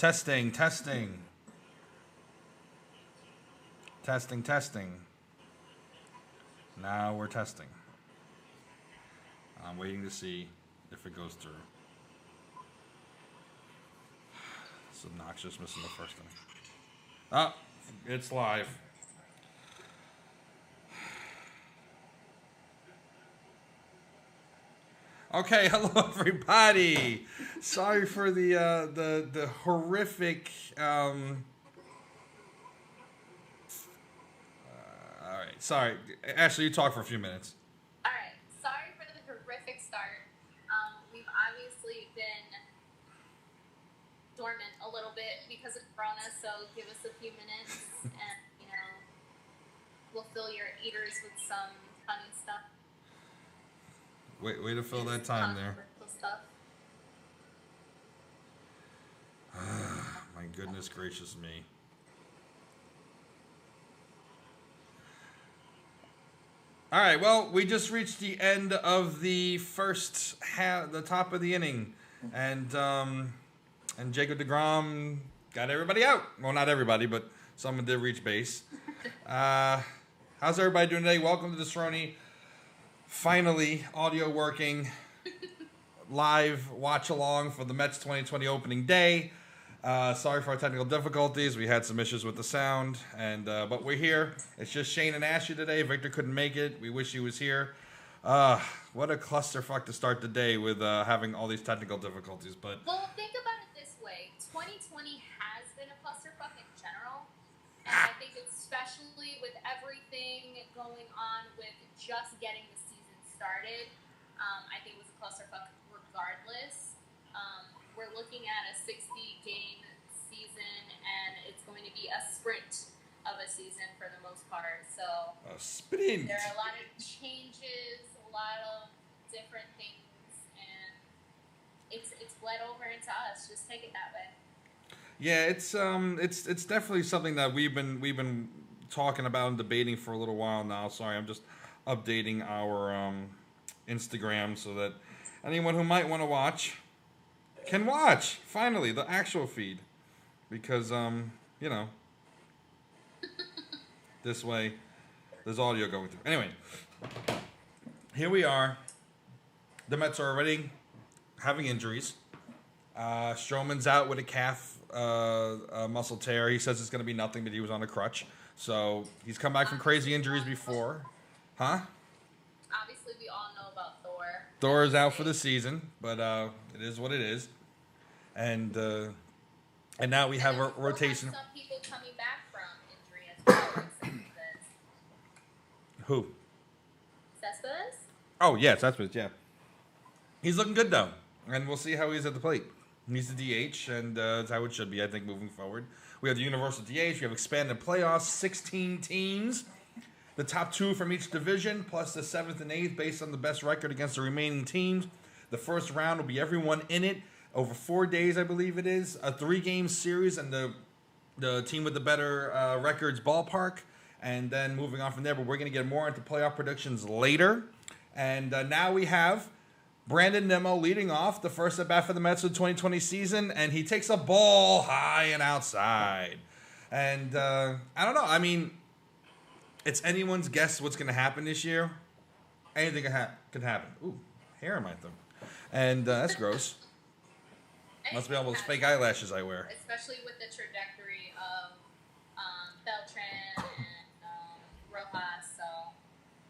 Testing, testing. Testing, testing. Now we're testing. I'm waiting to see if it goes through. It's obnoxious missing the first thing. Oh, it's live. Okay, hello everybody. Sorry for the horrific. All right, sorry, Ashley, you talk for a few minutes. All right, sorry for the horrific start. We've obviously been dormant a little bit because of Corona, so give us a few minutes, and we'll fill your eaters with some funny stuff. Way to fill that time there. Stuff. My goodness gracious me. All right, well, we just reached the end of the first half, the top of the inning, and Jacob deGrom got everybody out. Well, not everybody, but someone did reach base. How's everybody doing today? Welcome to the Srony. Finally, audio working. Live watch along for the Mets 2020 opening day. Sorry for our technical difficulties. We had some issues with the sound, but we're here. It's just Shane and Ashley today. Victor couldn't make it. We wish he was here. What a clusterfuck to start the day with having all these technical difficulties. But well, think about it this way: 2020 has been a clusterfuck in general, and I think especially with everything going on with just getting the season started, I think it was a clusterfuck regardless. We're looking at a 60-game season, and it's going to be a sprint of a season for the most part. So a sprint. There are a lot of changes, a lot of different things, and it's bled over into us. Just take it that way. Yeah, it's definitely something that we've been talking about and debating for a little while now. Sorry, I'm just updating our Instagram so that anyone who might want to watch can watch, finally, the actual feed. Because, this way, there's audio going through. Anyway, here we are. The Mets are already having injuries. Stroman's out with a calf muscle tear. He says it's going to be nothing, but he was on a crutch. So, he's come back from crazy injuries before. Huh? Obviously, we all know about Thor. Thor is out for the season, but it is what it is. And now we have a rotation. Some people coming back from injury as well, like Cespedes. Who? Cespedes? Oh, yeah, Cespedes, yeah. He's looking good, though. And we'll see how he is at the plate. He's the DH, and that's how it should be, I think, moving forward. We have the universal DH. We have expanded playoffs, 16 teams. The top two from each division, plus the 7th and 8th, based on the best record against the remaining teams. The first round will be everyone in it over 4 days, I believe it is. A 3-game series, and the team with the better records ballpark. And then moving on from there, but we're going to get more into playoff predictions later. And now we have Brandon Nimmo leading off the first at-bat for the Mets of the 2020 season, and he takes a ball high and outside. And I don't know. I mean, it's anyone's guess what's going to happen this year. Anything can happen. Ooh, hair in my thumb. And that's gross. Must be all those fake eyelashes I wear. Especially with the trajectory of Beltran and Rojas. So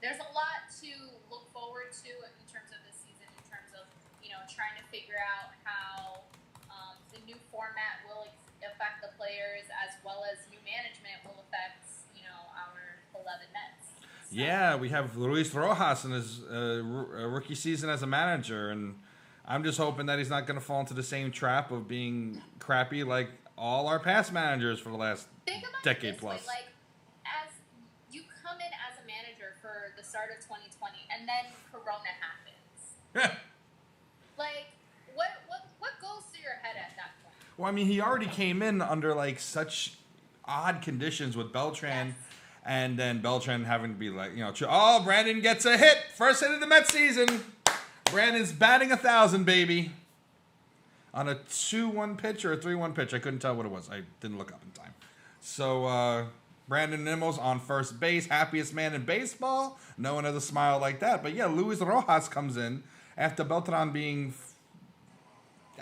there's a lot to look forward to in terms of this season, in terms of, trying to figure out how the new format will affect the players, as well as new management will affect, our beloved Mets. So. Yeah, we have Luis Rojas in his rookie season as a manager, and I'm just hoping that he's not going to fall into the same trap of being crappy like all our past managers for the last decade plus. Way, as you come in as a manager for the start of 2020, and then Corona happens. What goes through your head at that point? Well, I mean, he already came in under such odd conditions with Beltran. Yes. And then Beltran having to be Brandon gets a hit. First hit of the Mets season. Brandon's batting 1,000, baby. on a 2-1 pitch or a 3-1 pitch. I couldn't tell what it was. I didn't look up in time. So Brandon Nimmo's on first base, happiest man in baseball. No one has a smile like that. But yeah, Luis Rojas comes in after Beltran being.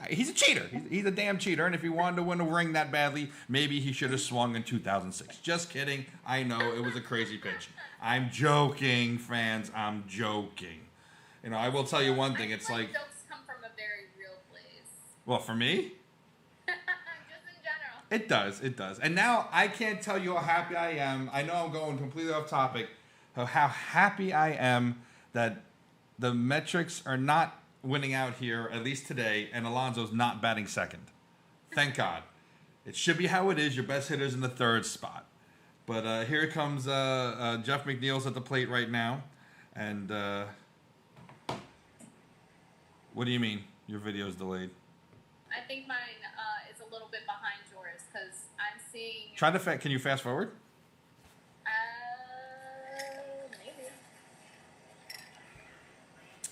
He's a cheater. He's a damn cheater. And if he wanted to win a ring that badly, maybe he should have swung in 2006. Just kidding. I know it was a crazy pitch. I'm joking, fans. I'm joking. You know, I will tell you one thing. It's like jokes come from a very real place. Well, for me, just in general. it does. It does. And now I can't tell you how happy I am. I know I'm going completely off topic. How happy I am that the metrics are not winning out here, at least today, and Alonso's not batting second. Thank God. It should be how it is. Your best hitter's in the third spot. But here comes Jeff McNeil's at the plate right now. And what do you mean your video's delayed? I think mine is a little bit behind yours because I'm seeing... Can you fast forward? Maybe.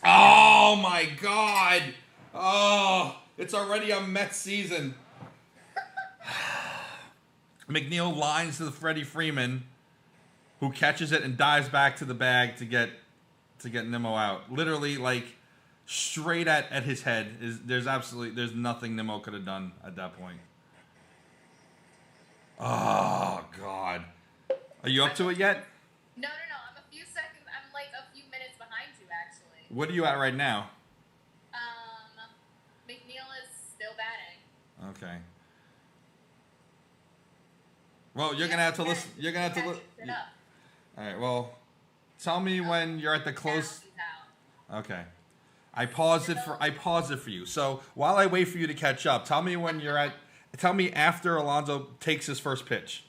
Oh my God! Oh, it's already a Mets season. McNeil lines to the Freddie Freeman, who catches it and dives back to the bag to get Nimmo out. Literally, like straight at his head. There's nothing Nimmo could have done at that point. Oh God! Are you up to it yet? No. I'm a few seconds. I'm like a few minutes behind you, actually. What are you at right now? McNeil is still batting. Okay. Well, you're gonna have to listen. You're gonna have to look. All right. Well, tell me when you're at the close. Okay. I paused it for you. So while I wait for you to catch up, tell me when you're at. Tell me after Alonso takes his first pitch.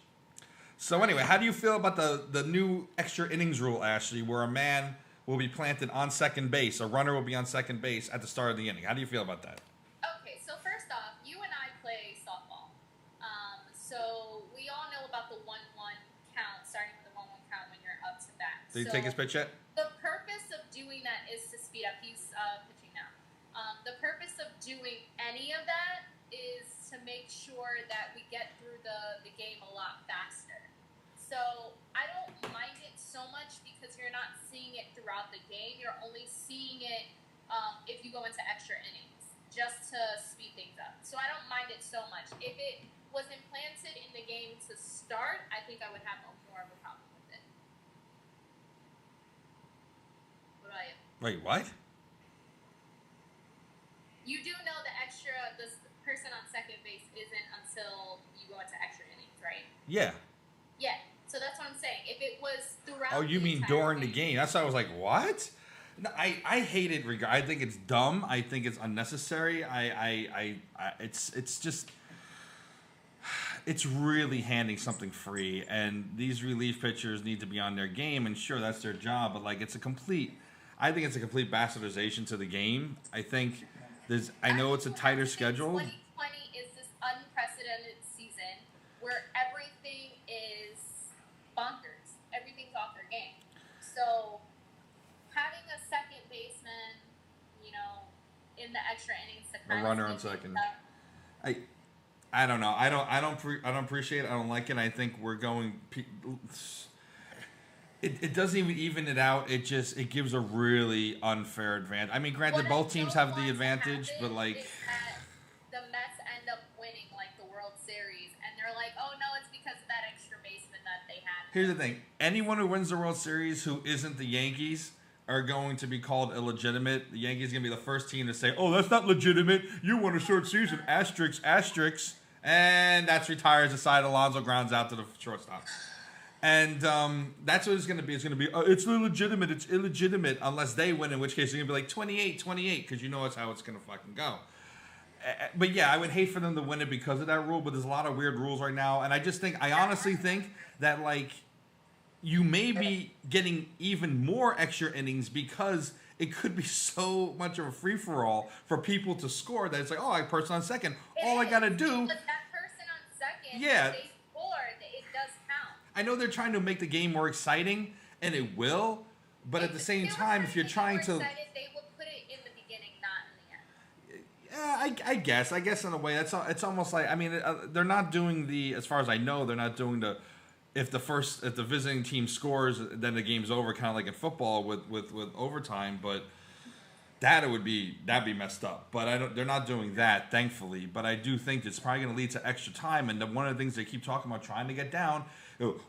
So anyway, how do you feel about the new extra innings rule, Ashley, where a man will be planted on second base, a runner will be on second base at the start of the inning? How do you feel about that? Okay, so first off, you and I play softball. So we all know about the 1-1 count, starting with the 1-1 count when you're up to bat. Did he take his pitch yet? The purpose of doing that is to speed up. He's pitching now. The purpose of doing any of that is to make sure that we get through the game a lot faster. So I don't mind it so much because you're not seeing it throughout the game. You're only seeing it if you go into extra innings, just to speed things up. So I don't mind it so much. If it was implanted in the game to start, I think I would have more of a problem with it. What about you? Wait, what? You do know the person on second base isn't until you go into extra innings, right? Yeah. Yeah. So that's what I'm saying. If it was throughout. Oh, you mean during the game? That's why I was like, what? No, I hate it. I think it's dumb. I think it's unnecessary. It's just. It's really handing something free, and these relief pitchers need to be on their game. And sure, that's their job, but like, I think it's a complete bastardization to the game. I think I know it's a tighter schedule. 2020 is this unprecedented season where everything is bonkers. Everything's off their game. So having a second baseman, in the extra innings to kind a runner on second. I don't know. I don't appreciate it. I don't like it. I think we're going. It doesn't even it out. It gives a really unfair advantage. I mean, granted, both teams have the advantage, but like the Mets end up winning like the World Series, and they're like, "Oh no, it's because of that extra baseman that they had." Here's the thing: anyone who wins the World Series who isn't the Yankees are going to be called illegitimate. The Yankees are going to be the first team to say, "Oh, that's not legitimate. You won a short season." Asterisk, asterisk, and that's retires aside. Alonso grounds out to the shortstop. And that's what it's going to be. It's going to be, it's illegitimate. It's illegitimate unless they win, in which case it's going to be like 28-28 because you know that's how it's going to fucking go. But yeah, I would hate for them to win it because of that rule, but there's a lot of weird rules right now. And I honestly think that like you may be getting even more extra innings because it could be so much of a free-for-all for people to score that it's like, oh, I person on second. All I got to do. But that person on second, yeah. If they score, it does count. I know they're trying to make the game more exciting, and it will. But at the same time, if you're trying to, excited, they would put it in the beginning, not in the end. I guess in a way it's almost like, I mean, they're not doing the, as far as I know, they're not doing the, if the visiting team scores, then the game's over, kind of like in football with overtime. But that'd be messed up. But they're not doing that, thankfully. But I do think it's probably going to lead to extra time. And one of the things they keep talking about, trying to get down,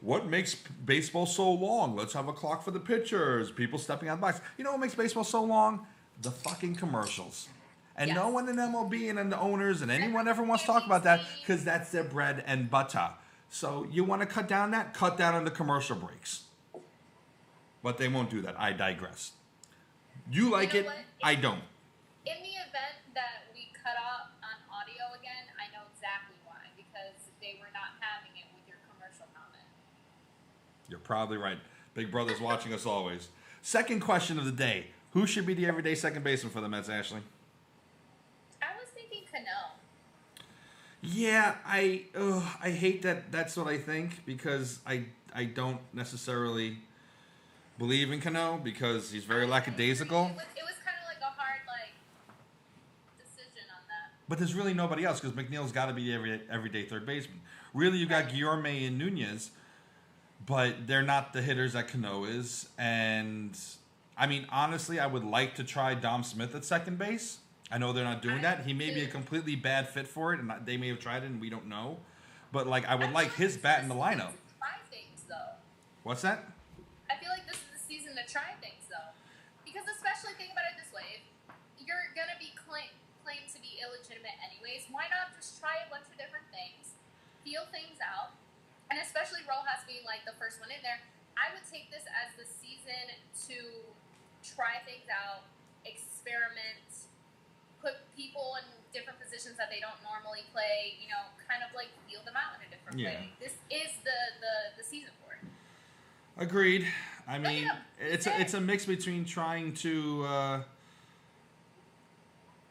what makes baseball so long? Let's have a clock for the pitchers, people stepping out of the box. You know what makes baseball so long? The fucking commercials. And no one in MLB and then the owners and anyone ever wants to talk about that, because that's their bread and butter. So you want to cut down on the commercial breaks. But they won't do that. I digress. You like it, I don't. In the event that we cut off on audio again, I know exactly why. Because they were not having it with your commercial comment. You're probably right. Big Brother's watching us always. Second question of the day. Who should be the everyday second baseman for the Mets, Ashley? I was thinking Cano. Yeah, I hate that that's what I think, because I don't necessarily believe in Cano, because he's very lackadaisical. It was kind of like a hard decision on that. But there's really nobody else, because McNeil's got to be the everyday third baseman. Really, you got Guillorme and Nunez, but they're not the hitters that Cano is. And I mean, honestly, I would like to try Dom Smith at second base. I know they're not doing that. He may be a completely bad fit for it, and they may have tried it, and we don't know. But I would like his bat in the lineup. Try things, though. What's that? I feel like this is the season to try things, though. Because especially, think about it this way. If you're going to be claimed to be illegitimate anyways, why not just try a bunch of different things, feel things out, and especially Rojas being the first one in there, I would take this as the season to try things out, experiment, put people in different positions that they don't normally play, kind of feel them out in a different way. This is the season for it. Agreed. I mean, it's a mix between trying to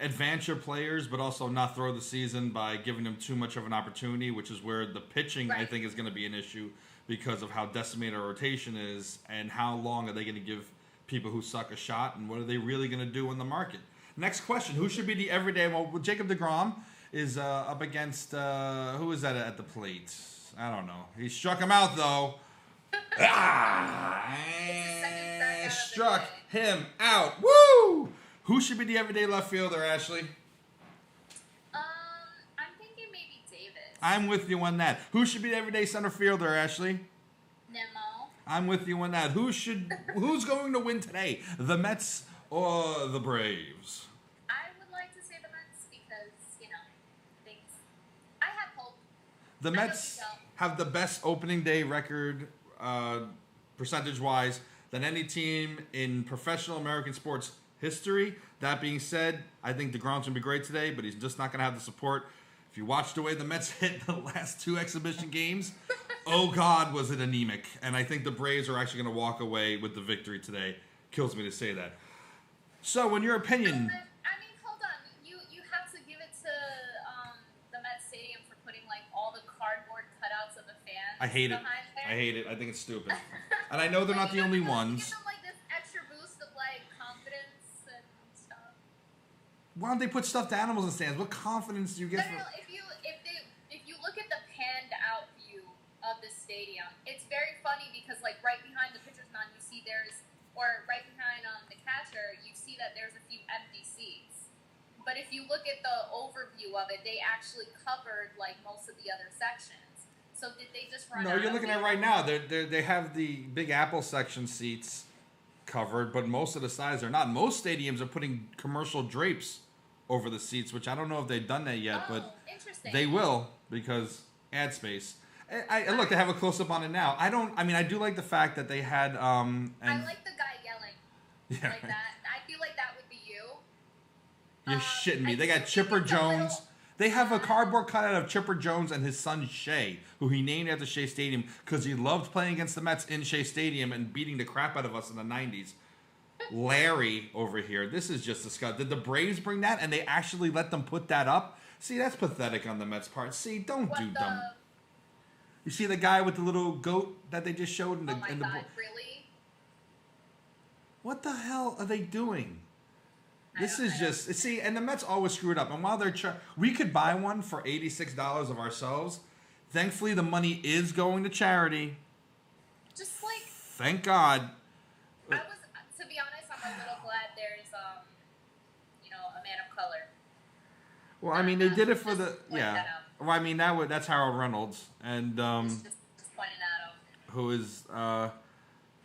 advance your players, but also not throw the season by giving them too much of an opportunity, which is where the pitching, I think, is going to be an issue because of how decimated our rotation is, and how long are they going to give people who suck a shot, and what are they really going to do in the market. Next question: who should be the everyday? Well, Jacob deGrom is up against who is that at the plate? I don't know. He struck him out though. Struck him out. Woo! Who should be the everyday left fielder, Ashley? I'm thinking maybe Davis. I'm with you on that. Who should be the everyday center fielder, Ashley? Nemo. I'm with you on that. Who's going to win today? The Mets or the Braves? I would like to say the Mets because, things. I have hope. The Mets have the best opening day record, percentage-wise, than any team in professional American sports history. That being said, I think deGrom's going to be great today, but he's just not going to have the support. If you watched the way the Mets hit the last two exhibition games, oh God, was it anemic. And I think the Braves are actually going to walk away with the victory today. Kills me to say that. So, in your opinion... I mean, hold on. You have to give it to the Mets Stadium for putting, all the cardboard cutouts of the fans I hate it. there. I hate it. I think it's stupid. And I know they're not the only ones. Give them, this extra boost of, confidence and stuff. Why don't they put stuffed animals in stands? What confidence do you get? No, if you look at the panned out view of the stadium, it's very funny because right behind the pitcher's mound, you see right behind the catcher, you see that there's a few empty seats. But if you look at the overview of it, they actually covered most of the other sections. So did they just run? No, you're looking at right now. They have the Big Apple section seats covered, but most of the sides are not. Most stadiums are putting commercial drapes over the seats, which I don't know if they've done that yet, but they will because ad space. I look, they have a close up on it now. I do like the fact that they had. I like the guy yelling like that. I feel like that would be you. You're shitting me. They got Chipper Jones. They have a cardboard cutout of Chipper Jones and his son Shea, who he named after Shea Stadium because he loved playing against the Mets in Shea Stadium and beating the crap out of us in the 90s. Larry over here. This is just disgusting. Did the Braves bring that and they actually let them put that up? See, that's pathetic on the Mets' part. See, don't do dumb. You see the guy with the little goat that they just showed in the... Oh my God, really? What the hell are they doing? This is just see, and the Mets always screw it up. And while they're we could buy one for $86 of ourselves. Thankfully, the money is going to charity. Just like thank God. I was, to be honest, I'm a little glad there's a man of color. Well, I mean, they did it for the Well, I mean that's Harold Reynolds and just pointing at him. Who is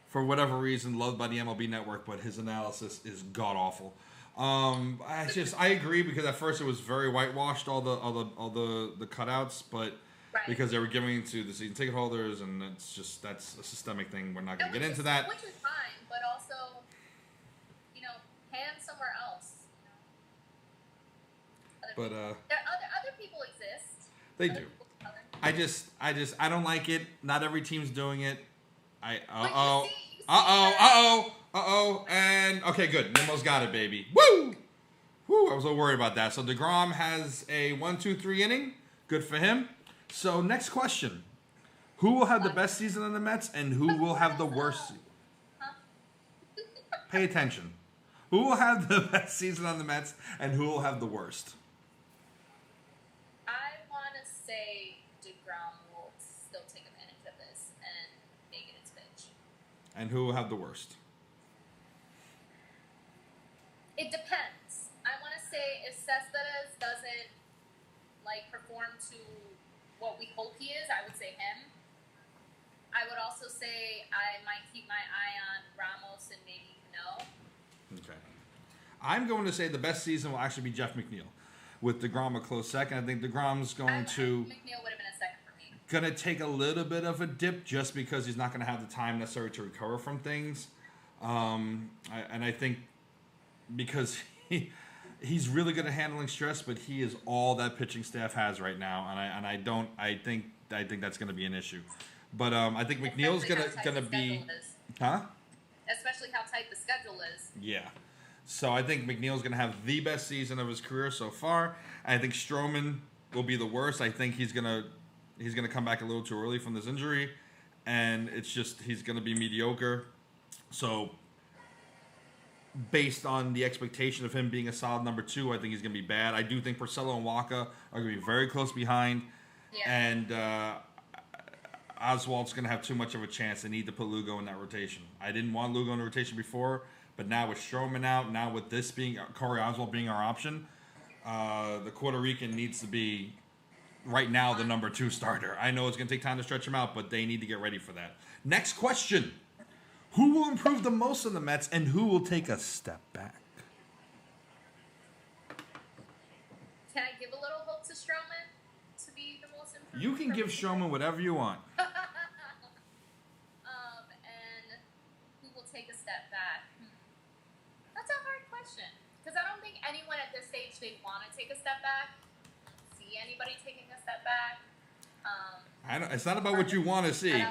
for whatever reason loved by the MLB Network, but his analysis is god awful. I agree because at first it was very whitewashed, all the cutouts, but because they were giving it to the season ticket holders, and that's a systemic thing. We're not going to get into that. Which is fine, but also, hand somewhere else. But other people exist. They do. I don't like it. Not every team's doing it. And okay, good. Nemo's got it, baby. Woo! I was a little worried about that. So DeGrom has a 1-2-3 inning. Good for him. So next question: who will have the best season in the Mets, and who will have the worst? Pay attention. Who will have the best season on the Mets, and who will have the worst? I want to say DeGrom will still take advantage of this and make it its pitch. And who will have the worst? It depends. I want to say if Cespedes doesn't perform to what we hope he is, I would say him. I would also say I might keep my eye on Ramos and maybe Cano. Okay. I'm going to say the best season will actually be Jeff McNeil. With DeGrom a close second. I think DeGrom's going to... McNeil would have been a second for me. Going to take a little bit of a dip just because he's not going to have the time necessary to recover from things. I think because he's really good at handling stress, but he is all that pitching staff has right now, I think that's going to be an issue. But I think McNeil's going to be... Huh? Especially how tight the schedule is. Yeah. So I think McNeil's going to have the best season of his career so far. I think Stroman will be the worst. I think he's going to come back a little too early from this injury, and he's going to be mediocre. So based on the expectation of him being a solid number 2, I think he's going to be bad. I do think Porcello and Waka are going to be very close behind, and Oswald's going to have too much of a chance. They need to put Lugo in that rotation. I didn't want Lugo in the rotation before, but now with Stroman out, now with this being Corey Oswald being our option, the Puerto Rican needs to be right now the number 2 starter. I know it's going to take time to stretch him out, but they need to get ready for that. Next question. Who will improve the most in the Mets, and who will take a step back? Can I give a little hope to Stroman to be the most improved? You can give Stroman whatever you want. And who will take a step back? That's a hard question. Because I don't think anyone at this stage, they want to take a step back. See anybody taking a step back. It's not about what you want to see.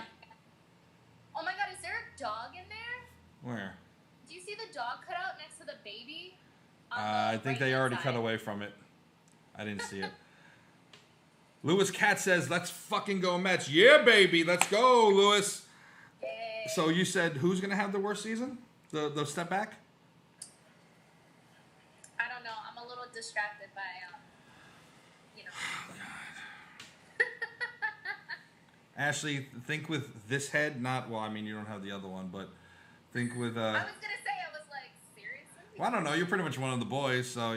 Oh my God, is there a dog in there? Where? Do you see the dog cut out next to the baby? I think they already cut away from it. I didn't see it. Lewis Cat says, let's fucking go Mets. Yeah, baby. Let's go, Lewis. Yay. So you said who's going to have the worst season? The step back? I don't know. I'm a little distracted by, Oh, God. Ashley, think with this head, not... Well, I mean, you don't have the other one, but think with... I was going to say, I was like, seriously? Well, I don't know. You're pretty much one of the boys, so,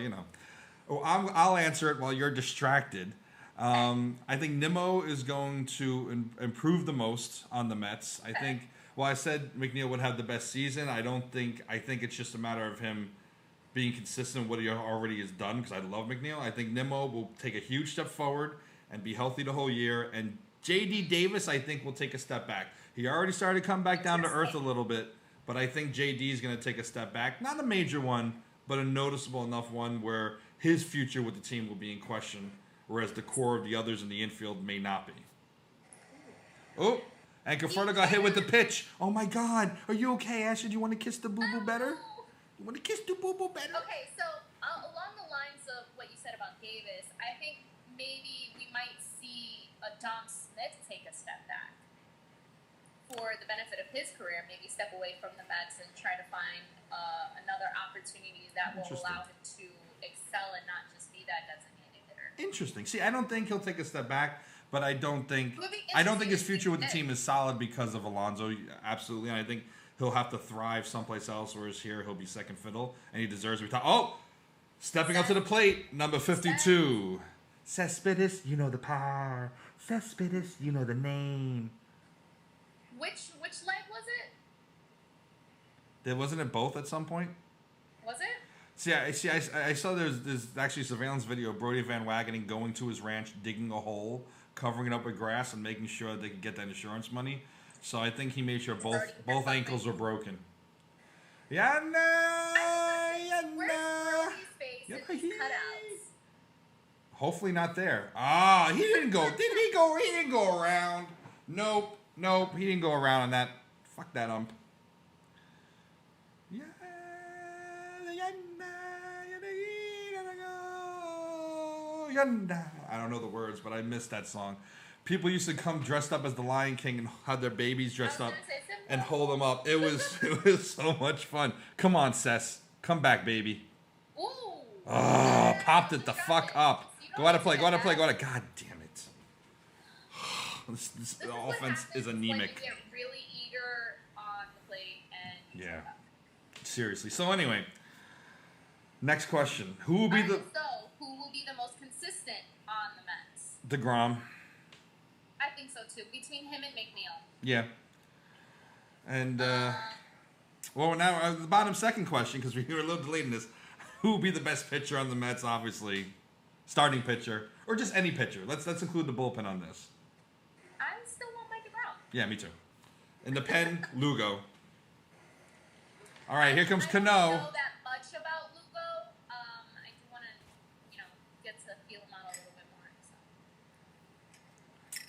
Oh, I'll answer it while you're distracted. I think Nimmo is going to improve the most on the Mets. I think... Well, I said McNeil would have the best season. I think it's just a matter of him being consistent with what he already has done, because I love McNeil. I think Nimmo will take a huge step forward and be healthy the whole year. And J.D. Davis, I think, will take a step back. He already started to come back down to earth a little bit, but I think J.D. is going to take a step back. Not a major one, but a noticeable enough one where his future with the team will be in question, whereas the core of the others in the infield may not be. Oh, and Conforto got hit with the pitch. Oh, my God. Are you okay, Ashley? Do you want to kiss the boo-boo better? You want to kiss the boo-boo better? Okay, so along the lines of what you said about Davis, I think maybe we might see a Dom Smith take a step back for the benefit of his career, maybe step away from the Mets and try to find another opportunity that will allow him to excel and not just be that designated hitter. Interesting. See, I don't think he'll take a step back, but I don't think his future with the team is solid because of Alonso. Absolutely, and I think he'll have to thrive someplace else. Whereas here, he'll be second fiddle, and he deserves to be top. Oh, stepping up to the plate, number 52, Cespedes. You know the power. Cespedes. You know the name. Which leg was it? Wasn't it both at some point? Was it? I saw there's actually a surveillance video of Brody Van Wageningen going to his ranch, digging a hole, covering it up with grass, and making sure that they could get that insurance money. So I think he made sure both ankles were broken. Yeah, Where's Brody's face and his cutouts? Hopefully not there. He didn't go. Did he go? He didn't go around. Nope. He didn't go around on that. Fuck that ump. I don't know the words, but I missed that song. People used to come dressed up as the Lion King and have their babies dressed up and hold them up. It was so much fun. Come on, Cess. Come back, baby. Ooh. Oh, popped it the fuck up. Go out of play. God damn it. This offense is anemic. You get really eager on the plate and yeah. Seriously. So anyway, next question. Who will be the most consistent on the Mets? DeGrom. I think so too. Between him and McNeil. Yeah. And well, now the bottom second question, because we were a little delayed in this. Who will be the best pitcher on the Mets? Obviously, starting pitcher or just any pitcher. Let's include the bullpen on this. I still want Mike Brown. Yeah, me too. In the pen, Lugo. All right, here comes Cano. I don't know that much about Lugo. I do want to, get to feel him out a little bit more. So.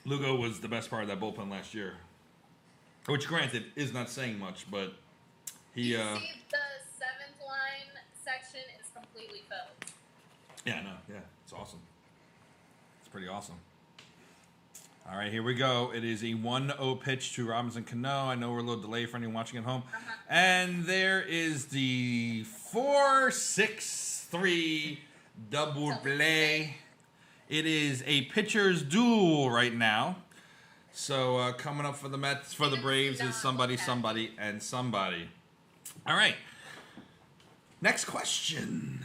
Lugo was the best part of that bullpen last year, which, granted, is not saying much, but he. You see, the seventh line section is completely filled. Yeah, no, yeah, it's awesome. It's pretty awesome. All right, here we go. It is a 1-0 pitch to Robinson Cano. I know we're a little delayed for anyone watching at home. And there is the 4-6-3 double play. It is a pitcher's duel right now. So coming up for the Mets, for the Braves is somebody, and somebody. All right. Next question.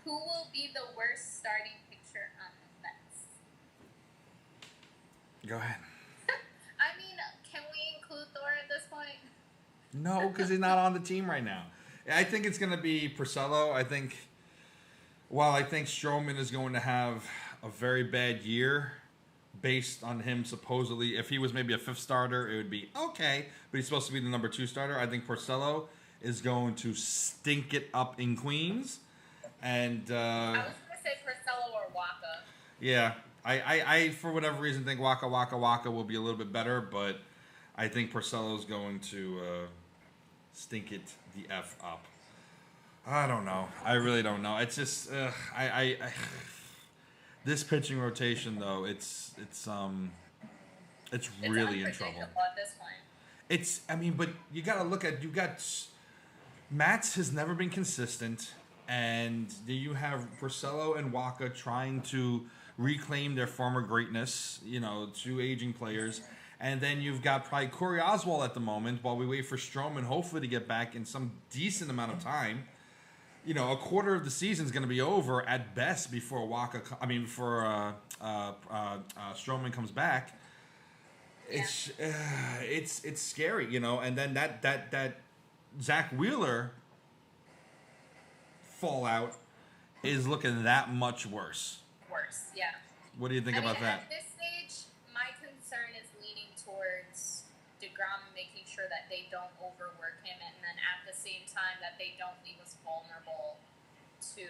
Who will be the worst starting pitcher on the Mets? Go ahead. I mean, can we include Thor at this point? No, because he's not on the team right now. I think it's going to be Porcello. I think Stroman is going to have a very bad year based on him supposedly. If he was maybe a fifth starter, it would be okay, but he's supposed to be the number 2 starter. I think Porcello is going to stink it up in Queens. And I was going to say Porcello or Waka. Yeah, I for whatever reason think Waka will be a little bit better, but I think Porcello is going to stink it the F up. I don't know. I really don't know. It's just this pitching rotation though. It's really in trouble. At this point. But you got to look at Mats has never been consistent, and you have Porcello and Waka trying to reclaim their former greatness. 2 aging players. And then you've got probably Corey Oswald at the moment while we wait for Stroman hopefully to get back in some decent amount of time. A quarter of the season is going to be over at best before Stroman comes back. It's scary, and then that Zach Wheeler fallout is looking that much worse. Worse, yeah. What do you think about that? At this stage, my concern is leaning towards DeGrom and making sure that they don't overwork him, and then at the same time that they don't leave us vulnerable to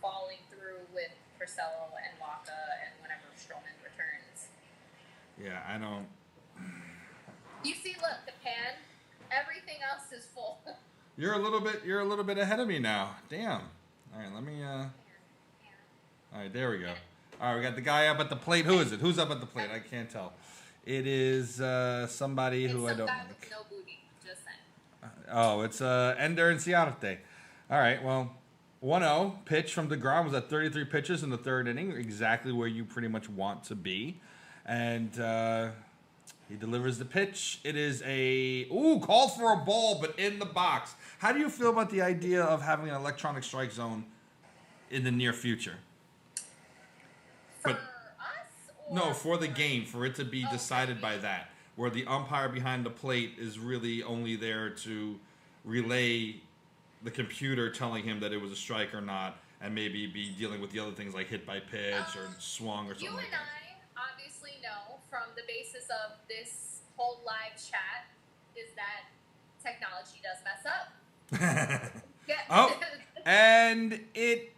falling through with Porcello and Waka and whenever Stroman returns. Yeah, I don't. You see, look, the pan. Everything else is full. You're a little bit ahead of me now. Damn. All right, let me. All right, there we go. All right, we got the guy up at the plate. Who is it? Who's up at the plate? I can't tell. It is somebody It's who I some don't guy like. with no booty. Just saying. Oh, it's Ender Inciarte. All right, well, 1-0 pitch from DeGrom was at 33 pitches in the third inning, exactly where you pretty much want to be. And he delivers the pitch. It is called for a ball, but in the box. How do you feel about the idea of having an electronic strike zone in the near future? For But us? Or no, for the game, for it to be Oh, decided for by me. that, where the umpire behind the plate is really only there to relay the computer telling him that it was a strike or not, and maybe be dealing with the other things like hit by pitch or swung or something You like and that. I obviously know from the basis of this whole live chat is that technology does mess up. Yeah. Oh, and it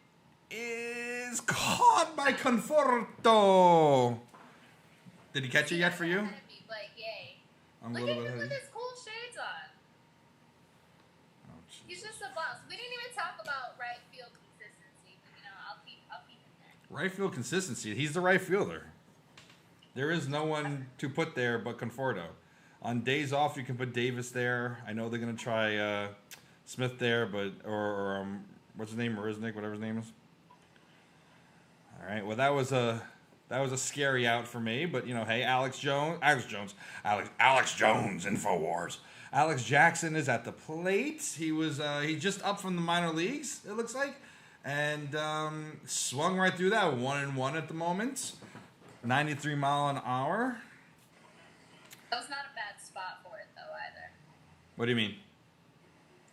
is caught by Conforto. Did he catch it yet for you? Like, yay. I'm a Look little at bit him with ahead. his cool shades on. Oh, He's Jesus. just a boss. We didn't even talk about right field consistency. You know, I'll keep him there. Right field consistency. He's the right fielder. There is no one to put there but Conforto. On days off, you can put Davis there. I know they're gonna try Smith there, but or what's his name, Marisnik, whatever his name is. All right. Well, that was a scary out for me, but you know, hey, Alex Jones, Infowars. Alex Jackson is at the plate. He's just up from the minor leagues, it looks like, and swung right through that 1-1 at the moment. 93 mile an hour. That was not a bad spot for it, though, either. What do you mean?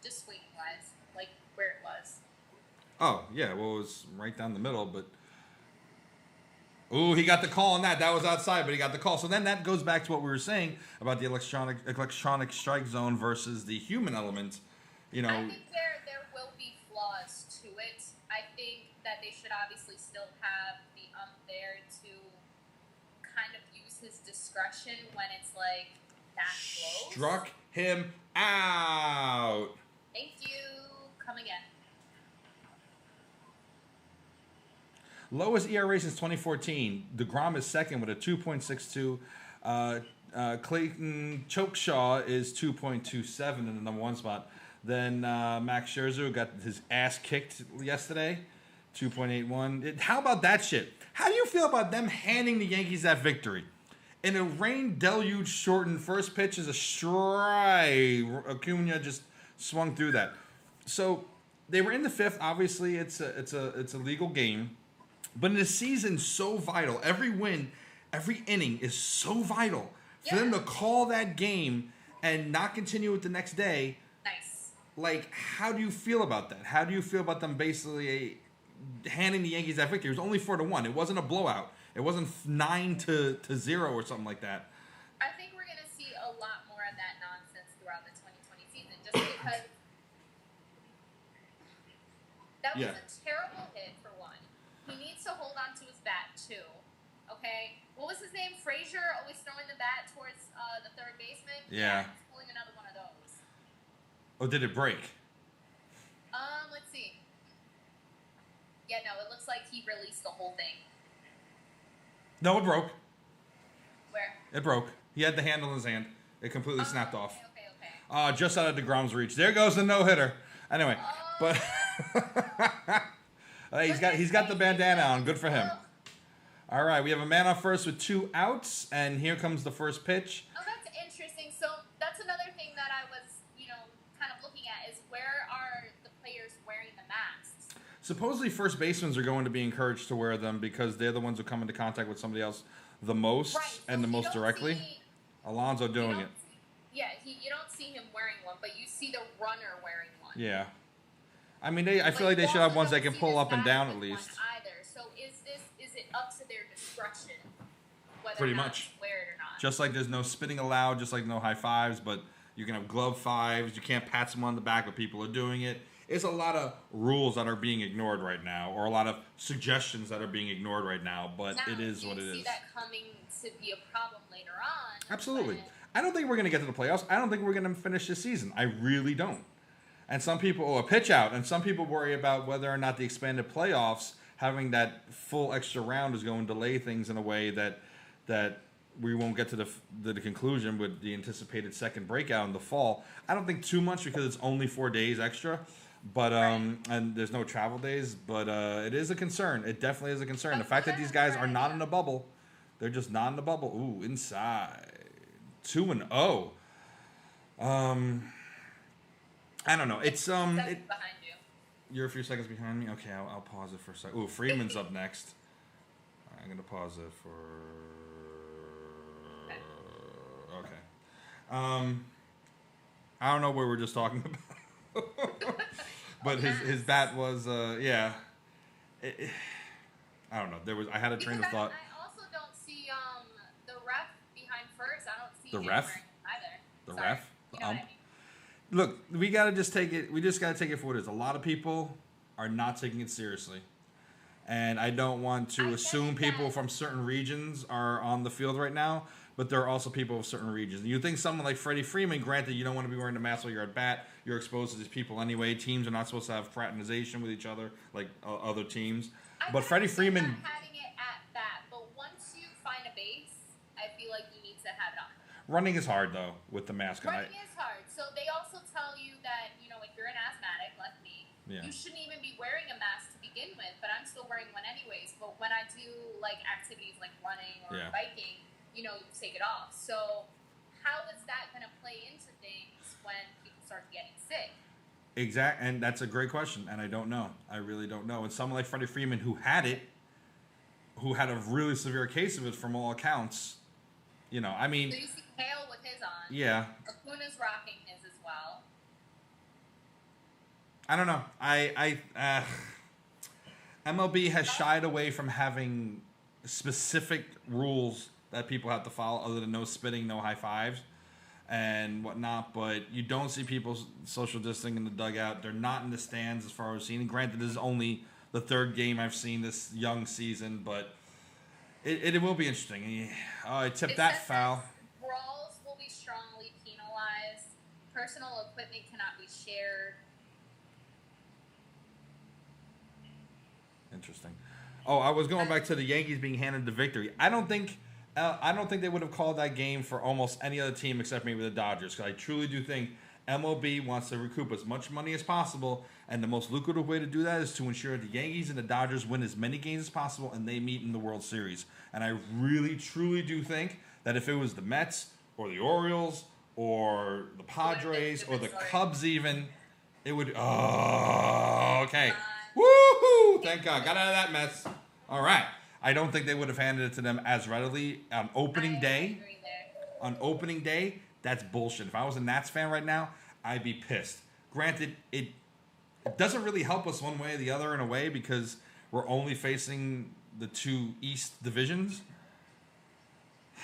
Just swinging wise, like where it was. Oh, yeah, well, it was right down the middle, but... Ooh, he got the call on that. That was outside, but he got the call. So then that goes back to what we were saying about the electronic strike zone versus the human element. You know... I think there will be flaws to it. I think that they should obviously still have the there to kind of use his discretion when it's like that close. Struck him out. Thank you. Come again. Lowest ERA since 2014. DeGrom is second with a 2.62. Clayton Chokeshaw is 2.27 in the number one spot. Then Max Scherzer got his ass kicked yesterday, 2.81. How about that shit? How do you feel about them handing the Yankees that victory? In a rain deluge shortened first pitch is a strike. Acuna just swung through that. So they were in the fifth. Obviously, it's a legal game. But in a season so vital, every win, every inning is so vital. For them to call that game and not continue it the next day, Nice. like, how do you feel about that? How do you feel about them basically handing the Yankees that victory? It was only 4-1. It wasn't a blowout. It wasn't 9-0 or something like that. I think we're going to see a lot more of that nonsense throughout the 2020 season just because that was a terrible hit for one. He needs to hold on to his bat too. Okay? What was his name? Frazier always throwing the bat towards the third baseman? Yeah. He's pulling another one of those. Oh, did it break? Let's see. Yeah, no, it looks like he released the whole thing. No, it broke. Where? It broke. He had the handle in his hand. It completely snapped off. Okay. Just out of DeGrom's reach. There goes the no-hitter. Anyway, but he's got the bandana on. Good for him. All right, we have a man on first with 2 outs, and here comes the first pitch. Oh, that's interesting. So that's another thing that I was, kind of looking at is where are the players wearing the masks? Supposedly, first basemen are going to be encouraged to wear them because they're the ones who come into contact with somebody else the most and the most directly. Alonso doing it. You don't see him wearing one, but you see the runner wearing one. Yeah. I mean, I feel like they should have ones that can pull up and down at least. Either. So is it up to their discretion whether Pretty or not much. to wear it or not? Just like there's no spitting allowed, just like no high fives, but you can have glove fives. You can't pat someone on the back, but people are doing it. It's a lot of rules that are being ignored right now, or a lot of suggestions that are being ignored right now, but it is what it is. Do you see that coming to be a problem later on? Absolutely. I don't think we're going to get to the playoffs. I don't think we're going to finish this season. I really don't. And some people, a pitch out, and some people worry about whether or not the expanded playoffs, having that full extra round is going to delay things in a way that we won't get to the conclusion with the anticipated second breakout in the fall. I don't think too much because it's only 4 days extra, but and there's no travel days. But it is a concern. It definitely is a concern. The fact that these guys are not in the bubble, they're just not in the bubble. Ooh, inside 2-0. I don't know. It's behind you. You're a few seconds behind me. Okay, I'll pause it for a second. Ooh, Freeman's up next. I'm gonna pause it for. Okay. I don't know what we're just talking about, but his bat was yeah. I don't know. I had a train of thought. I also don't see the ref behind first. I don't see The him ref? either. The Sorry. ref. You know what I mean? Look, we gotta just take it. We just gotta take it for what it is. A lot of people are not taking it seriously, and I don't want to assume people from certain regions are on the field right now. But there are also people of certain regions. You think someone like Freddie Freeman, granted, you don't want to be wearing a mask while you're at bat. You're exposed to these people anyway. Teams are not supposed to have fraternization with each other like other teams. But Freddie Freeman, not having it at bat, but once you find a base, I feel like you need to have it on. running is hard though with the mask. Running is hard. So they also tell you that, you know, if you're an asthmatic like me, you shouldn't even be wearing a mask to begin with, but I'm still wearing one anyways. But when I do like activities like running or biking, you know, you take it off. So how is that going to play into things when people start getting sick? Exact, and that's a great question, and I don't know. I really don't know. And someone like Freddie Freeman, who had a really severe case of it from all accounts, you know, I mean. So you see Hale with his on. Yeah. Acuna's rocking his as well. I don't know. MLB has shied away from having specific rules that people have to follow, other than no spitting, no high fives, and whatnot. But you don't see people social distancing in the dugout. They're not in the stands as far as I've seen. And granted, this is only the third game I've seen this young season, but it will be interesting. I tipped that foul. Brawls will be strongly penalized. Personal equipment cannot be shared. Interesting. Oh, I was going back to the Yankees being handed the victory. I don't think they would have called that game for almost any other team except maybe the Dodgers, because I truly do think MLB wants to recoup as much money as possible, and the most lucrative way to do that is to ensure the Yankees and the Dodgers win as many games as possible and they meet in the World Series. And I really, truly do think that if it was the Mets or the Orioles or the Padres or the Cubs even, it would... Oh, okay. Woohoo! Thank God. Got out of that mess. All right. I don't think they would have handed it to them as readily on opening day. On opening day, that's bullshit. If I was a Nats fan right now, I'd be pissed. Granted, it doesn't really help us one way or the other in a way, because we're only facing the two East divisions.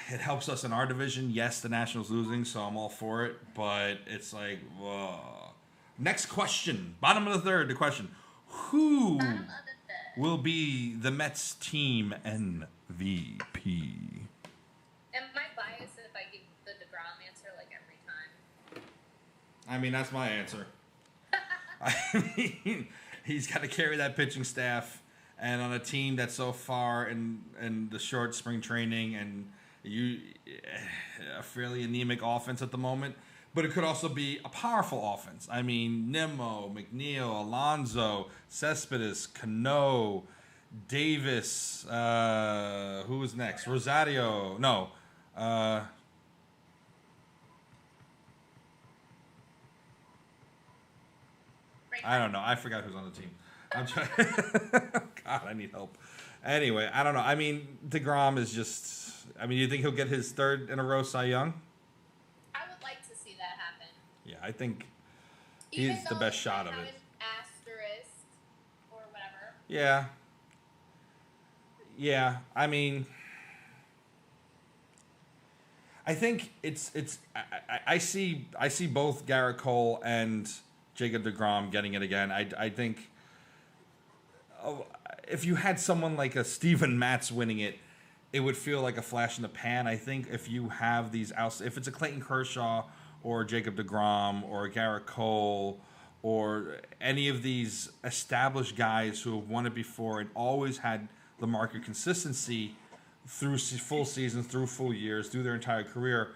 It helps us in our division. Yes, the Nationals losing, so I'm all for it. But it's like, whoa. Next question. Bottom of the third, the question. Who will be the Mets team MVP? Am I biased if I give the DeGrom answer like every time? I mean, that's my answer. I mean, he's got to carry that pitching staff, and on a team that's so far in the short spring training and a fairly anemic offense at the moment. But it could also be a powerful offense. I mean, Nimmo, McNeil, Alonso, Cespedes, Cano, Davis. Who was next? Rosario. No. I don't know. I forgot who's on the team. I'm trying. God, I need help. Anyway, I don't know. I mean, DeGrom is just... I mean, you think he'll get his third in a row Cy Young? Yeah, I think he's the best shot of it. An asterisk or whatever. Yeah. Yeah, I mean, I think I see both Garrett Cole and Jacob deGrom getting it again. I think if you had someone like a Steven Matz winning it, it would feel like a flash in the pan. I think if you have these if it's a Clayton Kershaw or Jacob deGrom or Garrett Cole or any of these established guys who have won it before and always had the market consistency, through full seasons, through full years, through their entire career,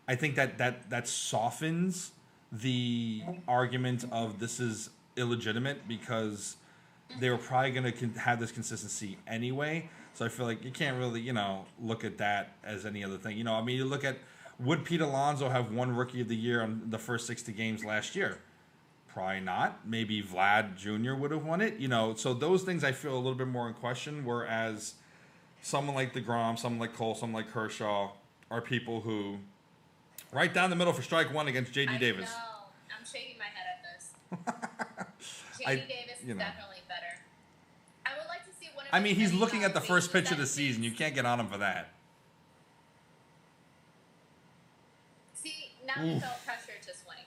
I think that softens the argument of this is illegitimate because they were probably going to have this consistency anyway. So I feel like you can't really, look at that as any other thing. I mean, you look at, would Pete Alonso have won Rookie of the Year on the first 60 games last year? Probably not. Maybe Vlad Jr. would have won it. So those things I feel a little bit more in question, whereas someone like DeGrom, someone like Cole, someone like Kershaw are people who, right down the middle for strike one against J.D. Davis. I know. I'm shaking my head at this. J.D. Davis is definitely better. I would like to see one of I mean, he's looking at the first pitch of the season. You can't get on him for that. See, now he felt pressure to swing.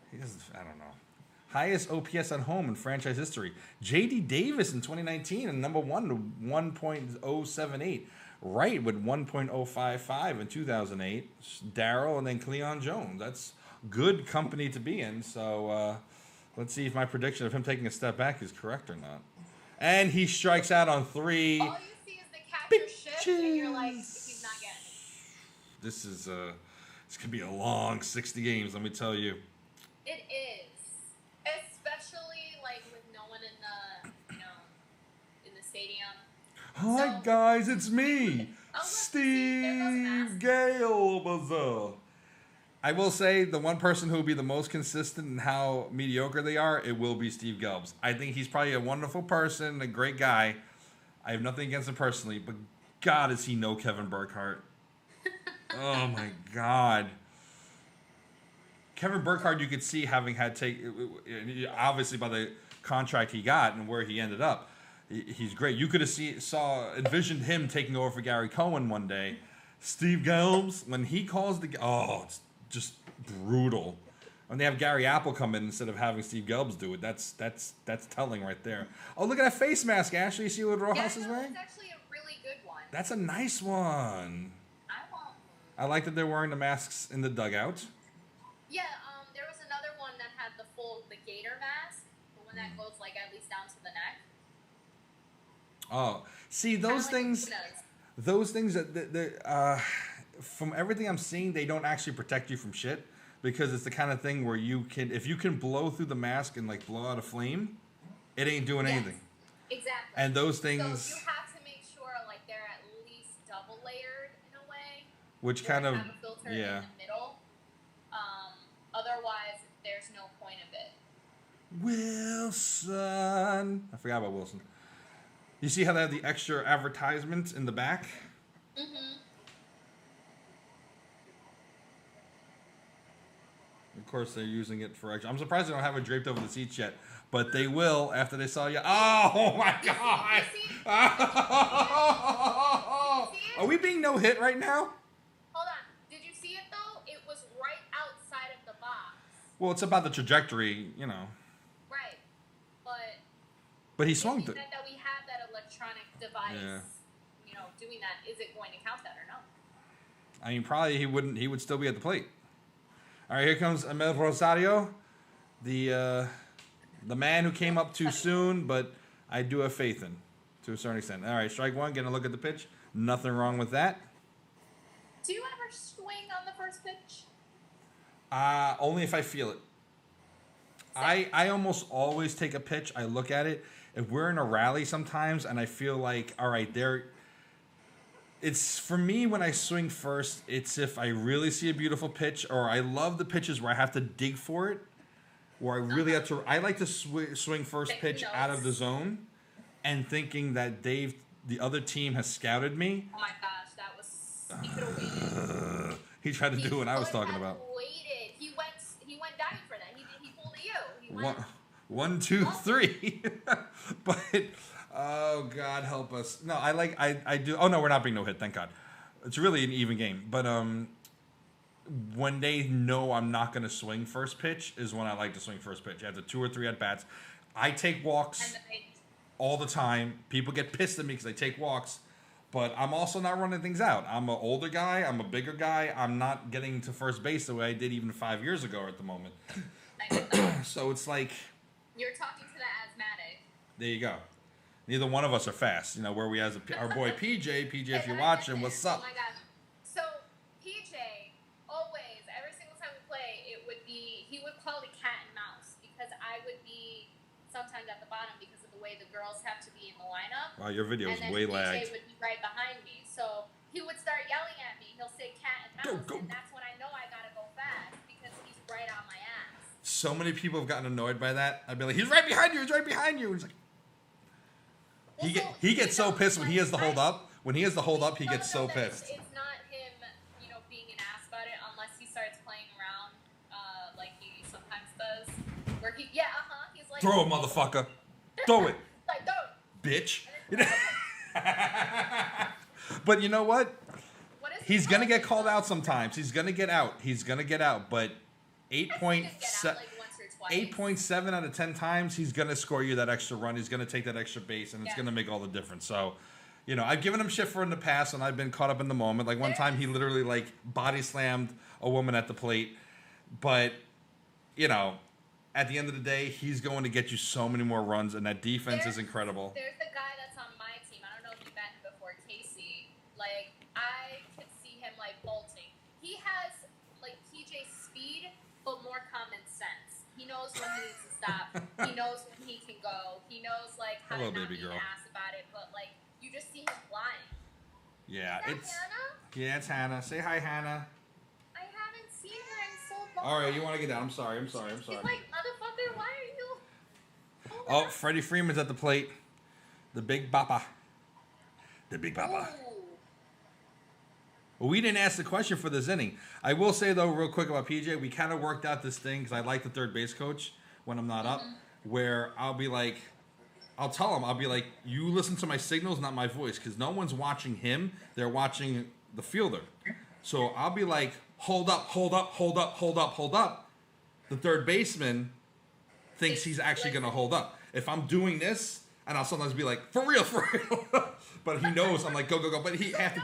He doesn't, I don't know. Highest OPS at home in franchise history. J.D. Davis in 2019 and number one, 1.078. Wright with 1.055 in 2008. Darryl and then Cleon Jones. That's good company to be in. So let's see if my prediction of him taking a step back is correct or not. And he strikes out on 3. All you see is the catcher shift, and you're like, he's not getting it. This is this could be a long 60 games. Let me tell you. It is, especially like with no one in the stadium. Hi guys, it's me, Steve Gales. I will say the one person who will be the most consistent in how mediocre they are, it will be Steve Gelbs. I think he's probably a wonderful person, a great guy. I have nothing against him personally, but God, does he know Kevin Burkhardt? Oh my God. Kevin Burkhardt, you could see having had obviously by the contract he got and where he ended up, he's great. You could have envisioned him taking over for Gary Cohen one day. Steve Gelbs, when he calls it's just brutal. When they have Gary Apple come in instead of having Steve Gelbs do it, that's telling right there. Oh, look at that face mask, Ashley. You see what Rojas is wearing? It's actually a really good one. That's a nice one. I want one. I like that they're wearing the masks in the dugout. Yeah, there was another one that had the gator mask, the one that goes like at least down to the neck. Oh, see those things. Those things that from everything I'm seeing, they don't actually protect you from shit because it's the kind of thing where if you can blow through the mask and like blow out a flame, it ain't doing anything. Exactly. And those things. So you have to make sure like they're at least double layered in a way. Which kind of have a filter in the middle. Otherwise, there's no point of it. Wilson. I forgot about Wilson. You see how they have the extra advertisements in the back? Mm-hmm. Of course, they're using it for extra. I'm surprised they don't have it draped over the seats yet, but they will after they saw you. Oh my God! Are we being no hit right now? Hold on. Did you see it though? It was right outside of the box. Well, it's about the trajectory, Right, but he swung it. That we have that electronic device, doing that. Is it going to count that or no? I mean, probably he wouldn't. He would still be at the plate. All right, here comes Emil Rosario, the man who came up too soon, but I do have faith in to a certain extent. All right, strike one. Getting a look at the pitch. Nothing wrong with that. Do you ever swing on the first pitch? Only if I feel it. I almost always take a pitch. I look at it. If we're in a rally sometimes and I feel like, all right, it's for me when I swing first, it's if I really see a beautiful pitch or I love the pitches where I have to dig for it, where I really have to. I like to swing first pitch out of the zone and thinking that the other team has scouted me. Oh my gosh, that was. He could have waited. He tried to do what I was talking about. Waited. He went diving for that. He pulled a U. One, two, three. But oh God help us. No, I do. Oh no, we're not being no hit. Thank God. It's really an even game. But when they know I'm not going to swing first pitch is when I like to swing first pitch. After 2 or 3 at bats, I take walks all the time. People get pissed at me because I take walks. But I'm also not running things out. I'm an older guy. I'm a bigger guy. I'm not getting to first base the way I did even 5 years ago at the moment. So it's like... You're talking to the asthmatic. There you go. Neither one of us are fast. You know, where we has our boy PJ. PJ, if you're watching, what's up? Oh my god. So PJ, always, every single time we play, he would call it cat and mouse because I would be sometimes at the bottom because of the way the girls have to be in the lineup. Wow, your video is and then way PJ lagged. would be right behind me. So he would start yelling at me. He'll say cat and mouse, and that's when I know I gotta go fast because he's right on my ass. So many people have gotten annoyed by that. I'd be like, he's right behind you. He's right behind you. He's like, he gets so pissed when he has the hold up. When he has the hold up, he gets so pissed. It's not him, being an ass about it unless he starts playing around, like he sometimes does. Where he's like, Throw it, motherfucker. Throw it. Like, throw it. Bitch. But you know what? He's going to get called out sometimes. He's going to get out. But 8.7 out of 10 times, he's going to score you that extra run. He's going to take that extra base, and it's going to make all the difference. So, I've given him shit for in the past, and I've been caught up in the moment. Like one time, he literally like body slammed a woman at the plate. But, at the end of the day, he's going to get you so many more runs, and that defense is incredible. There's the guy that's on my team. I don't know if you met him before, Casey. Like, I could see him, like, bolting. He has, like, PJ's speed, but more common sense. He knows when he needs to stop. He knows when he can go. He knows, like, how to not be an ass about it. But, like, you just see him flying. Yeah, it's Hannah? Yeah, it's Hannah. Say hi, Hannah. I haven't seen her in so long. All right, you want to get down? I'm sorry. He's like, motherfucker, why are you? Oh, Freddie Freeman's at the plate. The big bopper. Well, we didn't ask the question for this inning. I will say, though, real quick about PJ, we kind of worked out this thing because I like the third base coach when I'm not up, where I'll be like, I'll tell him, I'll be like, you listen to my signals, not my voice, because no one's watching him. They're watching the fielder. So I'll be like, hold up. The third baseman thinks he's actually going to hold up. If I'm doing this, and I'll sometimes be like, for real. But he knows I'm like, go. But he half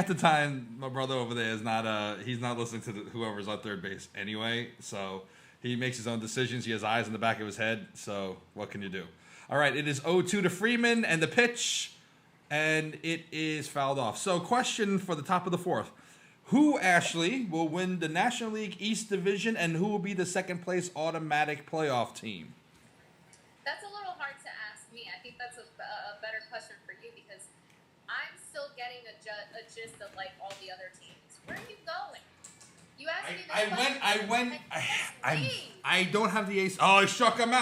the time, my brother over there is not, he's not listening to whoever's on third base anyway. So he makes his own decisions. He has eyes in the back of his head. So what can you do? All right, it is 0-2 to Freeman, and the pitch, and it is fouled off. So question for the top of the fourth. Who, Ashley, will win the National League East Division, and who will be the second place automatic playoff team? That's a little hard to ask me. I think that's a better question for you because I'm still getting a gist of like all the other teams. Where are you going? You asked me this I don't have the AC. Oh, I struck him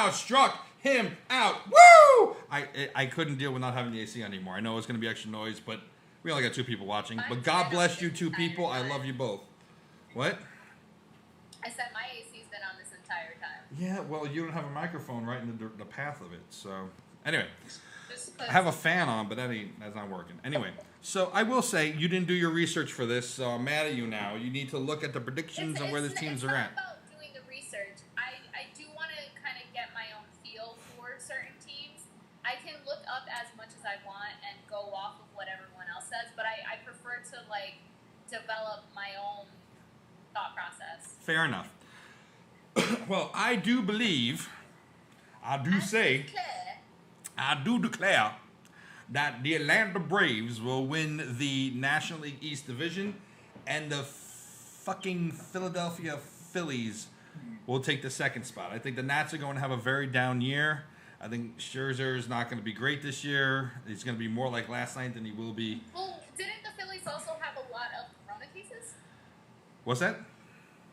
out. Woo! I couldn't deal with not having the AC anymore. I know it's going to be extra noise, but we only got 2 people watching. But God bless you 2 people. I love you both. What? I said my AC's been on this entire time. Yeah, well, you don't have a microphone right in the path of it. So, anyway. I have a fan on, but that's not working. Anyway, so I will say you didn't do your research for this, so I'm mad at you now. You need to look at the predictions and where the teams are at. It's not about doing the research. I do want to kind of get my own feel for certain teams. I can look up as much as I want and go off of what everyone else says, but I prefer to like develop my own thought process. Fair enough. Well, I do declare that the Atlanta Braves will win the National League East Division, and the fucking Philadelphia Phillies will take the second spot. I think the Nats are going to have a very down year. I think Scherzer is not going to be great this year. He's going to be more like last night than he will be. Well, didn't the Phillies also have a lot of corona cases? What's that?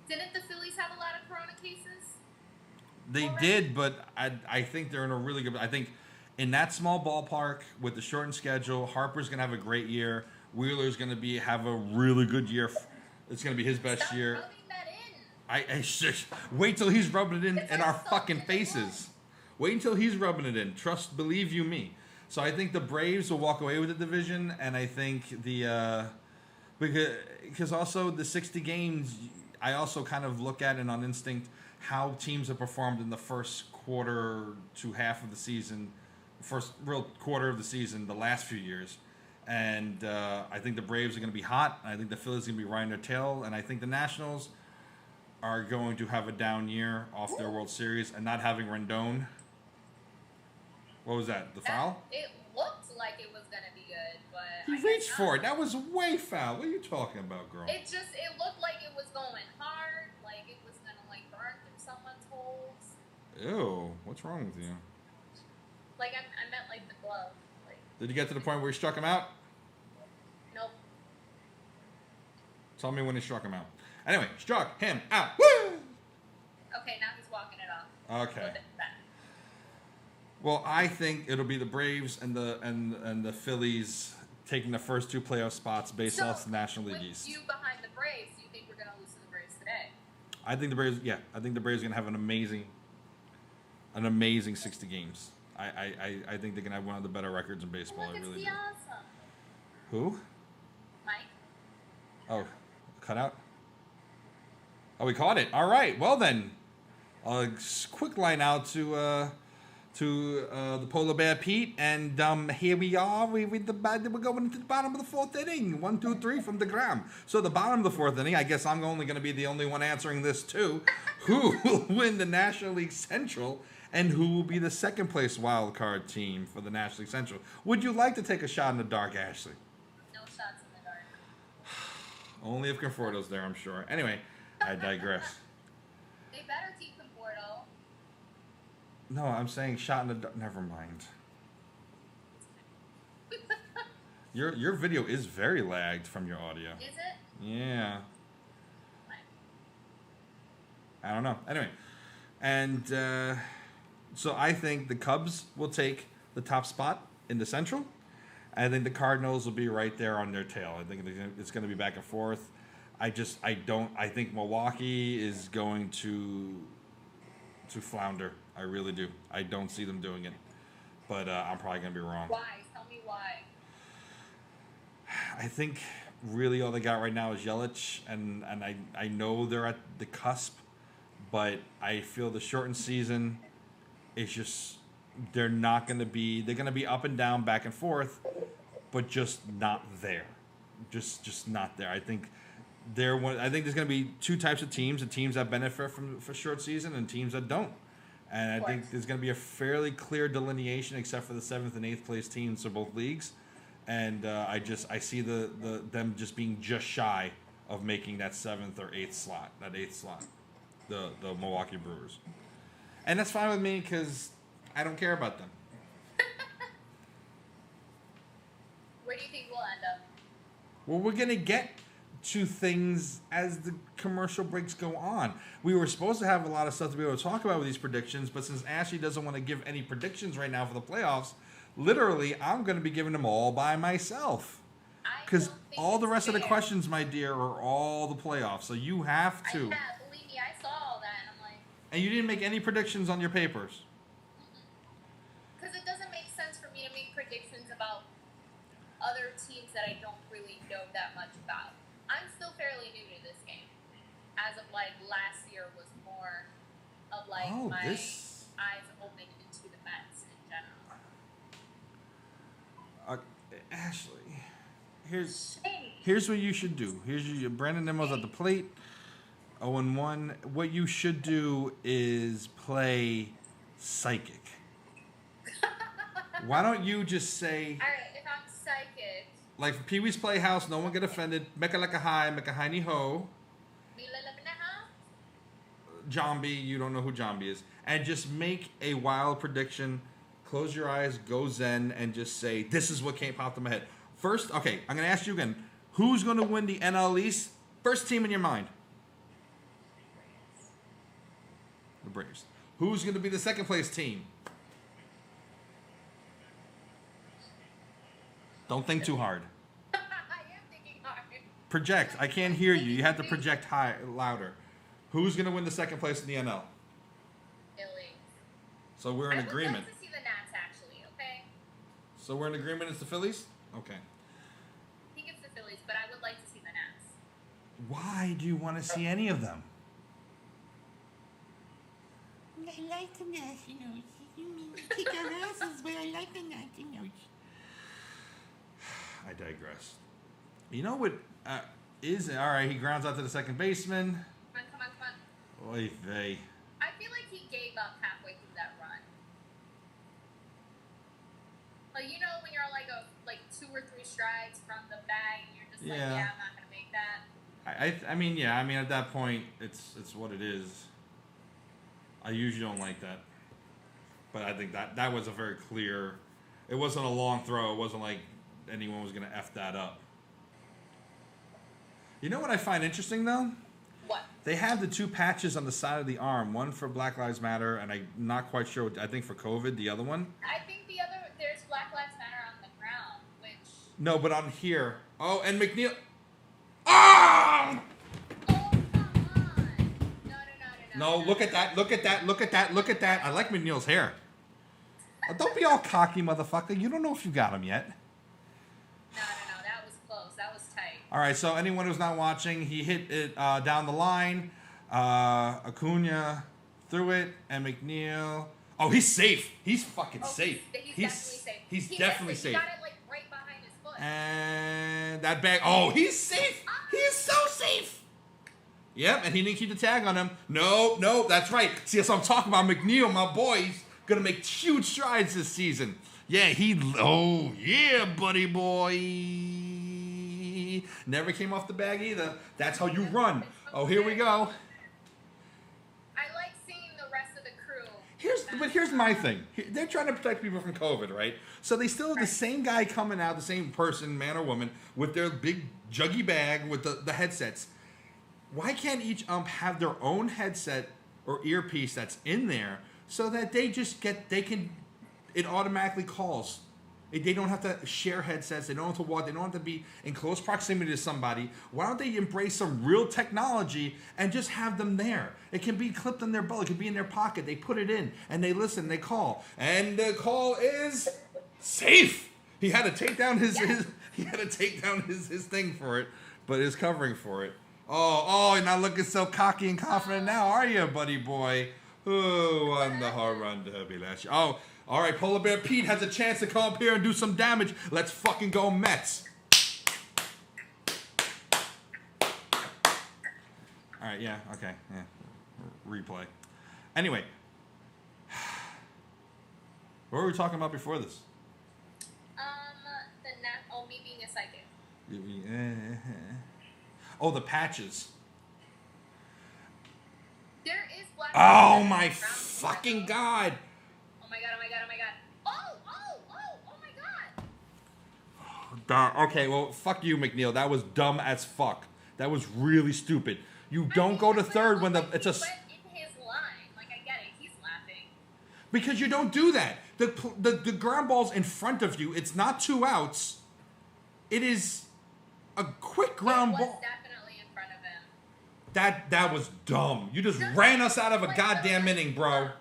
Didn't the Phillies have a lot of corona cases? They did, but I think they're in a really good... I think in that small ballpark with the shortened schedule, Harper's going to have a great year. Wheeler's going to have a really good year. It's going to be his best year. Rubbing that in. Wait till he's rubbing it in our fucking faces. Wait until he's rubbing it in. Believe you me. So I think the Braves will walk away with the division, and I think because also the 60 games, I also kind of look at it on instinct how teams have performed in the first quarter to half of the season, first real quarter of the season, the last few years. And I think the Braves are going to be hot. I think the Phillies are going to be riding their tail. And I think the Nationals are going to have a down year off their World Series and not having Rendon. What was that? The foul? It looked like it was gonna be good, but He reached for it. That was way foul. What are you talking about, girl? It looked like it was going hard, like it was gonna like burn through someone's holes. Ew, what's wrong with you? Like I meant like the glove. Like. Did you get to the point where he struck him out? Nope. Tell me when he struck him out. Anyway, struck him out. Woo! Okay, now he's walking it off. Okay. Well, I think it'll be the Braves and the Phillies taking the first 2 playoff spots based off the National League East. With you behind the Braves, do you think we're going to lose to the Braves today? I think the Braves. Yeah, I think the Braves are going to have an amazing 60 games. I think they're going to have one of the better records in baseball. I really do. Awesome. Who? Mike. Oh, cut out. Oh, we caught it. All right. Well then, quick line out to the Polar Bear Pete, and here we are. We're going into the bottom of the 4th inning. 1, 2, 3 from DeGrom. So the bottom of the 4th inning. I guess I'm only going to be the only one answering this too. Who will win the National League Central, and who will be the second place wild card team for the National League Central? Would you like to take a shot in the dark, Ashley? No shots in the dark. Only if Conforto's there, I'm sure. Anyway, I digress. They better keep Conforto. No, I'm saying shot in the dark. Never mind. Your video is very lagged from your audio. Is it? Yeah. I don't know. Anyway, and so I think the Cubs will take the top spot in the Central. I think the Cardinals will be right there on their tail. I think it's going to be back and forth. I think Milwaukee is going to flounder. I really do. I don't see them doing it. But I'm probably going to be wrong. Why? Tell me why. I think really all they got right now is Yelich, and I know they're at the cusp, but I feel the shortened season is just they're going to be up and down, back and forth, but just not there. Just not there. I think there's going to be 2 types of teams: the teams that benefit for short season and teams that don't. And I think there's going to be a fairly clear delineation, except for the 7th and 8th place teams of both leagues. And I see them just being just shy of making that 7th or 8th slot, the Milwaukee Brewers. And that's fine with me because I don't care about them. Where do you think we'll end up? Well, we're going to get to things as the commercial breaks go on. We were supposed to have a lot of stuff to be able to talk about with these predictions, but since Ashley doesn't want to give any predictions right now for the playoffs, literally, I'm going to be giving them all by myself. Because all the rest of the questions, my dear, are all the playoffs. So you have to. Believe me, I saw all that, and I'm like... And you didn't make any predictions on your papers. Because it doesn't make sense for me to make predictions about other teams that I don't really know that much about. I'm still fairly new to this game. As of, last year was more of, my eyes opening into the Mets in general. Ashley, here's what you should do. Brandon Nimmo's at the plate, 0-1. What you should do is play psychic. Why don't you just say... All right, if I'm psychic... Like for Pee Wee's Playhouse, no one get offended. Mecca like a high, mecca high ni ho. Jambi, you don't know who Jambi is. And just make a wild prediction. Close your eyes, go zen, and just say, this is what popped in my head. First, okay, I'm going to ask you again. Who's going to win the NL East? First team in your mind. The Braves. Who's going to be the second place team? Don't think too hard. I am thinking hard. Project. I can't hear you. You have to project louder. Who's going to win the second place in the NL? Philly. So we're in agreement. I would like to see the Nats, actually, okay? So we're in agreement it's the Phillies? Okay. I think it's the Phillies, but I would like to see the Nats. Why do you want to see any of them? I like the Nationals. You mean kick our asses, but I like the Nationals. I digress. You know what is... All right, he grounds out to the second baseman. Come on. Oy vey. I feel like he gave up halfway through that run. Like, you know, when you're like 2 or 3 strides from the bag, and you're just like, Yeah. yeah, I'm not gonna make that. I mean, yeah. I mean, at that point, it's what it is. I usually don't like that, but I think that was a very clear. It wasn't a long throw. It wasn't like anyone was gonna f that up. You know what I find interesting though? What? They have the 2 patches on the side of the arm. One for Black Lives Matter, and I'm not quite sure. I think for COVID, the other one. I think there's Black Lives Matter on the ground, which. No, but on here. Oh, and McNeil. Oh! Oh, come on! No. No, look at that! Look at that! Look at that! Look at that! I like McNeil's hair. Don't be all cocky, motherfucker. You don't know if you got him yet. No. That was close. That was tight. All right, so anyone who's not watching, he hit it down the line. Acuna threw it, and McNeil. Oh, he's safe. He's fucking safe. He's definitely safe. He's definitely safe. He got it like right behind his foot. And that bag. Oh, he's safe. He is so safe. Yep, and he didn't keep the tag on him. No, that's right. See, that's what I'm talking about. McNeil, my boy, he's gonna make huge strides this season. Yeah, oh yeah, buddy boy. Never came off the bag either. That's how you run. Oh, here we go. I like seeing the rest of the crew. But here's my thing. They're trying to protect people from COVID, right? So they still have the same guy coming out, the same person, man or woman, with their big juggy bag with the headsets. Why can't each ump have their own headset or earpiece that's in there so that it automatically calls? They don't have to share headsets. They don't have to walk. They don't have to be in close proximity to somebody. Why don't they embrace some real technology and just have them there? It can be clipped on their belt. It can be in their pocket. They put it in and they listen. They call, and the call is safe. He had to take down his thing for it, but his covering for it. Oh, you're not looking so cocky and confident now, are you, buddy boy? Who won the home run derby last year? Oh. All right, Polar Bear Pete has a chance to come up here and do some damage. Let's fucking go Mets. All right, yeah, okay, yeah. Replay. Anyway. What were we talking about before this? Me being a psychic. Oh, the patches. There is Black. Oh, my fucking God. Oh my god. Oh my god. Okay, well, fuck you, McNeil. That was dumb as fuck. That was really stupid. You don't go to third when it's a. He went in his line. Like, I get it. He's laughing. Because you don't do that. The ground ball's in front of you. It's not 2 outs. It is a quick ground ball. It was definitely in front of him. That was dumb. You just ran us out of a goddamn inning, bro.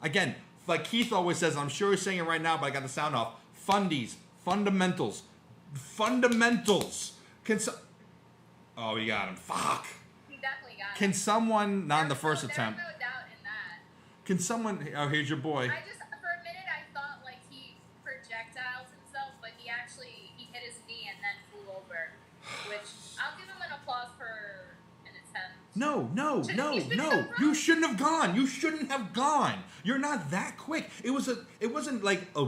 Again, like Keith always says, I'm sure he's saying it right now, but I got the sound off. Fundamentals. Oh, he got him. Fuck. He definitely got him. Can someone, not in the first attempt. There's no doubt in that. Can someone, oh, here's your boy. For a minute, I thought like he projectiles himself, but he hit his knee and then flew over. Which, I'll give him an applause for an attempt. No. You shouldn't have gone. You're not that quick. It wasn't like a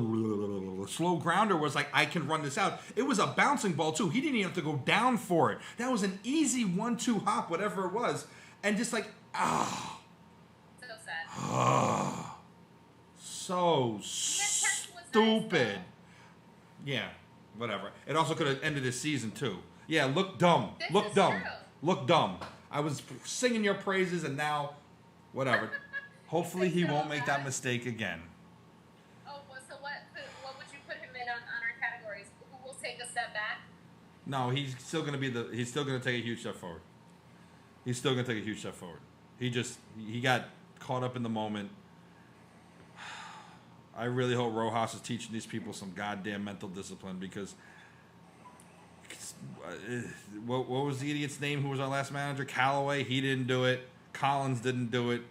slow grounder where it's like, I can run this out. It was a bouncing ball too. He didn't even have to go down for it. That was an easy 1-2 hop, whatever it was. And just like, So sad. So stupid. Yeah, whatever. It also could have ended his season too. Yeah, look dumb. Look dumb. I was singing your praises and now, whatever. Hopefully he won't make that mistake again. Oh, so what would you put him in on our categories? Who will take a step back? No, he's still gonna take a huge step forward. He got caught up in the moment. I really hope Rojas is teaching these people some goddamn mental discipline because what was the idiot's name who was our last manager? Callaway, he didn't do it. Collins didn't do it.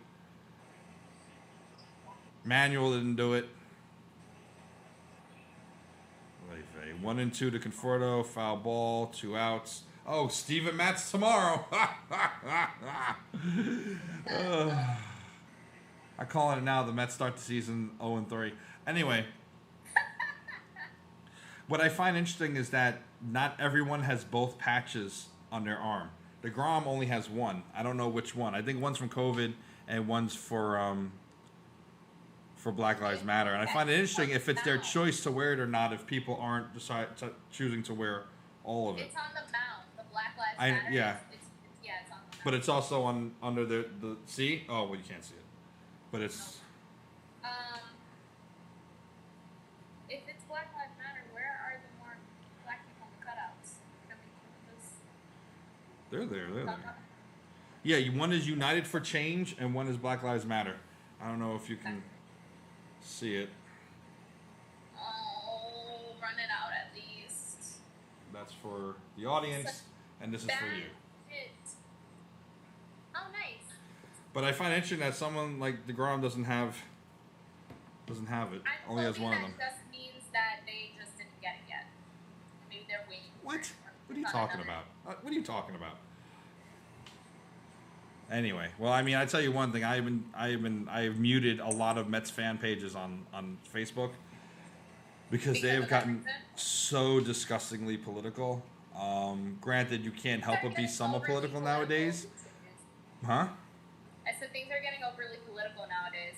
Manuel didn't do it. 1-2 to Conforto, foul ball, 2 outs. Oh, Steven Matz tomorrow. I call it now. The Mets start the season 0-3. Anyway, what I find interesting is that not everyone has both patches on their arm. DeGrom only has one. I don't know which one. I think one's from COVID and one's for Black Lives Matter. And I find it interesting if it's their choice to wear it or not. If people aren't choosing to wear all of it. It's on the mount. The Black Lives Matter. Yeah. It's on the mount. But it's also under the see. Oh well, you can't see it. But it's. If it's Black Lives Matter, where are the more black people in the cutouts? They're there. Yeah, one is United for Change and one is Black Lives Matter. I don't know if you can see it. Oh, run it out at least. That's for the audience, and this is for you. Oh, nice. But I find it interesting that someone like DeGrom doesn't have it. Only has one of them. That just means that they just didn't get it yet. Maybe they're waiting. What? What are you talking about? What are you talking about? Anyway, well, I mean, I tell you one thing. I've muted a lot of Mets fan pages on Facebook because they have gotten so disgustingly political. Granted, you can't help but be somewhat political nowadays. Huh? I said things are getting overly political nowadays.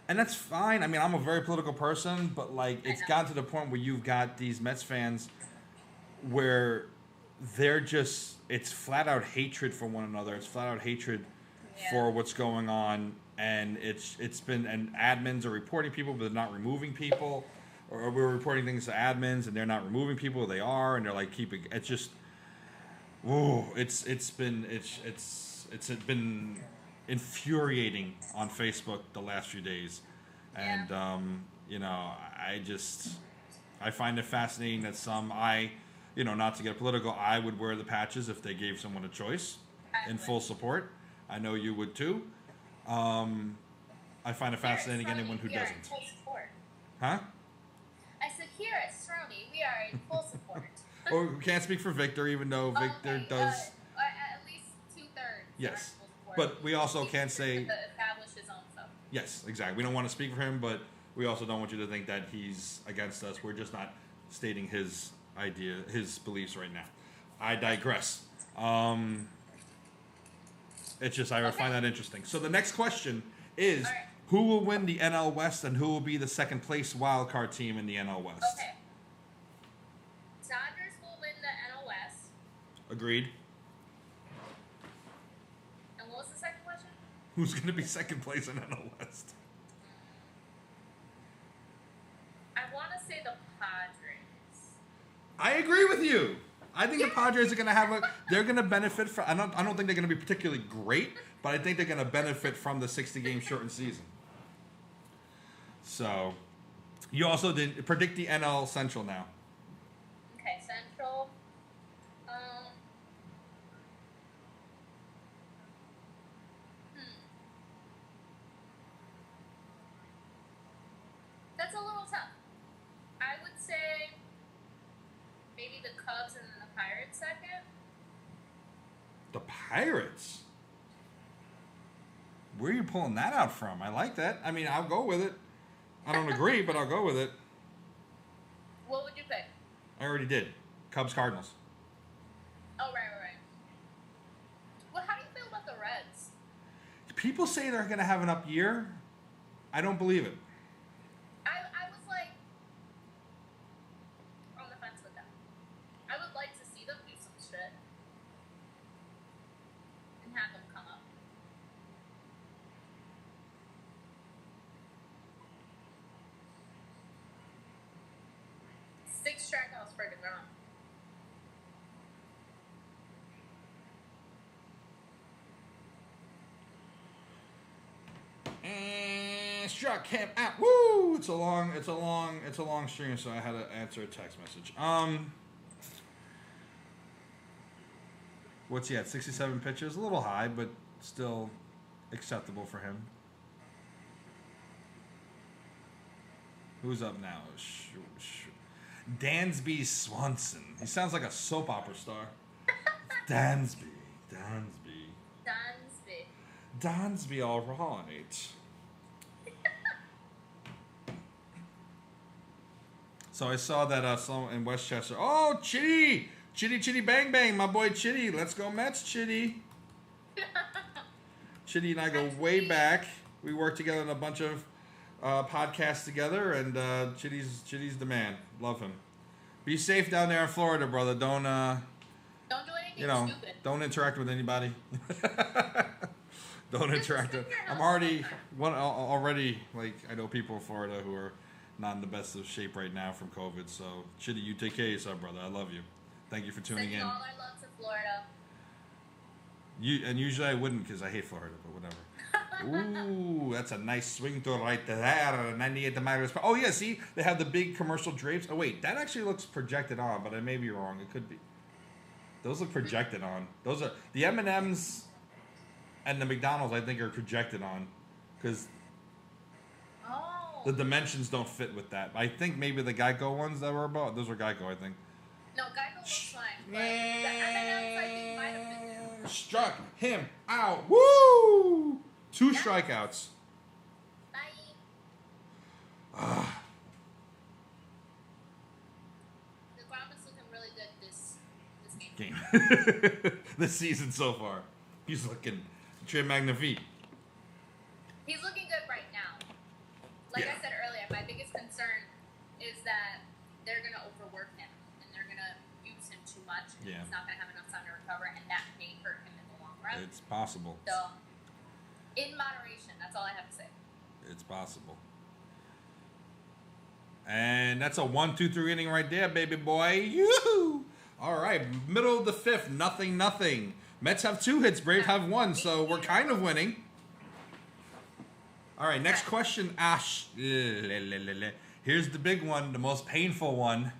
And that's fine. I mean, I'm a very political person, but like, it's gotten to the point where you've got these Mets fans where they're just, it's flat out hatred for one another. It's flat out hatred for what's going on. And it's been, and admins are reporting people, but they're not removing people. Or we're reporting things to admins and they're not removing people. They are, and they're like keeping, it's just, whoa, it's been infuriating on Facebook the last few days. And, you know, I find it fascinating that not to get political, I would wear the patches if they gave someone a choice in full support. I know you would too. I find it fascinating anyone who doesn't. Full support. Huh? I said here at Srony, we are in full support. Or we can't speak for Victor, even though Victor does. At least 2/3. Yes, but we also can't say. Establish his own stuff. Yes, exactly. We don't want to speak for him, but we also don't want you to think that he's against us. We're just not stating his his beliefs right now. I digress. It's just I find that interesting. So the next question is, who will win the NL West and who will be the second place wild card team in the NL West? Okay. Dodgers will win the NL West. Agreed. And what was the second question? Who's going to be second place in NL West? I want to say the Padres. I agree with you. I think the Padres are going to they're going to benefit from, I don't think they're going to be particularly great, but I think they're going to benefit from the 60-game shortened season. So, you also did predict the NL Central now. Okay, Central. That's a little tough. I would say maybe the Cubs and then the Pirates second. The Pirates? Where are you pulling that out from? I like that. I mean, I'll go with it. I don't agree, but I'll go with it. What would you pick? I already did. Cubs, Cardinals. Oh, right. Well, how do you feel about the Reds? People say they're going to have an up year. I don't believe it. I was like on the fence with them. I would like to see them do some shit and have them come up. Six strikeouts for DeGrom. And struck him out. Woo! It's a long stream, so I had to answer a text message. What's he at? 67 pitches, a little high, but still acceptable for him. Who's up now? Dansby Swanson. He sounds like a soap opera star. Dansby. Dansby, all right. So I saw that some in Westchester. Oh, Chitty! Chitty Bang Bang, my boy Chitty. Let's go Mets, Chitty. Chitty and I go way back. We worked together on a bunch of podcasts together, and Chitty's the man. Love him. Be safe down there in Florida, brother. Don't do anything stupid. Don't interact with anybody. Don't interact with. I'm already like I know people in Florida who are not in the best of shape right now from COVID. So Chitty, you take care of yourself, brother. I love you. Thank you for tuning in. All our love to Florida. Usually I wouldn't because I hate Florida, but whatever. Ooh, that's a nice swing to right there. 98 miles. Oh yeah, see they have the big commercial drapes. Oh wait, that actually looks projected on, but I may be wrong. It could be. Those look projected on. Those are the M&Ms and the McDonald's. I think are projected on because the dimensions don't fit with that. I think maybe the Geico ones that were about those were Geico. I think. No, Geico was fine. But the M&Ms I think might have been. Struck him out. Woo! 2 strikeouts. Bye. The ground is looking really good this game. This season so far. He's looking très magnifique. He's looking good right now. Like I said earlier, my biggest concern is that they're going to overwork him and they're going to use him too much and he's not going to have enough time to recover and that may hurt him in the long run. It's possible. So, in moderation, that's all I have to say. It's possible. And that's a 1-2-3 inning right there, baby boy. Yoo-hoo! All right, middle of the 5th, nothing. Mets have 2 hits, Braves have 1, so we're kind of winning. All right, next question, Ash. Here's the big one, the most painful one.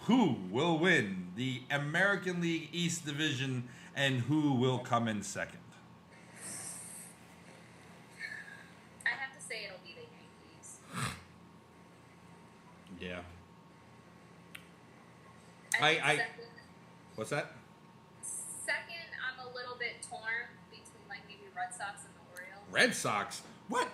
Who will win the American League East Division and who will come in second? I have to say it'll be the Yankees. Yeah. Second, What's that? Second, I'm a little bit torn between like maybe Red Sox and the Orioles. Red Sox? What?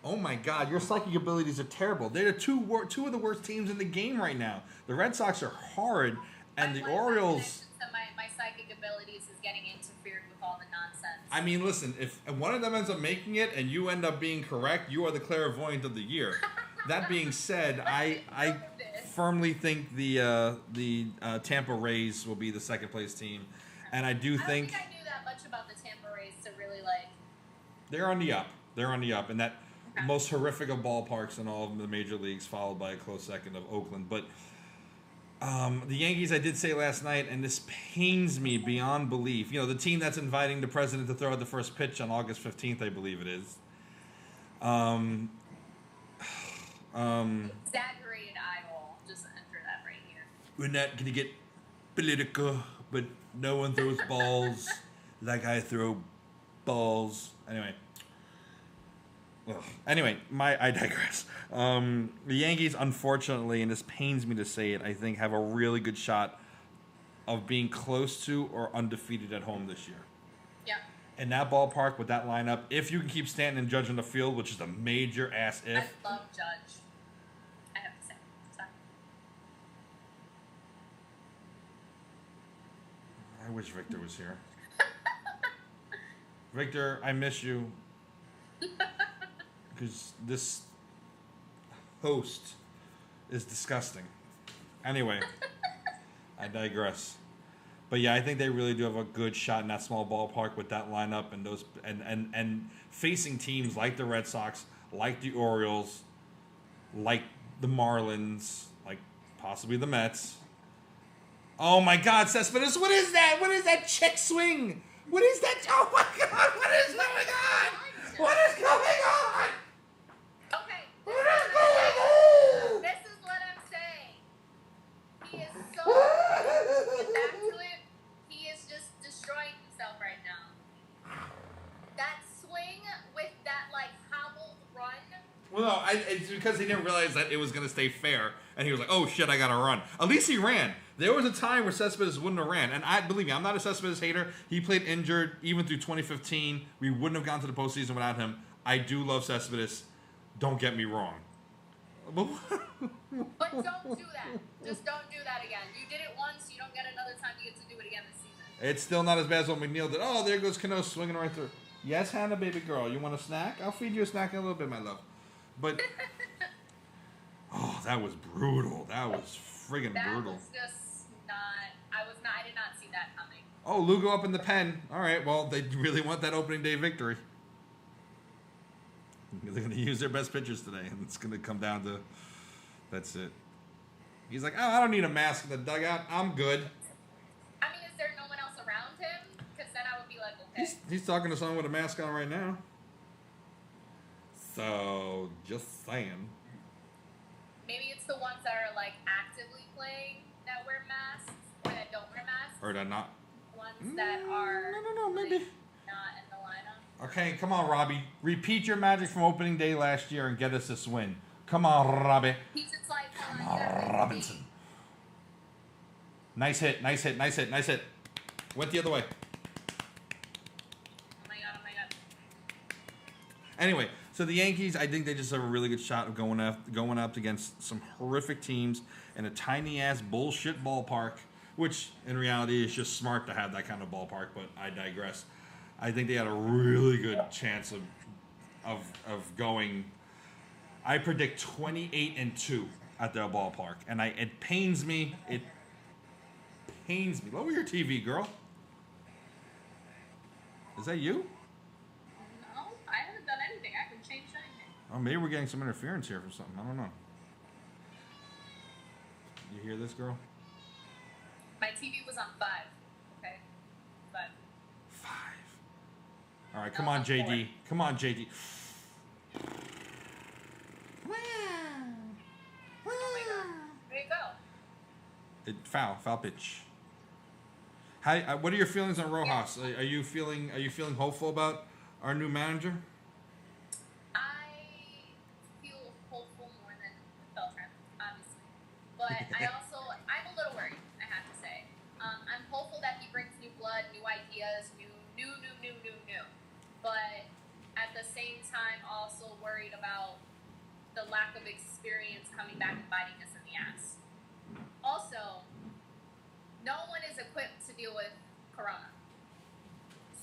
Oh my God, your psychic abilities are terrible. They're two of the worst teams in the game right now. The Red Sox are horrid, and the Orioles. My psychic abilities is getting interfered with all the nonsense. I mean, listen, if one of them ends up making it and you end up being correct, you are the clairvoyant of the year. That being said, I firmly think the Tampa Rays will be the second place team, and I think. I don't think I knew that much about the Tampa Rays to really like. They're on the up. And that most horrific of ballparks in all of the major leagues, followed by a close second of Oakland. But the Yankees, I did say last night, and this pains me beyond belief. You know, the team that's inviting the president to throw out the first pitch on August 15th, I believe it is. Exaggerated eye roll. Just enter that right here. We're not going to get political, but no one throws balls like I throw balls. Anyway, I digress. The Yankees, unfortunately, and this pains me to say it, I think have a really good shot of being close to or undefeated at home this year. Yeah. In that ballpark with that lineup, if you can keep Stanton and Judge on the field, which is a major ass if. I love Judge. I have to say. Sorry. I wish Victor was here. Victor, I miss you. Because this host is disgusting. Anyway, I digress. But yeah, I think they really do have a good shot in that small ballpark with that lineup and those and facing teams like the Red Sox, like the Orioles, like the Marlins, like possibly the Mets. Oh my God, Cespedes, what is that? What is that check swing? What is that? Oh my God, what is going on? What is going on? Okay. What is going on? This is what I'm saying. He is so get back to it. He is just destroying himself right now. That swing with that like hobbled run. Well, no, it's because he didn't realize that it was going to stay fair, and he was like, "Oh shit, I got to run." At least he ran. There was a time where Cespedes wouldn't have ran, and believe me, I'm not a Cespedes hater. He played injured even through 2015. We wouldn't have gone to the postseason without him. I do love Cespedes. Don't get me wrong. But don't do that. Just don't do that again. You did it once. You don't get another time. You get to do it again this season. It's still not as bad as what McNeil did. Oh, there goes Cano swinging right through. Yes, Hannah, baby girl. You want a snack? I'll feed you a snack in a little bit, my love. But, oh, that was brutal. That was friggin' brutal. That was just not. I did not see that coming. Oh, Lugo up in the pen. All right, well, they really want that opening day victory. They're going to use their best pitchers today, and it's going to come down to that's it. He's like, oh, I don't need a mask in the dugout. I'm good. I mean, is there no one else around him? Because then I would be like, okay. He's talking to someone with a mask on right now. So, just saying. Maybe it's the ones that are like actively playing that wear masks or that don't wear masks. Or that not. Ones that are No, maybe. like, not in the lineup. Okay, come on, Robbie. Repeat your magic from opening day last year and get us this win. Come on, Robbie. He's just like, Come on, Robinson. Nice hit, nice hit, nice hit, nice hit. Went the other way. Oh my god. Anyway, so the Yankees, I think they just have a really good shot of going up against some horrific teams in a tiny-ass bullshit ballpark, which in reality is just smart to have that kind of ballpark, but I digress. I think they had a really good chance of going. I predict 28-2 at their ballpark, and it pains me. It pains me. Lower your TV, girl. Is that you? No, I haven't done anything. I haven't changed anything. Oh, maybe we're getting some interference here from something. I don't know. You hear this, girl? My TV was on 5. Okay, 5. 5. All right, come on, JD. Come on, JD. There you go. Foul pitch. What are your feelings on Rojas? Are you feeling hopeful about our new manager? I feel hopeful more than Beltran, obviously, but I'm a little worried. I have to say, I'm hopeful that he brings new blood, new ideas, new. But at the same time, also worried about the lack of experience coming back and biting us in the ass. Also, no one is equipped to deal with Corona.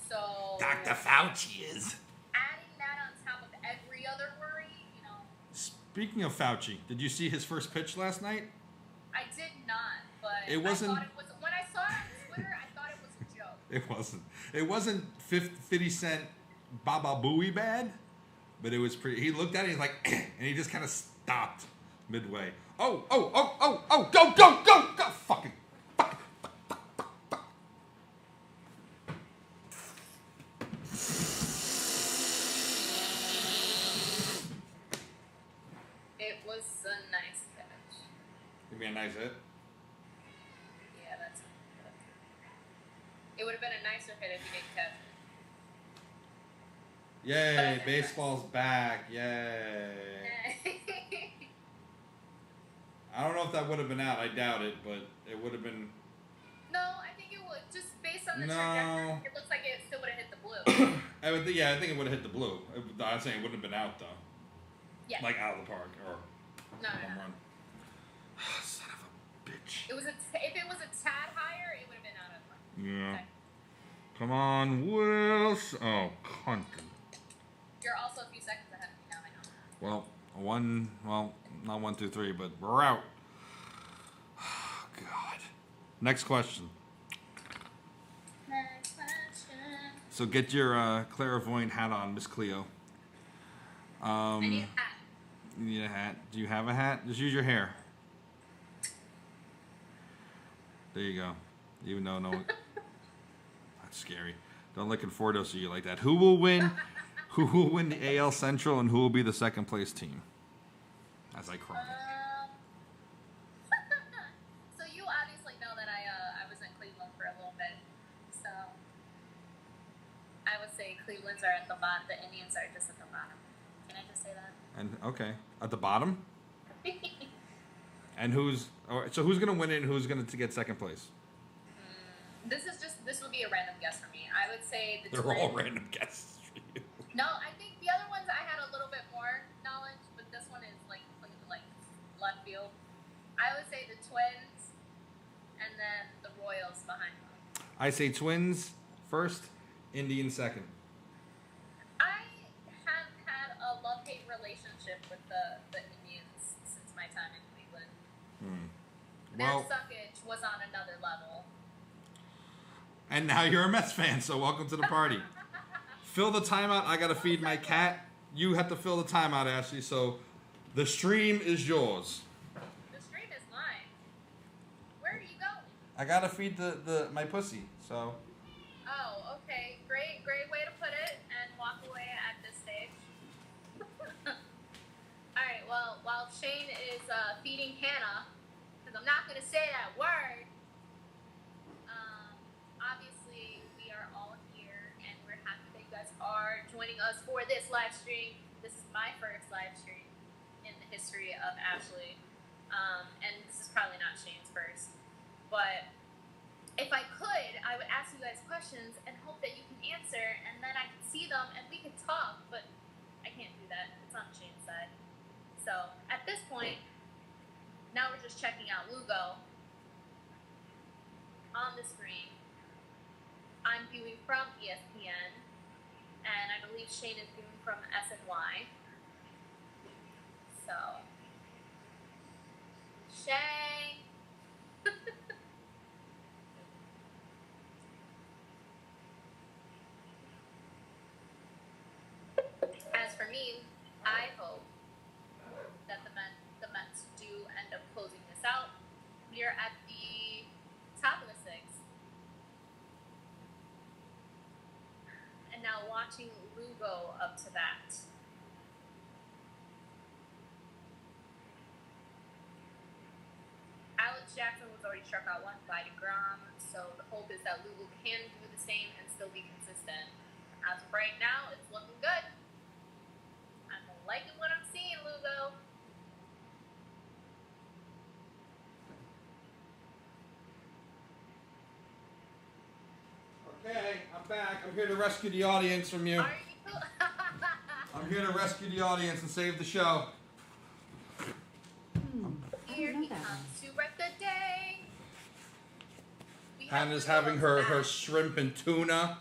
So Dr. Fauci is. adding that on top of every other worry, Speaking of Fauci, did you see his first pitch last night? I did not, but It wasn't. I thought it was, when I saw it on Twitter, I thought it was a joke. It wasn't. It wasn't 50 Cent Baba Booey bad, but it was pretty. He looked at it, he's like, and he just kind of stopped midway. Oh, go, fucking. It was a nice catch. Give me a nice hit. Yeah, that's good. It would have been a nicer hit if he didn't catch it. Yay, baseball's back. Yay. I don't know if that would have been out. I doubt it, but it would have been. No, I think it would. Just based on the No. trajectory, it looks like it still would have hit the blue. I think it would have hit the blue. I'm saying it wouldn't have been out, though. Yeah. Like out of the park or No. home run. Son of a bitch. If it was a tad higher, it would have been out of the park. Yeah. Okay. Come on, Wills. Oh, cunt. You're also a few seconds ahead of me now, I know. Well, not 1, 2, 3, but we're out. Oh, God. Next question. Next question. So get your clairvoyant hat on, Miss Cleo. I need a hat. You need a hat. Do you have a hat? Just use your hair. There you go. Even though no one... That's scary. Don't look at Fordo so you like that. Who will win? Who will win the AL Central and who will be the second place team? As I cry. So you obviously know that I was in Cleveland for a little bit. So I would say Cleveland's are at the bottom. The Indians are just at the bottom. Can I just say that? And okay, at the bottom. And who's gonna win it and who's gonna get second place? This would be a random guess for me. I would say the They're all random guesses for you. No, I think the other ones I had a little bit more knowledge, but this one is like completely like left field. I would say the Twins, and then the Royals behind them. I say Twins first, Indians second. I have had a love-hate relationship with the Indians since my time in Cleveland. Their Well, suckage was on another level. and now you're a Mets fan, so welcome to the party. Fill the timeout. I gotta feed my cat. You have to fill the timeout, Ashley. So the stream is yours. The stream is mine. Where are you going? I gotta feed my pussy. So Oh, okay. Great way to put it, and walk away at this stage. Alright, well, while Shane is feeding Hannah, because I'm not going to say that word, obviously we are all here, and we're happy that you guys are joining us for this live stream. This is my first live stream in the history of Ashley, and this is probably not Shane's first, but if I could, I would ask you guys questions and hope that you can answer, and then I can see them and we could talk, but I can't do that. It's on Shane's side. So, at this point, now we're just checking out Lugo on the screen. I'm viewing from ESPN, and I believe Shane is viewing from SNY. So, Shane. As for me, I hope that the Mets do end up closing this out. We are at the top of the sixth. And now watching Lugo up to that. Alex Jackson was already struck out once by DeGrom, so the hope is that Lugo can do the same and still be consistent. As of right now, it's looking good. I'm liking what I'm seeing, Lugo. okay, I'm back. I'm here to rescue the audience from you. Are you? I'm here to rescue the audience and save the show. Here he comes to wreck the day. We have Hannah's Lugo having her back. shrimp and tuna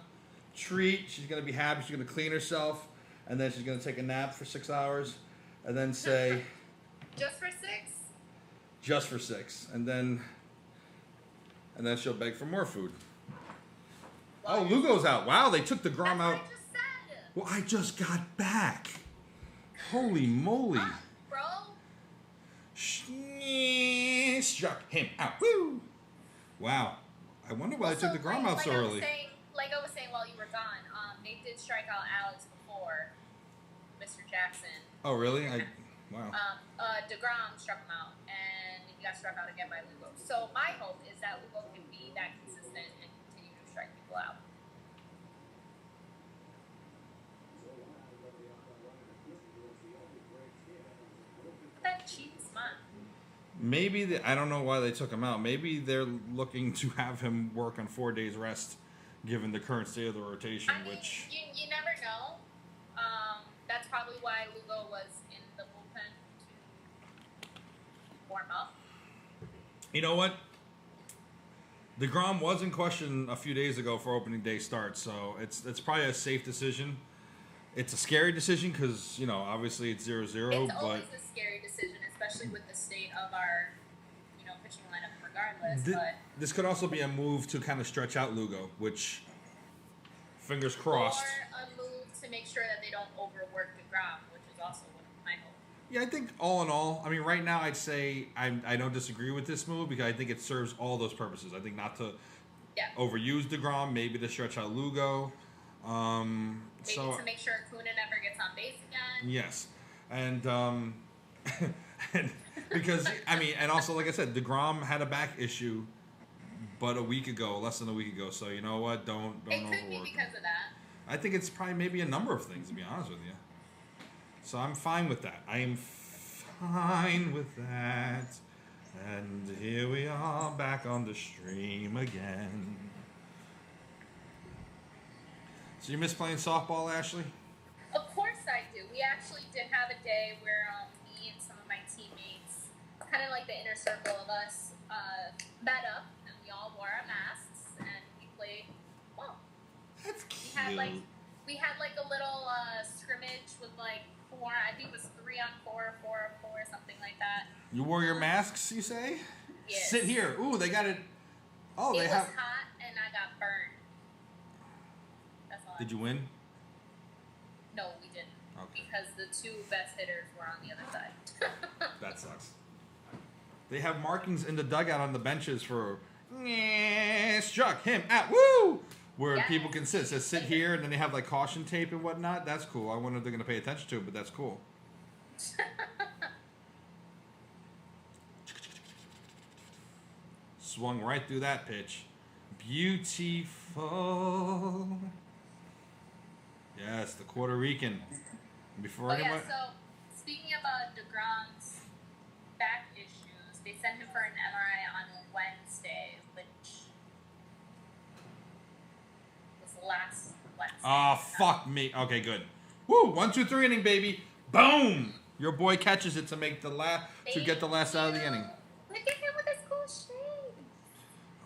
treat. She's gonna be happy. She's gonna clean herself, and then she's gonna take a nap for 6 hours, and then say, Just for 6? just for 6, and then she'll beg for more food. Oh, Lugo's out. Wow, they took the That's Grom what out. I just said. Well, I just got back. Holy moly. Bro. Struck him out. Woo! Wow. I wonder why they took the Grom out so early. Like I was saying while you were gone, they did strike out Alex before Mr. Jackson. Oh, really? Wow. DeGrom struck him out, and he got struck out again by Lugo. So my hope is that Lugo can be that consistent and continue to strike people out. That cheap smile. Maybe I don't know why they took him out. Maybe they're looking to have him work on 4 days rest, given the current state of the rotation. I mean, Which you never know. That's probably why Lugo was in the bullpen to warm up. you know what? DeGrom was in question a few days ago for opening day start, so it's probably a safe decision. It's a scary decision because obviously it's 0-0, It's but always a scary decision, especially with the state of our pitching lineup. Regardless, but this could also be a move to kind of stretch out Lugo, which fingers crossed. or a move to make sure that they don't overwork DeGrom, which is also one of my hopes. Yeah, I think all in all, I mean, right now I'd say I don't disagree with this move because I think it serves all those purposes. I think not to overuse DeGrom, maybe to stretch out Lugo. Maybe so to make sure Acuna never gets on base again. yes, and because and also like I said, DeGrom had a back issue, but less than a week ago. So you know what? Don't It could be overwork him. because of that. I think it's probably maybe a number of things, to be honest with you. So I'm fine with that. I am fine with that. And here we are back on the stream again. So you miss playing softball, Ashley? Of course I do. We actually did have a day where me and some of my teammates kind of like the inner circle of us met up, and we all wore our masks, and we played ball. That's cute. We had like a little scrimmage with like 4. I think it was 3-on-4, 4-on-4, something like that. You wore your masks, you say? Yes. Sit here. Ooh, they got it. Oh, It they was have. hot, and I got burned. That's all. Did you win? No, we didn't. Okay. Because the 2 best hitters were on the other side. That sucks. They have markings in the dugout on the benches for struck him out. Woo! Where Yeah. people can sit. It says sit here, and then they have like caution tape and whatnot. That's cool. I wonder if they're gonna pay attention to it, but that's cool. Swung right through that pitch. Beautiful. Yes, the Puerto Rican. Before Oh yeah, anyone. so speaking about DeGrom's back issues, they sent him for an MRI on Wednesday, which was last Wednesday. Ah, fuck me. Okay, good. Woo! 1, 2, 3 inning, baby. Boom! Your boy catches it to make the get the last out of the inning. Look at him with his cool shade.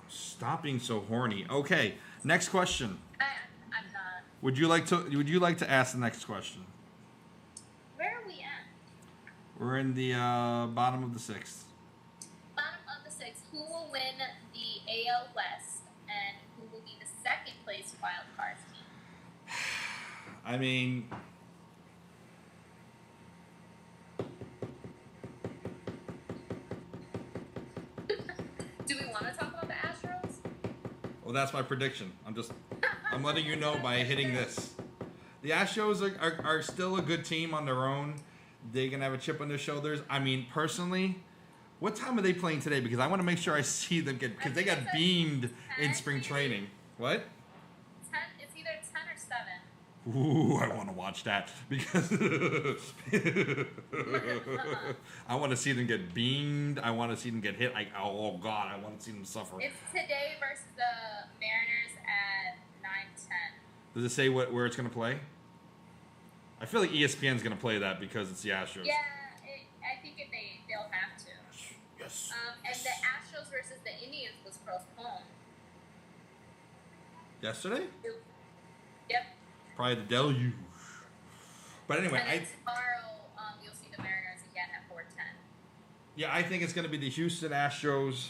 Stop being so horny. Okay, next question. I'm not. Would you like to ask the next question? Where are we at? We're in the bottom of the 6th. Bottom of the 6th. Who will win the AL West, and who will be the second place wild card team? I mean, Do we want to talk about the Astros? well, that's my prediction. I'm letting you know by hitting this. The Astros are still a good team on their own. They're gonna have a chip on their shoulders. I mean, personally, what time are they playing today? Because I want to make sure I see them because they got beamed in spring training. What? 10. It's either 10 or 7. Ooh, I want to watch that because I want to see them get beamed. I want to see them get hit. Oh God, I want to see them suffer. It's today versus the Mariners at 9:10. Does it say where it's gonna play? I feel like ESPN's gonna play that because it's the Astros. Yeah, I think they'll have to. Yes. And the Astros versus the Indians was postponed. Yesterday? Yep. Probably the deluge. But anyway, And then tomorrow, you'll see the Mariners again at 4:10. yeah, I think it's gonna be the Houston Astros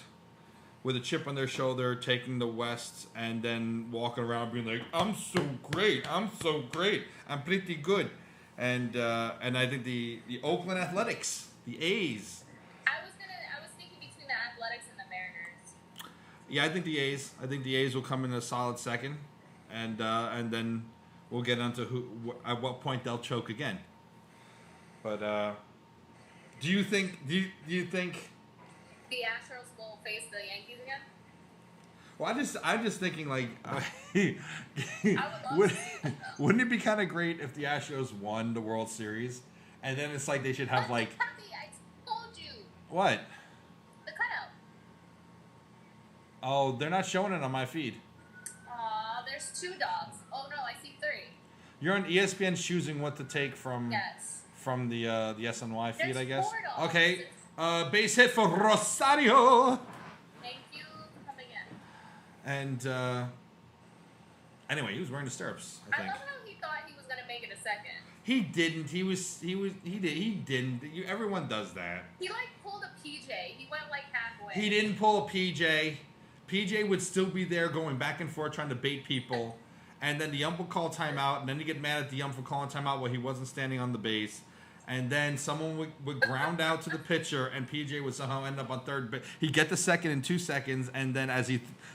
with a chip on their shoulder, taking the West, and then walking around being like, "I'm so great, I'm so great, I'm pretty good," and I think the Oakland Athletics, the A's. I was thinking between the Athletics and the Mariners. Yeah, I think the A's. I think the A's will come in a solid second, and then we'll get onto at what point they'll choke again. But do you think The Astros will face the Yankees again. Well, I'm just thinking like, I would love to see that, though. wouldn't it be kind of great if the Astros won the World Series, and then it's like they should have like Happy, I told you. what? The cutout. Oh, they're not showing it on my feed. Aw, there's 2 dogs. Oh no, I see 3. You're on ESPN choosing what to take from Yes. from the SNY feed, There's I guess. 4 dogs. Okay, base hit for Rosario. Thank you for coming in. And anyway, he was wearing the stirrups, I I think. love how he thought he was gonna make it a second. He didn't. He didn't. Everyone does that. He like pulled a PJ. He went like halfway. He didn't pull a PJ. PJ would still be there going back and forth trying to bait people. And then the ump would call timeout, and then you get mad at the ump for calling timeout while he wasn't standing on the base. And then someone would ground out to the pitcher, and PJ would somehow end up on third base. He'd get the second in 2 seconds, and then as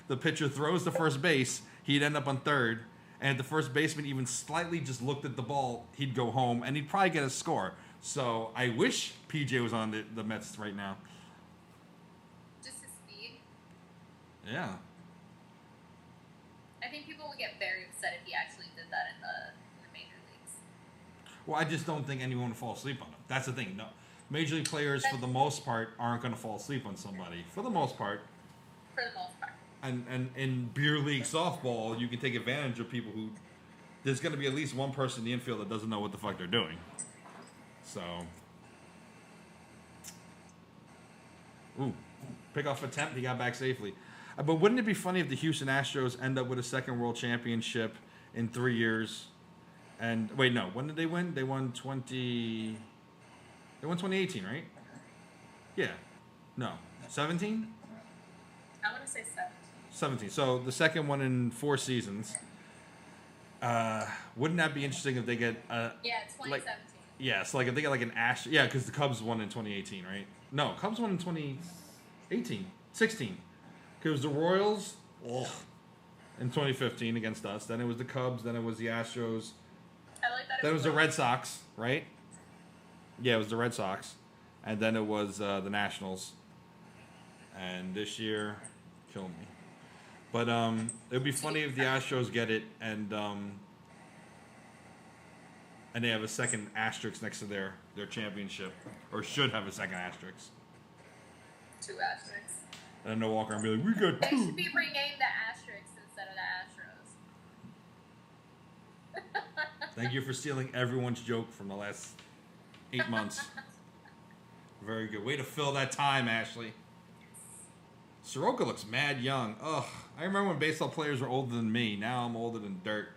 the pitcher throws the first base, he'd end up on third. And if the first baseman even slightly just looked at the ball, he'd go home, and he'd probably get a score. So I wish PJ was on the Mets right now. Just his speed. Yeah. I think people would get very upset if he actually did that in the major leagues. Well, I just don't think anyone would fall asleep on him. That's the thing. No, major league players, for the most part, aren't going to fall asleep on somebody. For the most part. For the most part. And in beer league softball, you can take advantage of people who... There's going to be at least one person in the infield that doesn't know what the fuck they're doing. So... Ooh, pickoff attempt. He got back safely. But wouldn't it be funny if the Houston Astros end up with a second World Championship in 3 years? And wait, no. When did they win? They won 2018, right? Yeah. No. 17? I want to say 7. 17. So the second one in 4 seasons. Wouldn't that be interesting if they get Yeah, 2017. like, yeah, so like if they get like an Astros, yeah, because the Cubs won in 2018, right? No, Cubs won in 2018, 16. Because the Royals in 2015 against us. Then it was the Cubs. Then it was the Astros. I like that. Then it was the Red Sox, right? Yeah, it was the Red Sox. And then it was the Nationals. And this year, kill me. But it would be funny if the Astros get it and they have a second asterisk next to their championship, or should have a second asterisk. 2 asterisks. And then they'll walk around and be like, "We got They 2." should be renamed the Asterisks instead of the Astros. Thank you for stealing everyone's joke from the last 8 months. Very good. Way to fill that time, Ashley. Soroka looks mad young. Ugh. I remember when baseball players were older than me. Now I'm older than dirt.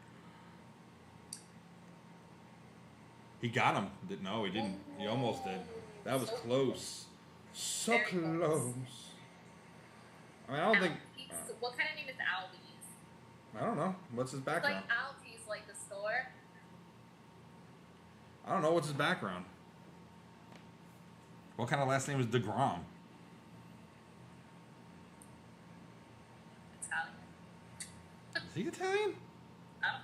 He got him. No, he didn't. He almost did. That was close. So Very close. close. I mean, I don't think... What kind of name is Albies? I don't know. What's his It's background? like Albies, like the store. I don't know. What's his background? What kind of last name is DeGrom? Italian. Is he Italian? Oh.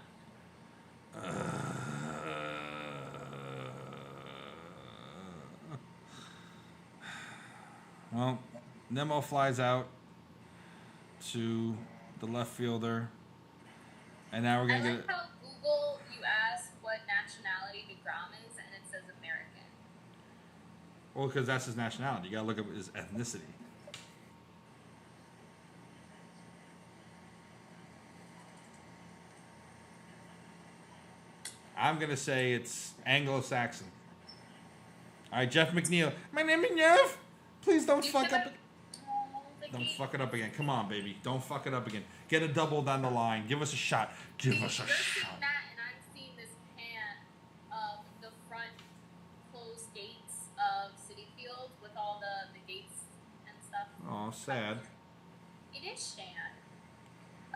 Well, Nemo flies out to the left fielder, and now we're I gonna like get. how Google, you ask what nationality DeGrom is, and it says American. Well, because that's his nationality. You gotta look up his ethnicity. I'm gonna say it's Anglo-Saxon. All right, Jeff McNeil. My name is Jeff. Please don't fuck up. Don't fuck it up again. Come on, baby. Don't fuck it up again. Get a double down the line. Give us a shot. Give us a You're shot. seeing that, and I'm seeing this pan of the front closed gates of City Field with all the gates and stuff. Oh, sad. It is Shan.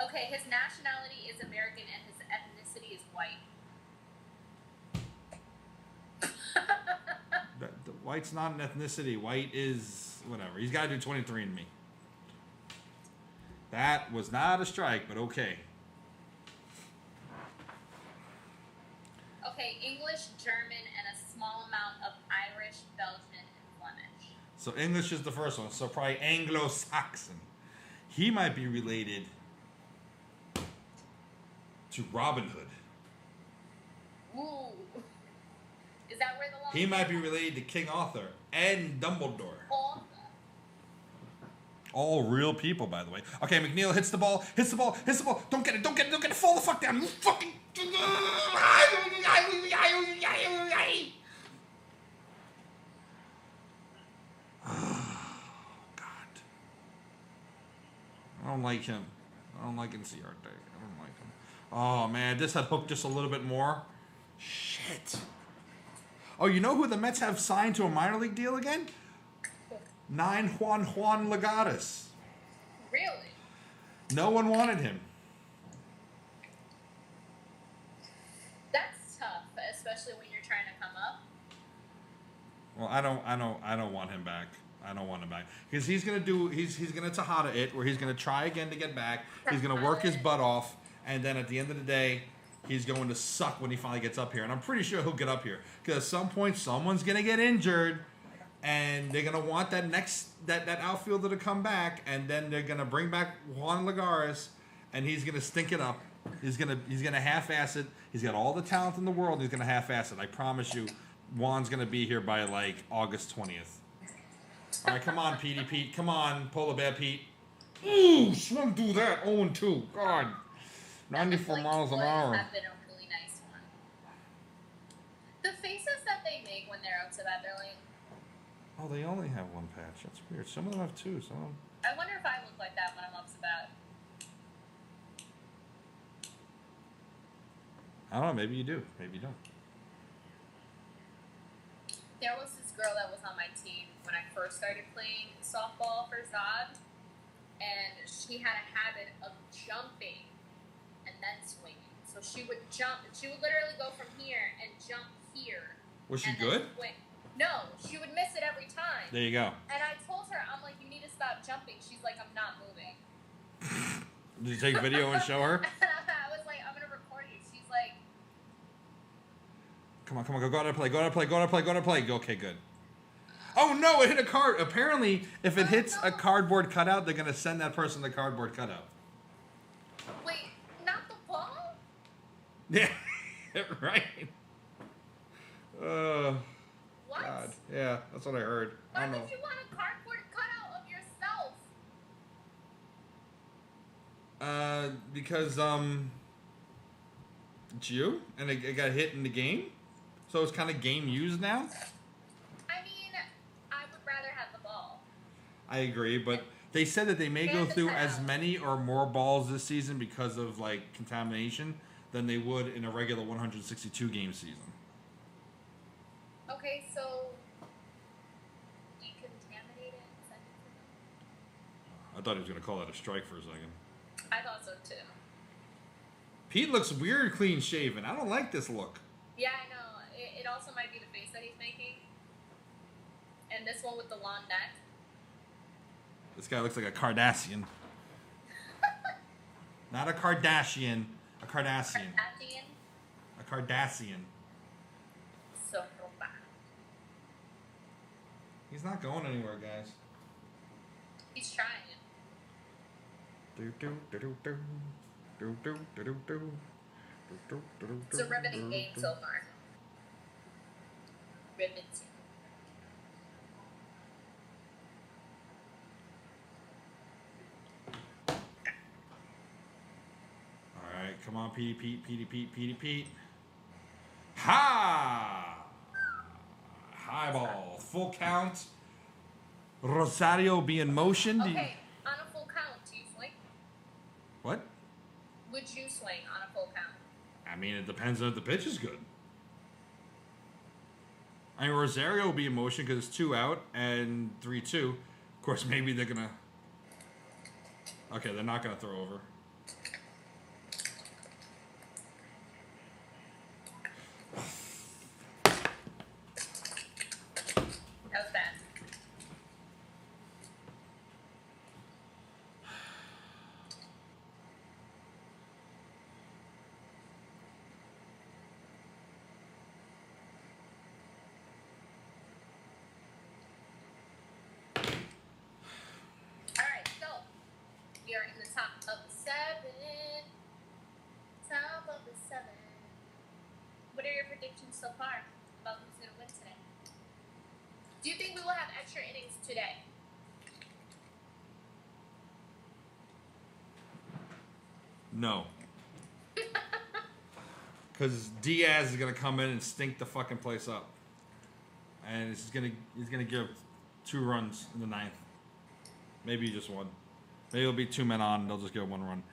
Okay, his nationality is American and his ethnicity is white. The white's not an ethnicity. White is whatever. He's got to do 23andMe. That was not a strike, but okay. Okay, English, German, and a small amount of Irish, Belgian, and Flemish. So English is the first one. So probably Anglo-Saxon. He might be related to Robin Hood. Ooh. Is that where the long He might be related to King Arthur and Dumbledore. All real people, by the way. Okay, McNeil hits the ball. Don't get it. Fall the fuck down. You fucking... Oh, God. I don't like him. I don't like NCR Day. I don't like him. Oh, man. This had hooked just a little bit more. Shit. Oh, you know who the Mets have signed to a minor league deal again? 9 Juan Legatus. Really? No one wanted him. That's tough, especially when you're trying to come up. Well, I don't want him back. I don't want him back because he's gonna Tejada it, where he's gonna try again to get back. He's gonna work his butt off, and then at the end of the day, he's going to suck when he finally gets up here. And I'm pretty sure he'll get up here because at some point someone's gonna get injured. And they're gonna want that outfielder to come back, and then they're gonna bring back Juan Lagares, and he's gonna stink it up. He's gonna half-ass it. He's got all the talent in the world. He's gonna half-ass it. I promise you, Juan's gonna be here by like August 20th. All right, come on, Petey Pete. Come on, Polar Bear Pete. Ooh, swung through that. 0-2. God, 94 miles an hour. Have been a really nice one. The faces that they make when they're up to that, they're like. Oh, they only have one patch. That's weird. Some of them have two. Some of them... I wonder if I look like that when I'm upset. I don't know. Maybe you do. Maybe you don't. There was this girl that was on my team when I first started playing softball for Zod, and she had a habit of jumping and then swinging. So she would jump. She would literally go from here and jump here. Was she and then good? swing. No, she would miss it every time. There you go. And I told her, I'm like, you need to stop jumping. She's like, I'm not moving. Did you take video and show her? I was like, I'm going to record you. She's like, Come on, go out and play, Okay, good. Oh no, it hit a card. Apparently, if it hits a cardboard cutout, they're gonna send that person the cardboard cutout. wait, not the ball? Yeah, right. What? God. Yeah, that's what I heard. I Why don't would know. you want a cardboard cutout of yourself? Because it's you, and it got hit in the game, so it's kind of game used now. I mean, I would rather have the ball. I agree, but they said that they may go And the through as cutout. many or more balls this season because of like contamination than they would in a regular 162 game season. Okay, so decontaminate it and send it to them? I thought he was gonna call that a strike for a second. I thought so too. Pete looks weird, clean shaven. I don't like this look. Yeah, I know. It also might be the face that he's making. And this one with the long neck. This guy looks like a Kardashian. Not a Kardashian, a Cardassian. Kardashian. A Cardassian. So roba. He's not going anywhere, guys. He's trying. It's a riveting game so far. Riveting. Alright, come on, Petey Pete. Ha! High ball. Full count. Rosario be in motion. Okay, on a full count, do you swing? What? Would you swing on a full count? I mean, it depends on if the pitch is good. I mean, Rosario will be in motion because it's 2 out and 3-2. Of course, maybe they're going to... Okay, they're not going to throw over. That was bad. Alright, so we are in the top of the 7. Top of the 7. What are your predictions so far about who's going to win today? Do you think we will have extra innings today? No. Because Diaz is going to come in and stink the fucking place up. And he's gonna give 2 runs in the 9th. Maybe just 1. Maybe it'll be 2 men on and they'll just get 1 run.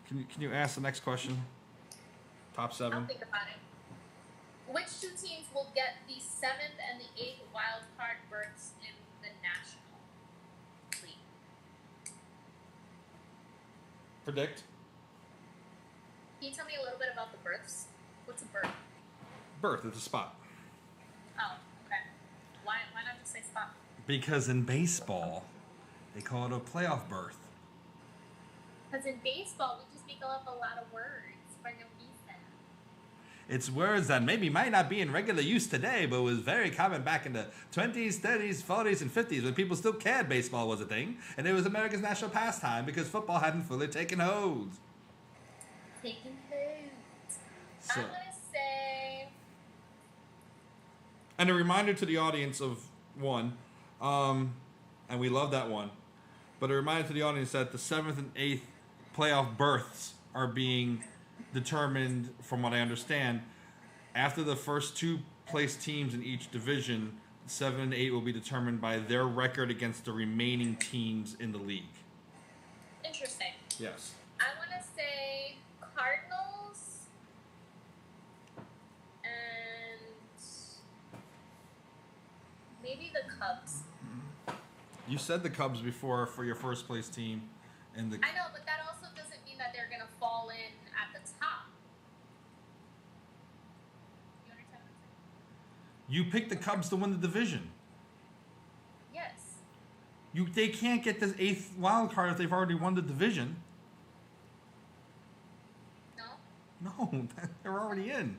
Can you ask the next question? Top 7. I'll think about it. Which 2 teams will get the 7th and the 8th wild card berths in the National League? Predict. Can you tell me a little bit about the berths? What's a berth? Berth. It's a spot. Oh, okay. Why not just say spot? Because in baseball, they call it a playoff berth. Because in baseball, we just make up a lot of words for no reason. It's words that maybe might not be in regular use today, but was very common back in the 20s, 30s, 40s, and 50s when people still cared baseball was a thing, and it was America's national pastime because football hadn't fully taken hold. Taking foods. So, I'm going to say... and a reminder to the audience of one, and we love that one, but a reminder to the audience that the 7th and 8th playoff berths are being determined, from what I understand, after the first 2 place teams in each division 7 and 8 will be determined by their record against the remaining teams in the league. Interesting. Yes. I want to say Cardinals and maybe the Cubs. You said the Cubs before for your first place team, and the I know, but that also doesn't mean that they're going to fall in at the top. You understand what I'm saying? you picked the Cubs to win the division. Yes. They can't get this 8th wild card if they've already won the division. No? No, they're already in.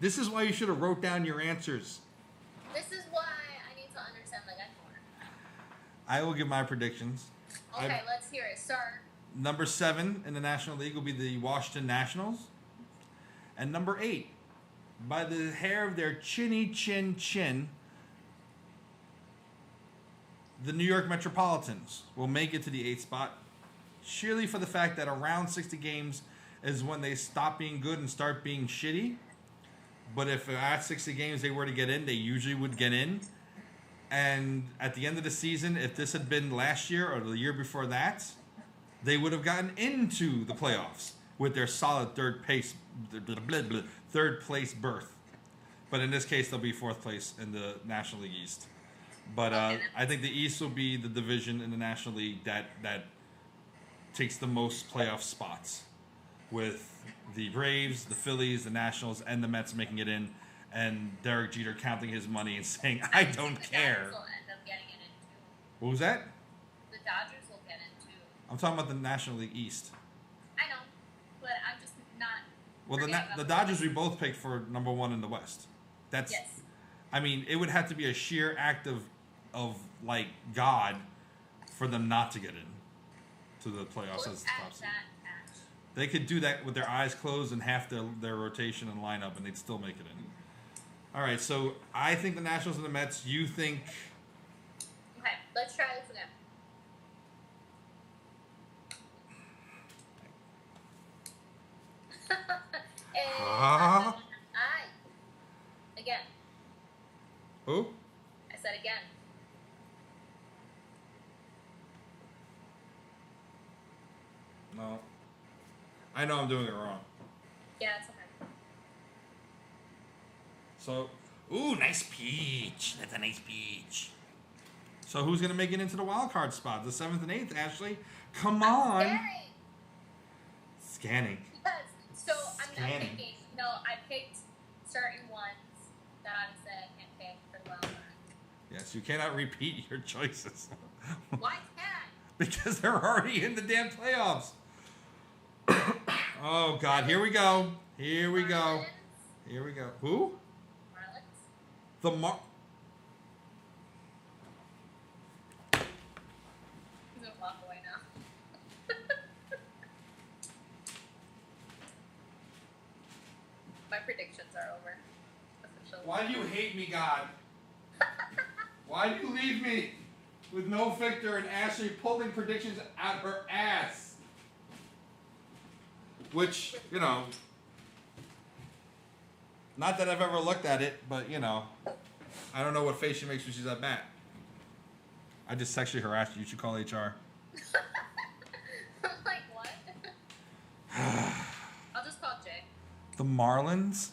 This is why you should have wrote down your answers. This is why I need to understand the game more. I will give my predictions. Okay, let's hear it, sir. Number 7 in the National League will be the Washington Nationals. And number 8, by the hair of their chinny chin, the New York Metropolitans will make it to the 8th spot, sheerly for the fact that around 60 games is when they stop being good and start being shitty. But if at 60 games they were to get in, they usually would get in. And at the end of the season, if this had been last year or the year before that, they would have gotten into the playoffs with their solid third place berth. But in this case, they'll be 4th place in the National League East. But I think the East will be the division in the National League that takes the most playoff spots, with the Braves, the Phillies, the Nationals, and the Mets making it in, and Derek Jeter counting his money and saying, "I don't care." The Dodgers will end up getting it in too. What was that? The Dodgers will get in too. I'm talking about the National League East. I know, but I'm just not. Well, forgetting about the Dodgers we both picked for number 1 in the West. That's. Yes. I mean, it would have to be a sheer act of like God for them not to get in to the playoffs as the top seed. They could do that with their eyes closed and half their rotation and lineup, and they'd still make it in. All right, so I think the Nationals and the Mets. You think? Okay, let's try this again. And again. Who? I said again. No. I know I'm doing it wrong. Yeah, it's okay. So, ooh, nice peach. That's a nice peach. So who's gonna make it into the wild card spot? The 7th and 8th, Ashley. Come on. Scanning. Because, so Scanning. I'm picking. No, I picked certain ones that obviously I can't pick for the wild card. Yes, you cannot repeat your choices. Why can't? Because they're already in the damn playoffs. Oh God, here we go. Here we go. Marlins? Here we go. Who? Marlins? The He's gonna walk away now. My predictions are over. Officially. Why do you hate me, God? Why do you leave me with no Victor and Ashley pulling predictions out her ass? Which, you know, not that I've ever looked at it, but, you know, I don't know what face she makes when she's at bat. I just sexually harassed you. You should call HR. Like what? I'll just call Jay. The Marlins?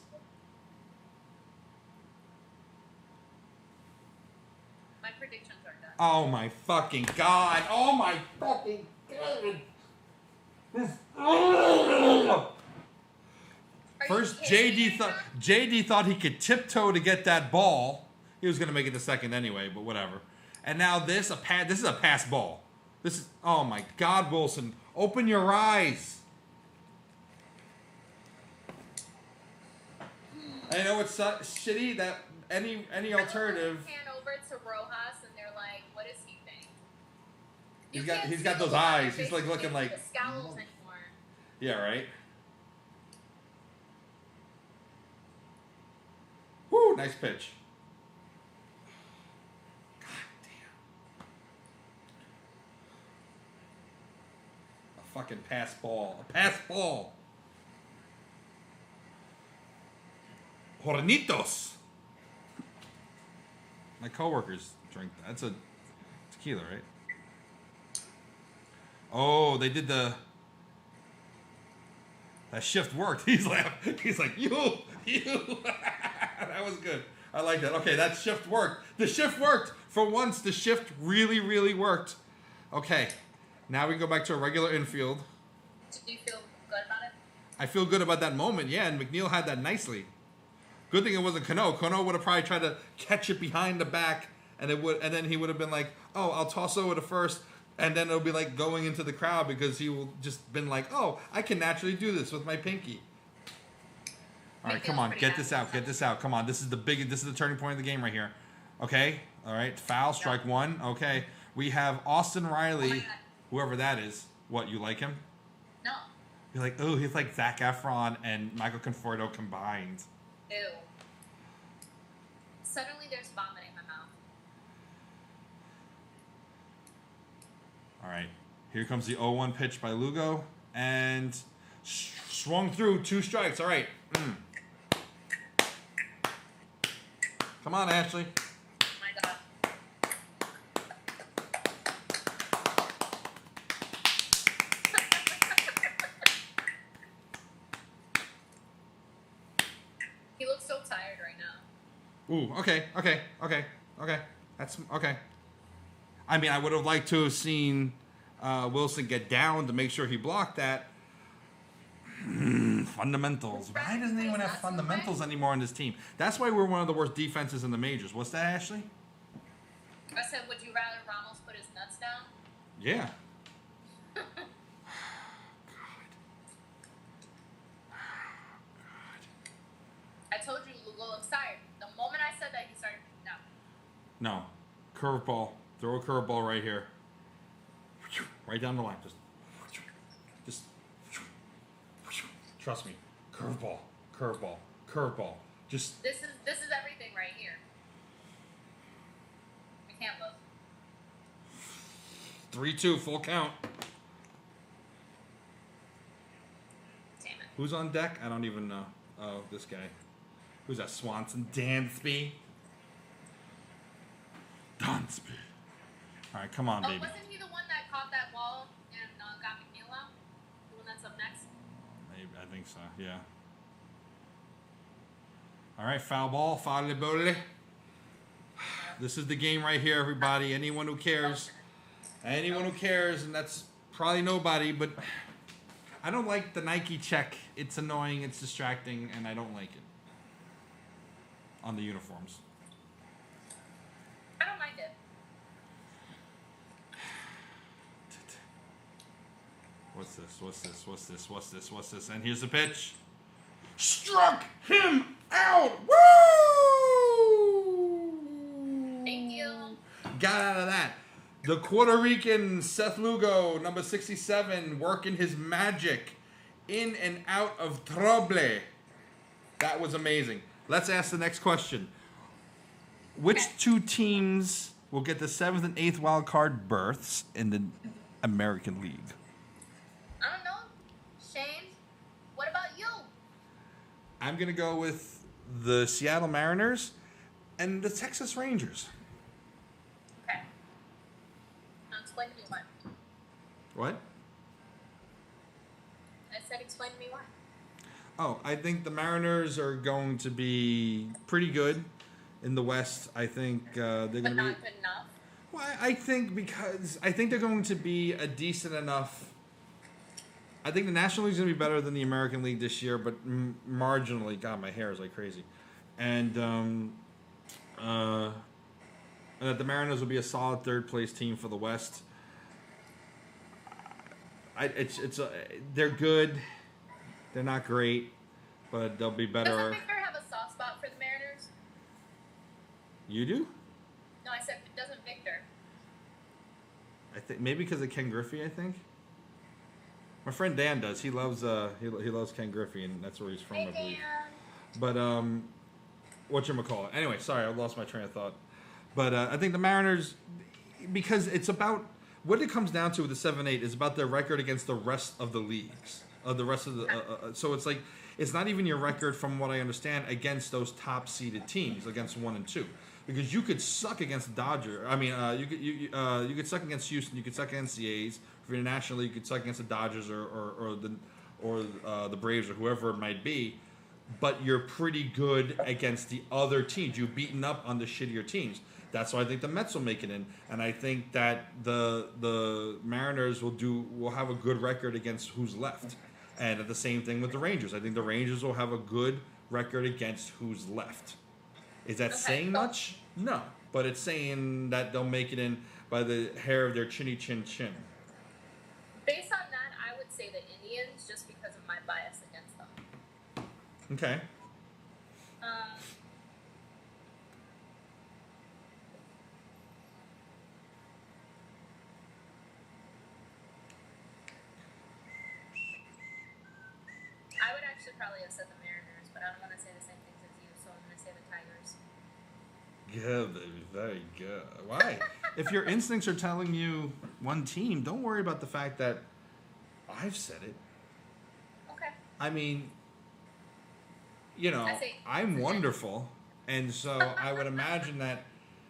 My predictions are done. Oh my fucking God. Oh my fucking God. First, JD thought he could tiptoe to get that ball. He was gonna make it the second anyway, but whatever. And now this is a pass ball. This is, oh my God, Wilson, open your eyes. I know it's shitty that any alternative. Hand over to Rojas, and they're like, "What does he think?" He's got those eyes. He's like looking like. The scowls anymore. Yeah, right. Woo, nice pitch. God damn. A fucking pass ball. A pass ball. Hornitos. My coworkers drink that. That's a tequila, right? Oh, they did that shift worked. He's laughing. He's like, you. That was good. I like that. Okay, that shift worked. The shift worked. For once, the shift really, really worked. Okay, now we go back to a regular infield. Do you feel good about it? I feel good about that moment, yeah, and McNeil had that nicely. Good thing it wasn't Cano. Cano would have probably tried to catch it behind the back, and then he would have been like, oh, I'll toss over to first, and then it'll be like going into the crowd because he will just been like, oh, I can naturally do this with my pinky. All right, come on, get this out. Come on, this is the turning point of the game right here. Okay, all right, foul, strike one. Okay, we have Austin Riley, whoever that is. What, you like him? No. You're like, oh, he's like Zac Efron and Michael Conforto combined. Ew. Suddenly there's vomit in my mouth. All right, here comes the 0-1 pitch by Lugo, and swung through, 2 strikes. All right. Come on, Ashley. Oh my God. He looks so tired right now. Ooh, okay. That's okay. I mean, I would have liked to have seen Wilson get down to make sure he blocked that. Fundamentals. Why doesn't anyone have fundamentals anymore on this team? That's why we're one of the worst defenses in the majors. What's that, Ashley? I said, would you rather Ramos put his nuts down? Yeah. I told you Lugo looks tired. The moment I said that, he started. No. No. Curveball. Throw a curveball right here. Right down the line. Just trust me. Curveball. Just This is everything right here. We can't look. 3-2, full count. Damn it. Who's on deck? I don't even know. Oh, this guy. Who's that? Swanson? Dansby? All right, come on, baby. Wasn't he the one that caught that ball and got McNeil out? The one that's up next? Maybe, I think so, yeah. All right, foul ball, foul ball. This is the game right here, everybody. Anyone who cares, and that's probably nobody, but I don't like the Nike check. It's annoying, it's distracting, and I don't like it on the uniforms. I don't mind it. What's this? And here's the pitch. Struck him out. Woo! Thank you. Got out of that. The Puerto Rican Seth Lugo, number 67, working his magic in and out of trouble. That was amazing. Let's ask the next question. Which 2 teams will get the 7th and 8th wild card berths in the American League? I don't know. Shane, what about you? I'm going to go with the Seattle Mariners and the Texas Rangers. Okay. Now explain to me why. What? I said explain to me why. Oh, I think the Mariners are going to be pretty good in the West. I think they're going to be... But not good enough? Well, I think because I think they're going to be a decent enough... I think the National League is going to be better than the American League this year, but marginally. God, my hair is like crazy. And that the Mariners will be a solid third-place team for the West. They're good. They're not great, but they'll be better. Doesn't Victor have a soft spot for the Mariners? You do? No, I said doesn't Victor. I think maybe because of Ken Griffey. I think my friend Dan does. He loves he loves Ken Griffey, and that's where he's from, I believe. But whatchamacallit. Anyway, sorry, I lost my train of thought. But I think the Mariners, because it's about what it comes down to with the 7-8 is about their record against the rest of the leagues. The rest of the so it's like it's not even your record from what I understand against those top seeded teams against 1 and 2. Because you could suck against the Dodgers. I mean, you could suck against Houston. You could suck against the A's. If you're nationally, you could suck against the Dodgers or the Braves or whoever it might be. But you're pretty good against the other teams. You've beaten up on the shittier teams. That's why I think the Mets will make it in, and I think that the Mariners will have a good record against who's left, and the same thing with the Rangers. I think the Rangers will have a good record against who's left. Is that saying much? No, but it's saying that they'll make it in by the hair of their chinny chin chin. Based on that, I would say the Indians, just because of my bias against them. Okay. I would actually probably have said the Mariners, but I don't want to say the same things as you, so I'm going to say the Tigers. Good, baby. Very good. Why? If your instincts are telling you one team, don't worry about the fact that I've said it. Okay. I mean, you know, I'm wonderful, and so I would imagine that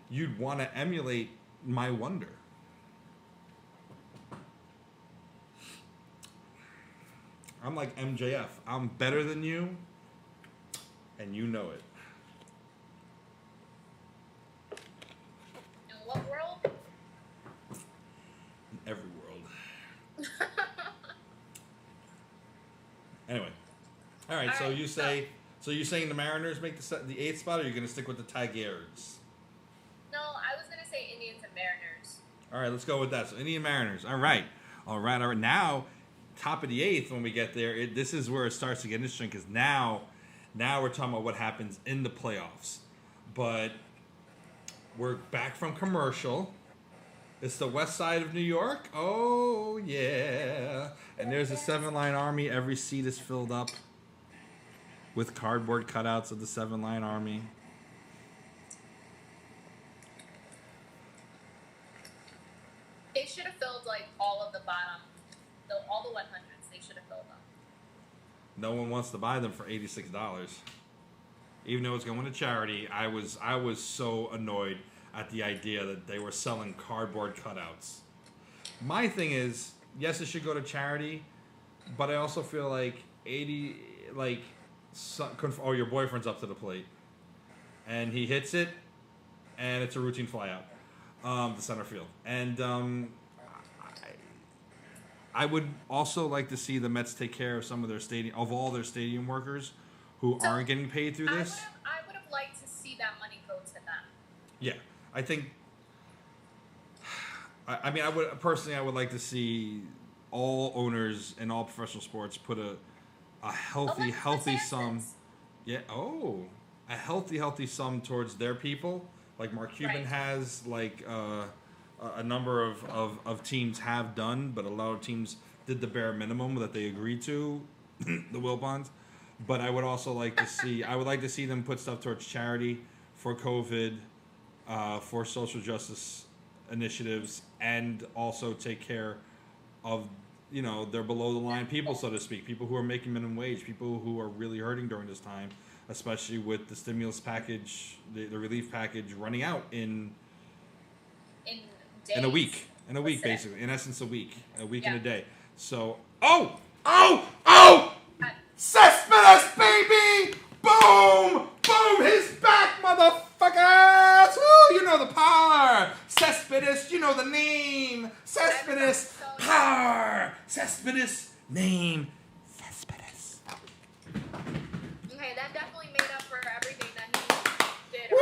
you'd want to emulate my wonder. I'm like MJF. I'm better than you, and you know it. In what world? In every world. Anyway. All right, so you say... So you're saying the Mariners make the 8th spot, or you're going to stick with the Tigers? No, I was going to say Indians and Mariners. All right, let's go with that. So Indian Mariners. All right. Now, top of the 8th, when we get there, this is where it starts to get interesting, because now we're talking about what happens in the playoffs. But we're back from commercial. It's the west side of New York. Oh, yeah. And there's a 7-line army. Every seat is filled up with cardboard cutouts of the 7-line army. They should have filled like all of the bottom, all the 100s. They should have filled them. No one wants to buy them for $86. Even though it's going to charity, I was so annoyed at the idea that they were selling cardboard cutouts. My thing is, yes, it should go to charity, but I also feel like your boyfriend's up to the plate, and he hits it, and it's a routine flyout, the center field. And I would also like to see the Mets take care of some of all their stadium workers who aren't getting paid through this. I would have liked to see that money go to them. Yeah, I think. I mean, I would like to see all owners in all professional sports put a healthy sum. Yeah. Oh, a healthy sum towards their people, like Mark Cuban has, like a number of teams have done, but a lot of teams did the bare minimum that they agreed to, the Wilpons. But I would also like to see them put stuff towards charity, for COVID, for social justice initiatives, and also take care of, their below the line people, so to speak, people who are making minimum wage, people who are really hurting during this time, especially with the stimulus package, the relief package running out in a week, basically, in essence, a week and a day. So, Cespedes, baby! Boom! Boom! He's back, motherfuckers! Woo! You know the power! Cespedes, you know the name! Cespedes, power! Cespedes, name, Cespedes. Okay, that definitely made up for everything that he did. Woo!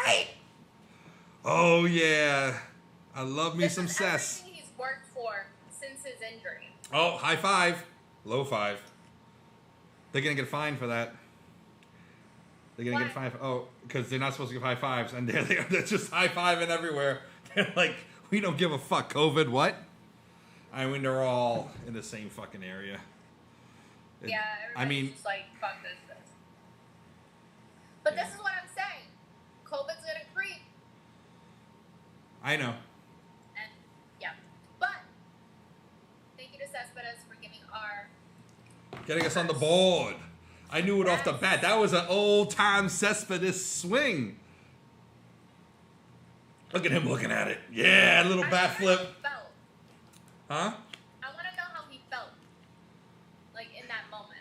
Aight. Oh, yeah. I love me some Cess. Everything he's worked for since his injury. Oh, high five. Low five. They're going to get fined for that. They're going to get fined. Oh, because they're not supposed to give high fives. And they're just high fiving everywhere. They're like, we don't give a fuck. COVID, what? I mean, they're all in the same fucking area. Everybody's just like, fuck this. But this is what I'm saying. COVID's going to creep. I know. And, But, thank you to Cespedes for getting us on the board. I knew it off the bat. That was an old-time Cespedes swing. Look at him looking at it. Yeah, little bat flip. Huh? I want to know how he felt. Like, in that moment.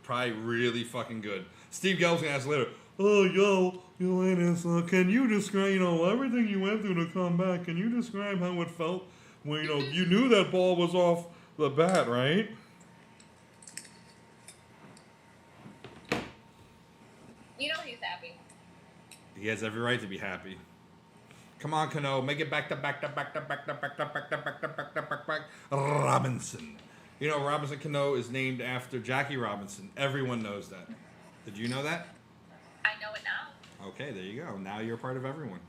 Probably really fucking good. Steve Gelb's gonna ask later, yo, Eunice, can you describe, everything you went through to come back, can you describe how it felt when, you knew that ball was off the bat, right? You know he's happy. He has every right to be happy. Come on, Cano, make it back to back to back to back to back to back to back to back to back to back. Robinson. Robinson Cano is named after Jackie Robinson. Everyone knows that. Did you know that? I know it now. Okay, there you go. Now you're part of everyone.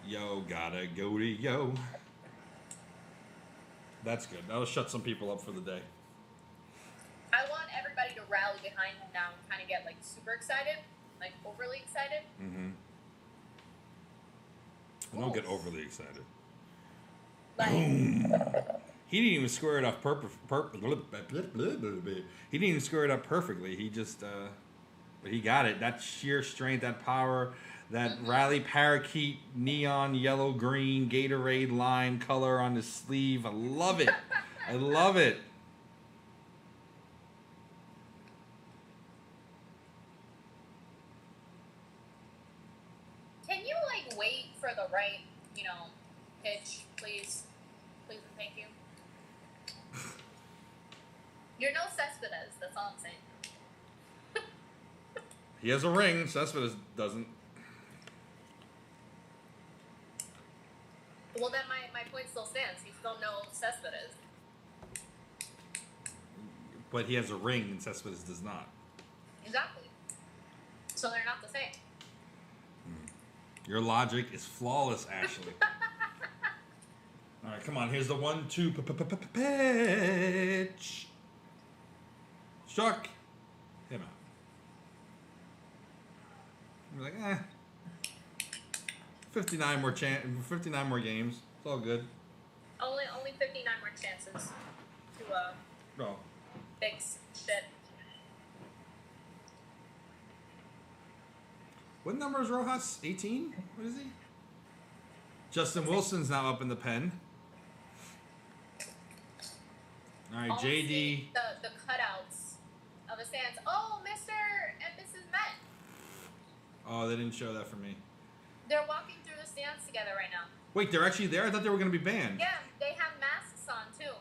Yo, gotta go to yo. That's good. That'll shut some people up for the day. I want everybody to rally behind him now and kind of get, like, super excited. Like, overly excited. Mm-hmm. I don't get overly excited. Like, he didn't even square it up He didn't even square it up perfectly. He just, but he got it. That sheer strength, that power, that rally parakeet neon yellow green Gatorade line color on his sleeve. I love it. I love it. can you, like, wait for the right, pitch, please? Please and thank you. You're no Cespedes, that's all I'm saying. He has a ring. Cespedes doesn't. Well, then my point still stands. He's still no Cespedes. But he has a ring and Cespedes does not. Exactly. So they're not the same. Your logic is flawless, Ashley. All right, come on. Here's the 1-2 pitch. Struck him out. You're like, 59 more games. It's all good. Only 59 more chances to fix shit. What number is Rojas? 18? What is he? Justin Wilson's now up in the pen. All right, JD. The cutouts of the stands. Oh, Mr. and Mrs. Met. Oh, they didn't show that for me. They're walking through the stands together right now. Wait, they're actually there? I thought they were going to be banned. Yeah, they have masks on, too.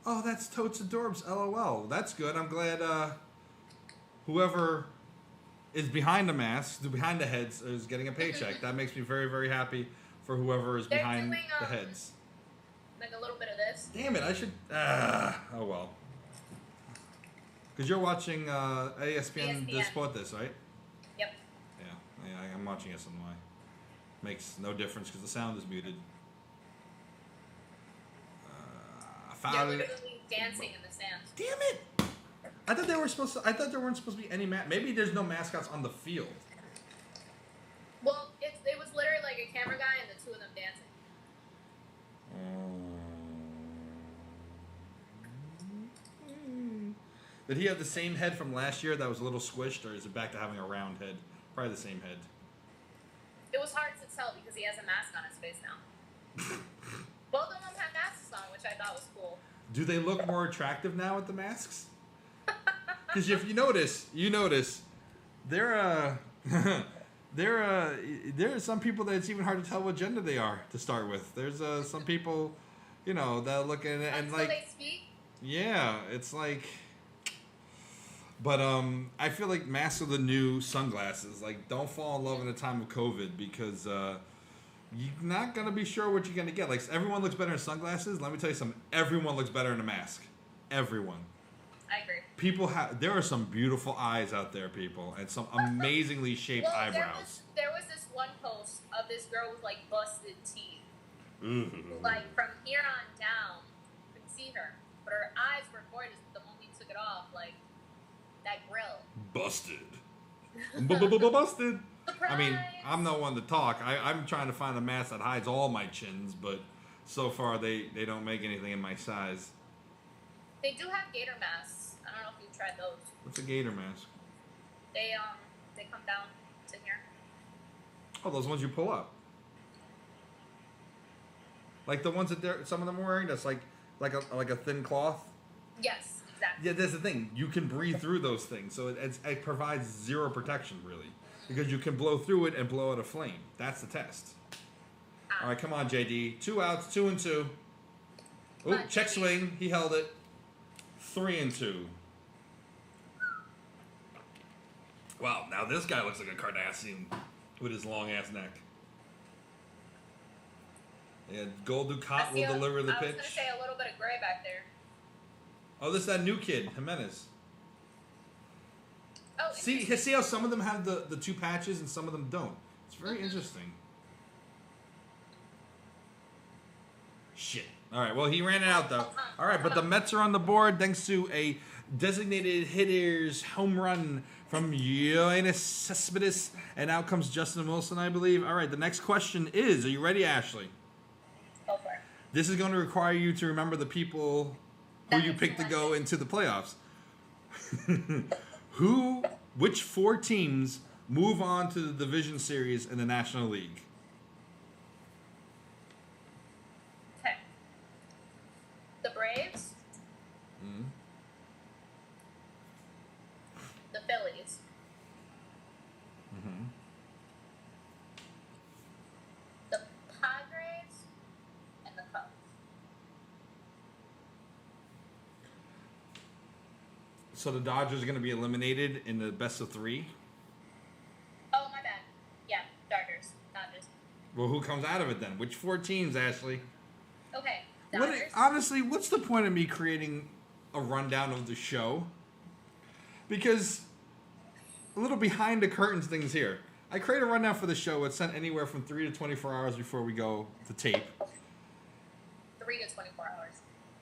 Oh, that's totes adorbs. LOL. That's good. I'm glad whoever is behind the masks, behind the heads, is getting a paycheck. That makes me very, very happy for whoever is behind the heads. Like a little bit of this. Damn it, I should... oh, well. Because you're watching ESPN Deportes, right? Yep. Yeah, I'm watching SNY. Makes no difference because the sound is muted. They're literally dancing in the stands. Damn it! I thought there weren't supposed to be any maybe there's no mascots on the field. Well, it was literally like a camera guy and the two of them dancing. Did he have the same head from last year that was a little squished, or is it back to having a round head? Probably the same head. It was hard to tell because he has a mask on his face now. Both of them have masks on, which I thought was cool. Do they look more attractive now with the masks? Because if you notice, there are some people that it's even hard to tell what gender they are to start with. There's some people, that look at it and like. They speak. Yeah, it's like. But I feel like masks are the new sunglasses. Like, don't fall in love in a time of COVID because you're not gonna be sure what you're gonna get. Like, everyone looks better in sunglasses. Let me tell you something. Everyone looks better in a mask. Everyone. I agree. There are some beautiful eyes out there, people, and some amazingly shaped eyebrows. There was this one post of this girl with like busted teeth. Mm-hmm. Like from here on down, you couldn't see her, but her eyes were gorgeous. The moment you took it off, like that grill. Busted. Busted. Surprise! I mean, I'm no one to talk. I'm trying to find a mask that hides all my chins, but so far they don't make anything in my size. They do have gator masks. I don't know if you've tried those. What's a gator mask? They come down to here. Oh, those ones you pull up. Like the ones that some of them are wearing. That's like a thin cloth. Yes, exactly. Yeah, that's the thing. You can breathe through those things, so it provides zero protection really, because you can blow through it and blow out a flame. That's the test. All right, come on, JD. 2 outs, 2 and 2. Oh, check swing. He held it. 3 and 2. Wow, now this guy looks like a Cardassian with his long ass neck. And Gold Ducat will deliver the pitch. I was gonna say a little bit of gray back there. Oh, this is that new kid, Jimenez. Oh, see how some of them have the 2 patches and some of them don't. It's very interesting. Shit. All right, well, he ran it out, though. All right, but the Mets are on the board thanks to a designated hitter's home run from Yoenis Cespedes. And out comes Justin Wilson, I believe. All right, the next question is, are you ready, Ashley? Go for it. This is going to require you to remember the people who you picked to go into the playoffs. Which 4 teams move on to the division series in the National League? Okay. The Braves. Mm-hmm. The Phillies. Mm-hmm. The Padres. And the Cubs. So the Dodgers are going to be eliminated in the best of 3? Oh, my bad. Yeah, Dodgers. Well, who comes out of it then? Which 4 teams, Ashley? Okay, Dodgers. Honestly, what's the point of me creating a rundown of the show? Because a little behind the curtains things here. I create a rundown for the show. It's sent anywhere from 3 to 24 hours before we go to tape. 3 to 24 hours.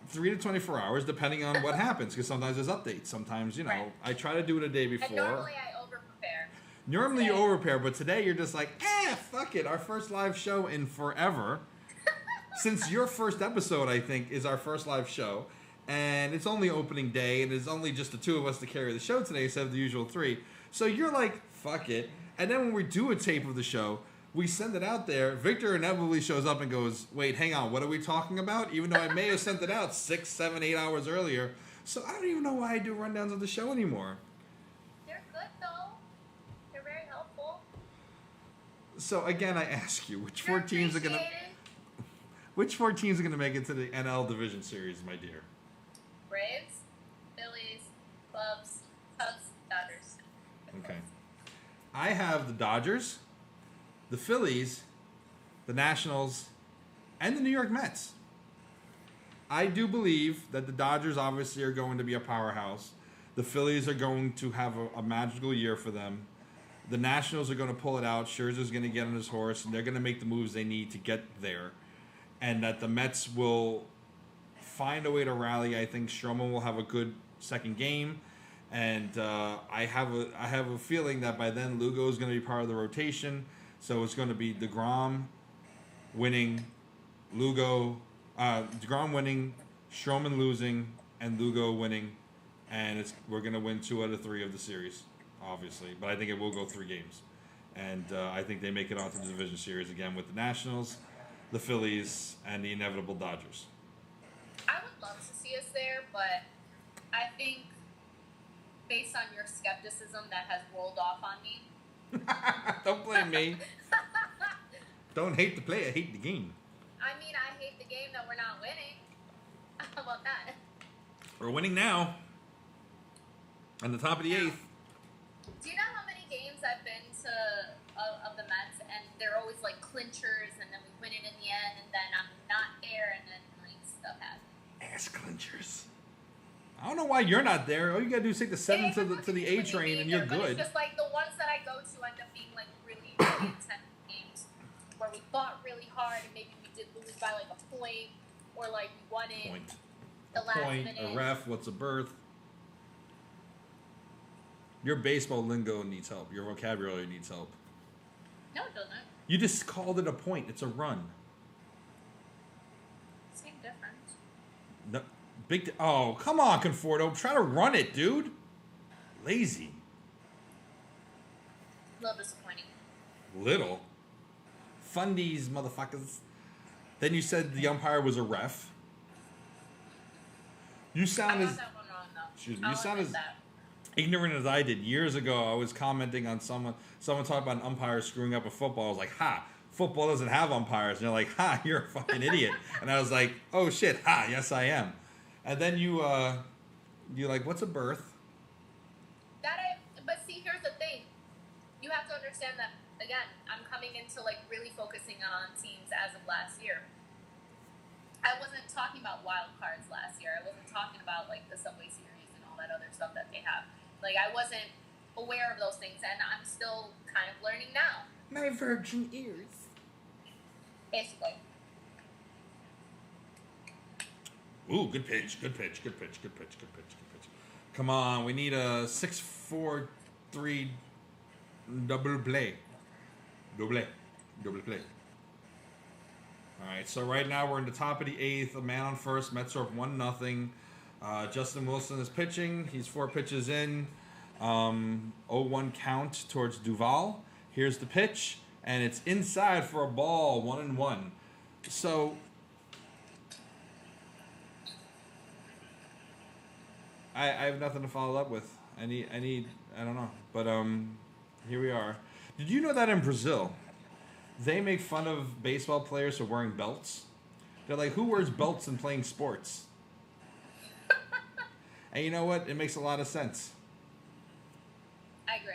3 to 24 hours, depending on what happens. Because sometimes there's updates. Sometimes, Right. I try to do it a day before. And normally I over-prepare. Normally you over-prepare, but today you're just like, fuck it. Our first live show in forever. Since your first episode, I think, is our first live show. And it's only opening day, and it's only just the 2 of us to carry the show today instead of the usual 3. So you're like, fuck it. And then when we do a tape of the show, we send it out there. Victor inevitably shows up and goes, wait, hang on, what are we talking about? Even though I may have sent it out 6, 7, 8 hours earlier. So I don't even know why I do rundowns of the show anymore. They're good, though. They're very helpful. So again, I ask you, which 4 teams are going to make it to the NL Division Series, my dear? Braves, Phillies, Cubs, Dodgers. Okay. I have the Dodgers, the Phillies, the Nationals, and the New York Mets. I do believe that the Dodgers obviously are going to be a powerhouse. The Phillies are going to have a magical year for them. The Nationals are going to pull it out. Scherzer's going to get on his horse, and they're going to make the moves they need to get there. And that the Mets will find a way to rally. I think Stroman will have a good second game. And I have a feeling that by then Lugo is going to be part of the rotation. So it's going to be DeGrom winning, DeGrom winning, Stroman losing, and Lugo winning. And we're going to win 2 out of 3 of the series, obviously. But I think it will go 3 games. And I think they make it onto the division series again with the Nationals, the Phillies, and the inevitable Dodgers. I would love to see us there, but I think based on your skepticism that has rolled off on me. Don't blame me. Don't hate the player, hate the game. I mean, I hate the game that we're not winning. How about that? We're winning now. On the top of the 8th. Do you know how many games I've been to of the Mets, and they're always like clinchers, and then we win it in the end, and then I'm not there, and then like stuff happens. Ass clinchers. I don't know why you're not there. All you gotta do is take the 7 to the A train, and you're good. It's just like the ones that I go to end up being like really, really intense games where we fought really hard, and maybe we did lose by like a point, or like we won it the last minute. A ref, what's a berth? Your baseball lingo needs help. Your vocabulary needs help. No, it doesn't. You just called it a point. It's a run. Same difference. No, Oh, come on, Conforto. Try to run it, dude. Lazy. A little disappointing. Little. Fundies, motherfuckers. Then you said the umpire was a ref. You sound I as... got that one wrong, though. Excuse me. You I'll sound admit as that. ignorant as I did. Years ago, I was commenting on someone talked about an umpire screwing up a football. I was like, ha, football doesn't have umpires. And they're like, ha, you're a fucking idiot. And I was like, oh shit, ha, yes I am. And then you're like, what's a berth? But see, here's the thing. You have to understand that, again, I'm coming into, like, really focusing on teams as of last year. I wasn't talking about wild cards last year. I wasn't talking about, like, the Subway Series and all that other stuff that they have. Like, I wasn't aware of those things, and I'm still kind of learning now. My virgin ears. Basically. Ooh, good pitch, good pitch, good pitch, good pitch, good pitch, good pitch. Come on, we need a 6-4-3 double play. Double play. All right, so right now we're in the top of the 8th. A man on first. Mets are up 1-0. Justin Wilson is pitching. He's 4 pitches in. 0-1 count towards Duval. Here's the pitch, and it's inside for a ball. 1-1. So I have nothing to follow up with. I don't know. But here we are. Did you know that in Brazil, they make fun of baseball players for wearing belts? They're like, who wears belts and playing sports? And you know what? It makes a lot of sense. I agree.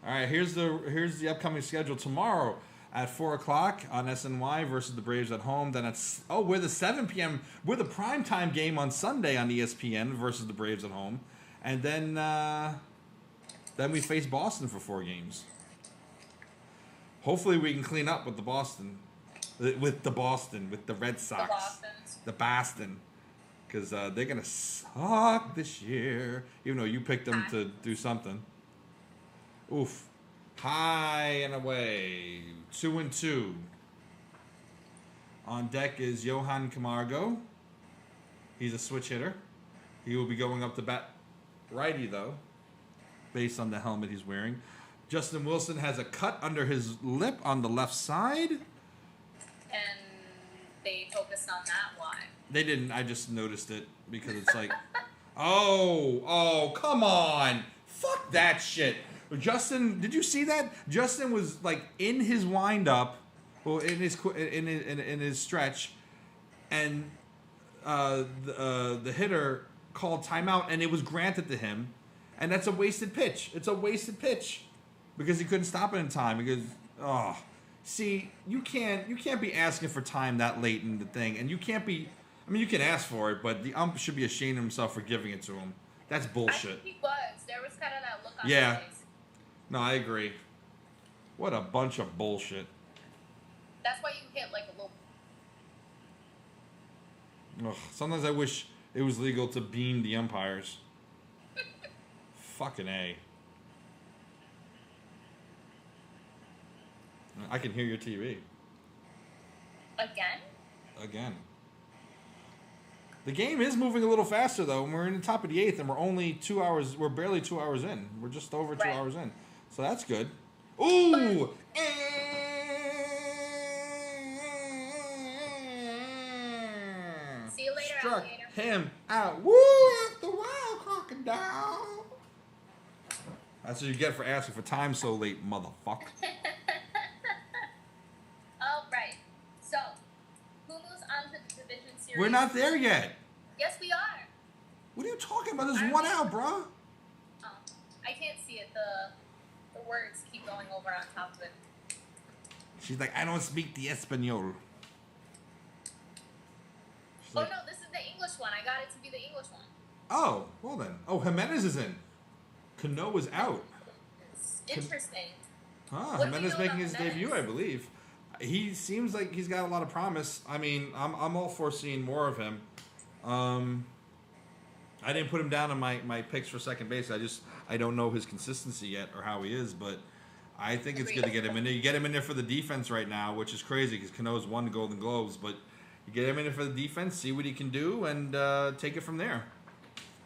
All right, here's the upcoming schedule tomorrow at 4:00 on SNY versus the Braves at home. Then we're the 7 p.m. We're the primetime game on Sunday on ESPN versus the Braves at home, and then we face Boston for 4 games. Hopefully, we can clean up with the Red Sox, the Boston, because they're gonna suck this year. Even though you picked them to do something. Oof. High and away. 2-2. On deck is Johan Camargo. He's a switch hitter. He will be going up to bat righty, though, based on the helmet he's wearing. Justin Wilson has a cut under his lip on the left side. And they focused on that. Why? They didn't. I just noticed it because it's like, oh, come on. Fuck that shit. Justin, did you see that? Justin was like in his windup, well, in his stretch, and the hitter called timeout, and it was granted to him, and that's a wasted pitch. It's a wasted pitch because he couldn't stop it in time. Because see, you can't be asking for time that late in the thing, and you can't be. I mean, you can ask for it, but the ump should be ashamed of himself for giving it to him. That's bullshit. I think he was. There was kind of that look on Yeah. his face. No, I agree. What a bunch of bullshit. That's why you hit like a little. Ugh, sometimes I wish it was legal to beam the umpires. Fucking A. I can hear your TV. Again. The game is moving a little faster, though. And we're in the top of the 8th, and we're only 2 hours. We're barely 2 hours in. We're just over 2 hours in. So that's good. Ooh! See you later, Struck alligator. him out. Woo! After a while, crocodile. That's what you get for asking for time so late, motherfucker. All right. So, who moves on to the division series? We're not there yet. Yes, we are. What are you talking about? There's one out, bro. Oh, I can't see it. The words keep going over on top of it. She's like, I don't speak the Espanol. She's Oh like, no, this is the English one. I got it to be the English one. oh, well then. Oh, Jimenez is in. Cano is out. It's interesting. Huh, What do Jimenez you know making about his Jimenez? debut, I believe. He seems like he's got a lot of promise. I mean, I'm all for seeing more of him. I didn't put him down on my picks for second base. I don't know his consistency yet or how he is, but I think it's good to get him in there. You get him in there for the defense right now, which is crazy because Cano's won the Golden Globes, but You get him in for the defense, see what he can do, and take it from there.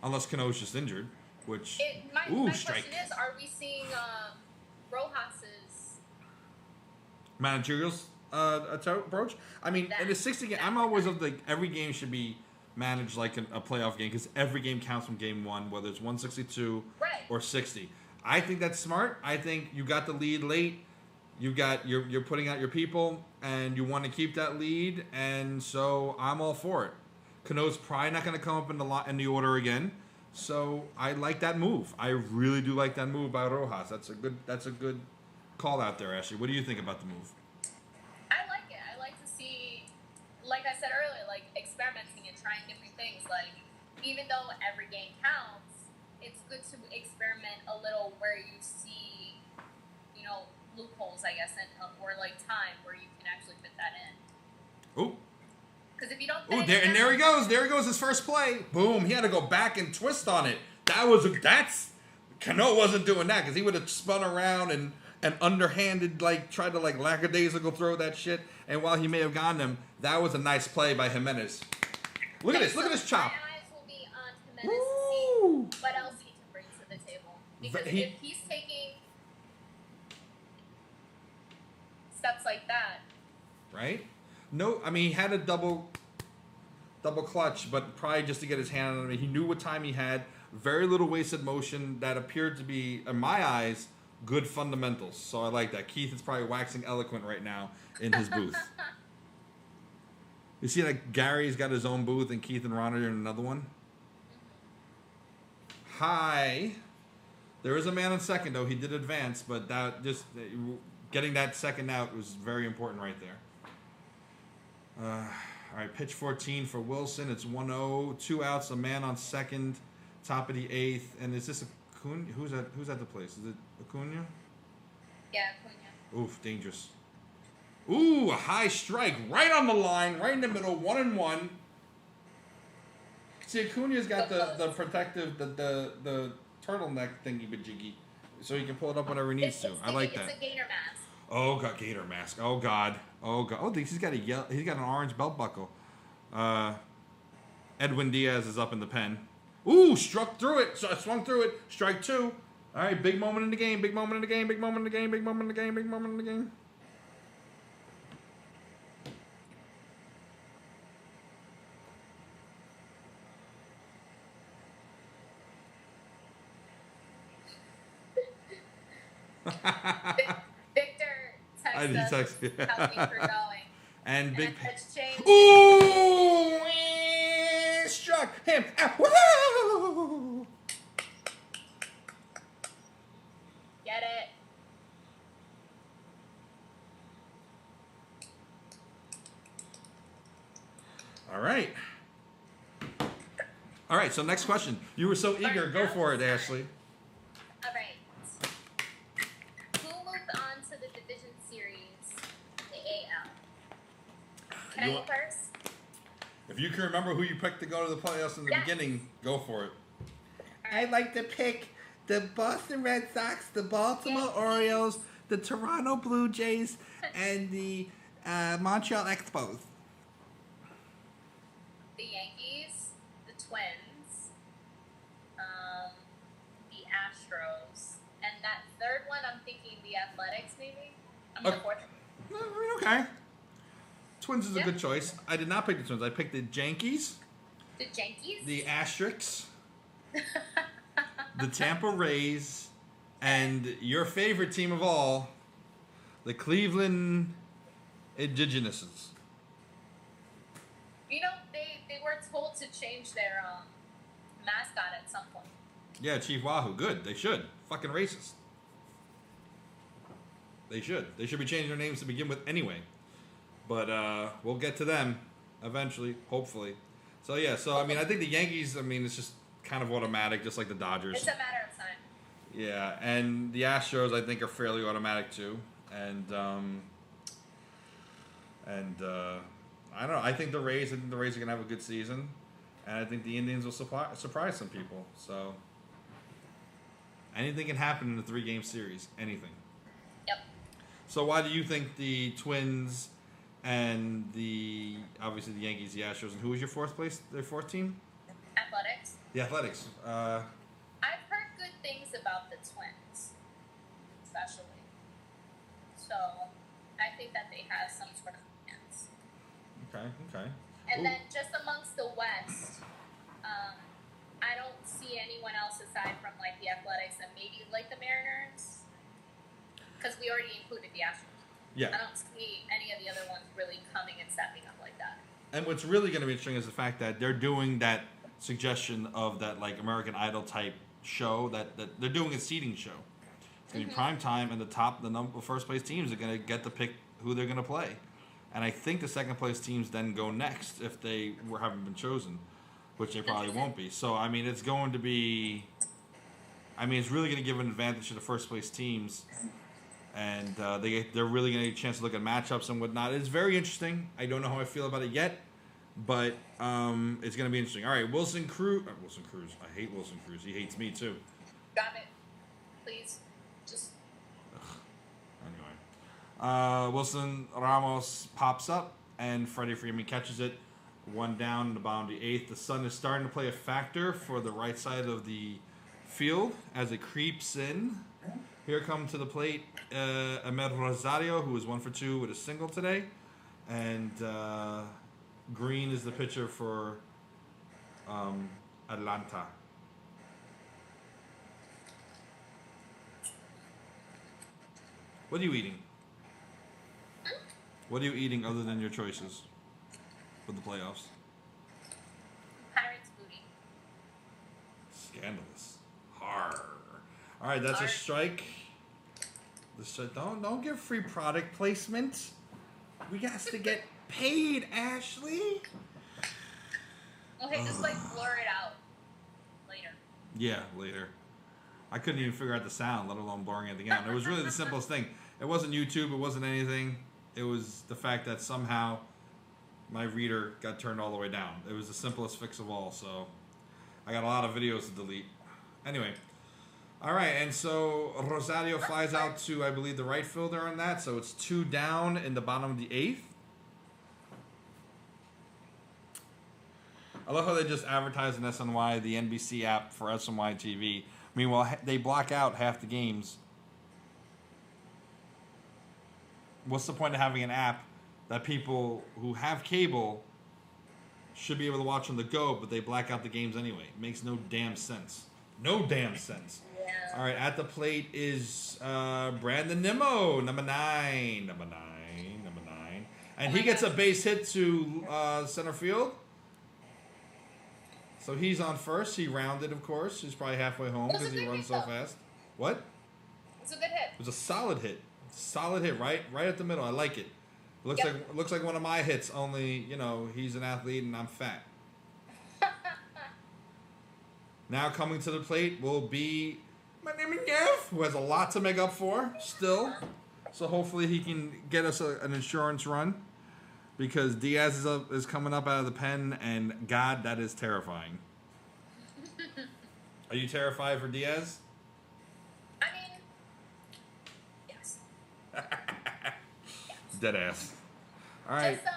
Unless Cano's just injured, which... My question is, are we seeing Rojas's... managerials approach? I mean, in a 60 game, I'm always of like, every game should be managed like a playoff game because every game counts from game one, whether it's 162 or 60. I think that's smart. I think you got the lead late. You're putting out your people, and you want to keep that lead, and so I'm all for it. Cano's probably not going to come up in the order again, so I like that move. I really do like that move by Rojas. That's a good call out there, Ashley. What do you think about the move? I like it. I like to see, like I said earlier, like experimenting and trying different things. Like even though every game counts, it's good to experiment a little where you see, loopholes, I guess, or like time where you can actually fit that in. Ooh. Because if you don't. There he goes. There he goes. His first play. Boom. He had to go back and twist on it. Cano wasn't doing that because he would have spun around and underhanded, tried to lackadaisical throw that shit. And while he may have gotten him, that was a nice play by Jimenez. Look at this. Look at this chop. My eyes will be on Jimenez to see what else he can bring to the table. Because if he's taking steps like that. Right? No, I mean, he had a double clutch, but probably just to get his hand on it. He knew what time he had. Very little wasted motion that appeared to be, in my eyes, good fundamentals. So I like that. Keith is probably waxing eloquent right now in his booth. You see, Gary's got his own booth, and Keith and Ron are in another one. Hi. There is a man on second, though. He did advance, but getting that second out was very important right there. All right, pitch 14 for Wilson. It's 1-0, 2 outs, a man on second, top of the eighth. And is this Acuna? Who's at the place? Is it Acuna? Yeah, Acuna. Oof, dangerous. Ooh, a high strike right on the line, right in the middle, 1-1. See, Acuna's got the protective, the turtleneck thingy-majiggy, so he can pull it up whenever he needs to. I like that. It's a gator mask. Oh god, gator mask. Oh god. Oh god. Oh, he's got an orange belt buckle. Edwin Diaz is up in the pen. Ooh, struck through it. So I swung through it. Strike two. All right, big moment in the game. Big moment in the game. Big moment in the game. Big moment in the game. Big moment in the game. Victor texted us how things were going. And big pitch change. Ooh! Struck him out. Woo! Get it. All right. All right, so next question. You were so eager. Go for it, Ashley. All right. Who moved on to the division series, the AL? Can I go first? If you can remember who you picked to go to the playoffs in the beginning, go for it. I like to pick the Boston Red Sox, the Baltimore Orioles, the Toronto Blue Jays, and the Montreal Expos. The Yankees, the Twins, the Astros, and that third one, I'm thinking the Athletics, maybe? I'm the fourth. Okay. Twins is a good choice. I did not pick the Twins. I picked the Yankees. The Yankees? The Asterix. The Tampa Rays. And your favorite team of all, the Cleveland Indigenouses. You know, they were told to change their mascot at some point. Yeah, Chief Wahoo. Good. They should. Fucking racist. They should. They should be changing their names to begin with anyway. But we'll get to them eventually, hopefully. So, yeah. So, I mean, I think the Yankees, it's just kind of automatic, just like the Dodgers. It's a matter of time. Yeah. And the Astros, I think, are fairly automatic, too. And I don't know. I think the Rays are going to have a good season. And I think the Indians will surprise some people. So, anything can happen in a 3-game series. Anything. Yep. So, why do you think the Twins and obviously the Yankees, the Astros, and who was your their fourth team? Athletics. The Athletics. I've heard good things about the Twins, especially. So I think that they have some sort of chance. Okay. And then just amongst the West, I don't see anyone else aside from like the Athletics and maybe like the Mariners, because we already included the Astros. Yeah. I don't see any of the other ones really coming and stepping up like that. And what's really going to be interesting is the fact that they're doing that suggestion of that like American Idol type show that they're doing a seeding show. It's going to be prime time, and the first place teams are going to get to pick who they're going to play. And I think the second place teams then go next if they haven't been chosen, which they probably won't be. So, I mean, it's going to be... I mean, it's really going to give an advantage to the first place teams. And they're really going to get a chance to look at matchups and whatnot. It's very interesting. I don't know how I feel about it yet, but it's going to be interesting. All right, Wilson Cruz. I hate Wilson Cruz. He hates me, too. Got it. Please. Just... Anyway. Wilson Ramos pops up, and Freddie Freeman catches it. One down in the bottom of the eighth. The sun is starting to play a factor for the right side of the field as it creeps in. Here come to the plate Ahmed Rosario, who is 1 for 2 with a single today. And Green is the pitcher for Atlanta. What are you eating? What are you eating other than your choices for the playoffs? Pirates booty. Scandalous. Har. All right, that's a strike. Don't give free product placement. We got to get paid, Ashley. Okay, just like blur it out later. Yeah, later. I couldn't even figure out the sound, let alone blurring anything out. It was really the simplest thing. It wasn't YouTube. It wasn't anything. It was the fact that somehow my reader got turned all the way down. It was the simplest fix of all. So I got a lot of videos to delete. Anyway. All right, and so Rosario flies out to, I believe, the right fielder on that. So it's 2 down in the bottom of the eighth. I love how they just advertise in SNY, the NBC app for SNY TV. Meanwhile, they block out half the games. What's the point of having an app that people who have cable should be able to watch on the go, but they black out the games anyway? It makes no damn sense. No damn sense. Yeah. All right, at the plate is Brandon Nimmo, number 9. And he gets a base hit to center field. So he's on first. He rounded, of course. He's probably halfway home because he runs so fast. What? It's a good hit. It was a solid hit. Solid hit, right at the middle. I like it. Looks like one of my hits, only, he's an athlete and I'm fat. Now coming to the plate will be my name is Jeff, who has a lot to make up for still. So hopefully he can get us an insurance run, because Diaz is coming up out of the pen, and God, that is terrifying. Are you terrified for Diaz? I mean, yes. Dead ass. All right. Just,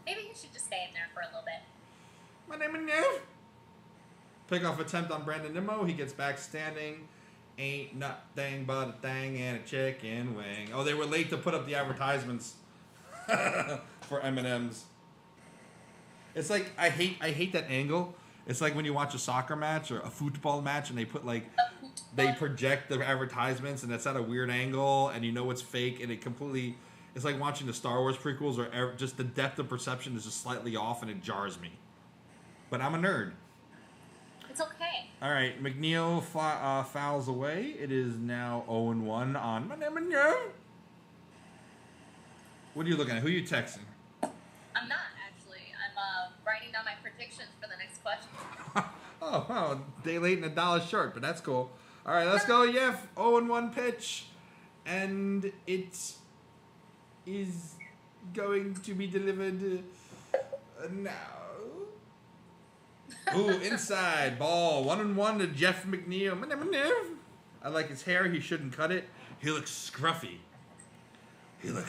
maybe you should just stay in there for a little bit. My name is Jeff. Pickoff attempt on Brandon Nimmo. He gets back standing. Ain't nothing but a thing and a chicken wing. Oh, they were late to put up the advertisements for M&M's. It's like I hate that angle. It's like when you watch a soccer match or a football match and they put they project the advertisements and it's at a weird angle and it's fake and it's like watching the Star Wars prequels or just the depth of perception is just slightly off and it jars me. But I'm a nerd. It's okay. All right, McNeil fouls away. It is now 0-1 on. What are you looking at? Who are you texting? I'm not, actually. I'm writing down my predictions for the next question. Oh, wow. Day late and $1 short, but that's cool. All right, let's go, Jeff. 0-1 pitch. And it is going to be delivered now. Ooh, inside ball. 1-1 to Jeff McNeil. I like his hair. He shouldn't cut it. He looks scruffy. I kind of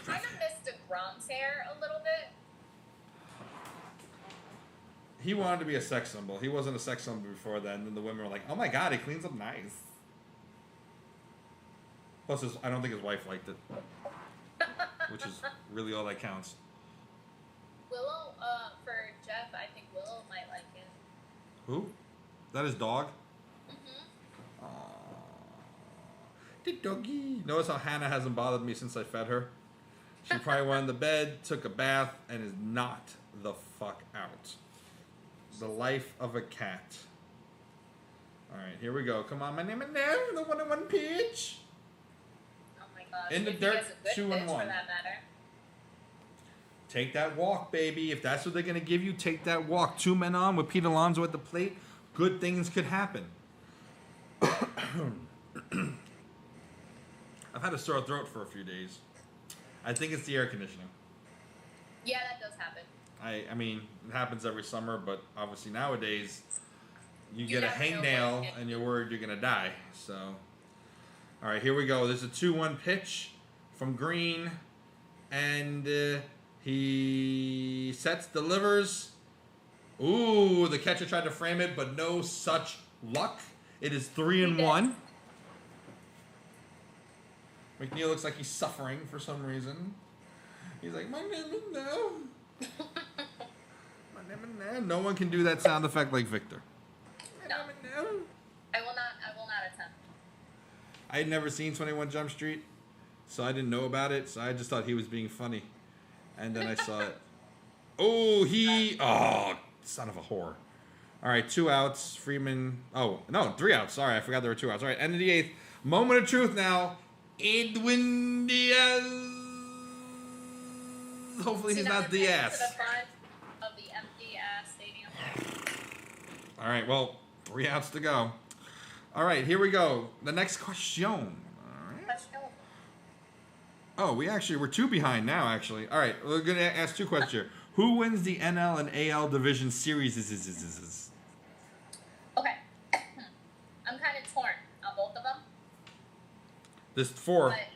missed a bronze hair a little bit. He wanted to be a sex symbol. He wasn't a sex symbol before then. And the women were like, "Oh my god, he cleans up nice." Plus, I don't think his wife liked it, which is really all that counts. Willow, for Jeff, I think Willow might like it. Who? Is that his dog? Mm-hmm. The doggy. Notice how Hannah hasn't bothered me since I fed her. She probably went in the bed, took a bath, and is knocked the fuck out. The life of a cat. All right, here we go. Come on, my name is now the 1-on-1 pitch. Oh my gosh. In the If he dirt, has a good 2-1. pitch, for that matter. Take that walk, baby. If that's what they're gonna give you, take that walk. 2 men on with Pete Alonso at the plate. Good things could happen. I've had a sore throat for a few days. I think it's the air conditioning. Yeah, that does happen. I mean, it happens every summer, but obviously nowadays, you get a never know hangnail what- and you're worried you're going to die. So, all right, here we go. There's a 2-1 pitch from Green, and he sets, delivers. Ooh, the catcher tried to frame it, but no such luck. It is 3-1. McNeil looks like he's suffering for some reason. He's like, my name is no. My name is no. No one can do that sound effect like Victor. No. I will not attempt. I had never seen 21 Jump Street, so I didn't know about it, so I just thought he was being funny. And then I saw it. Oh, son of a whore. All right, 2 outs. Freeman. Oh, no, 3 outs. Sorry, I forgot there were 2 outs. All right, end of the 8th. Moment of truth now. Edwin Diaz. Hopefully he's not Diaz. To the front of the empty ass stadium. All right, well, 3 outs to go. All right, here we go. The next question. All right. Let's go. Oh, we're 2 behind now, actually. All right, we're going to ask 2 questions here. Who wins the NL and AL division series? Okay. I'm kind of torn on both of them. There's 4. But-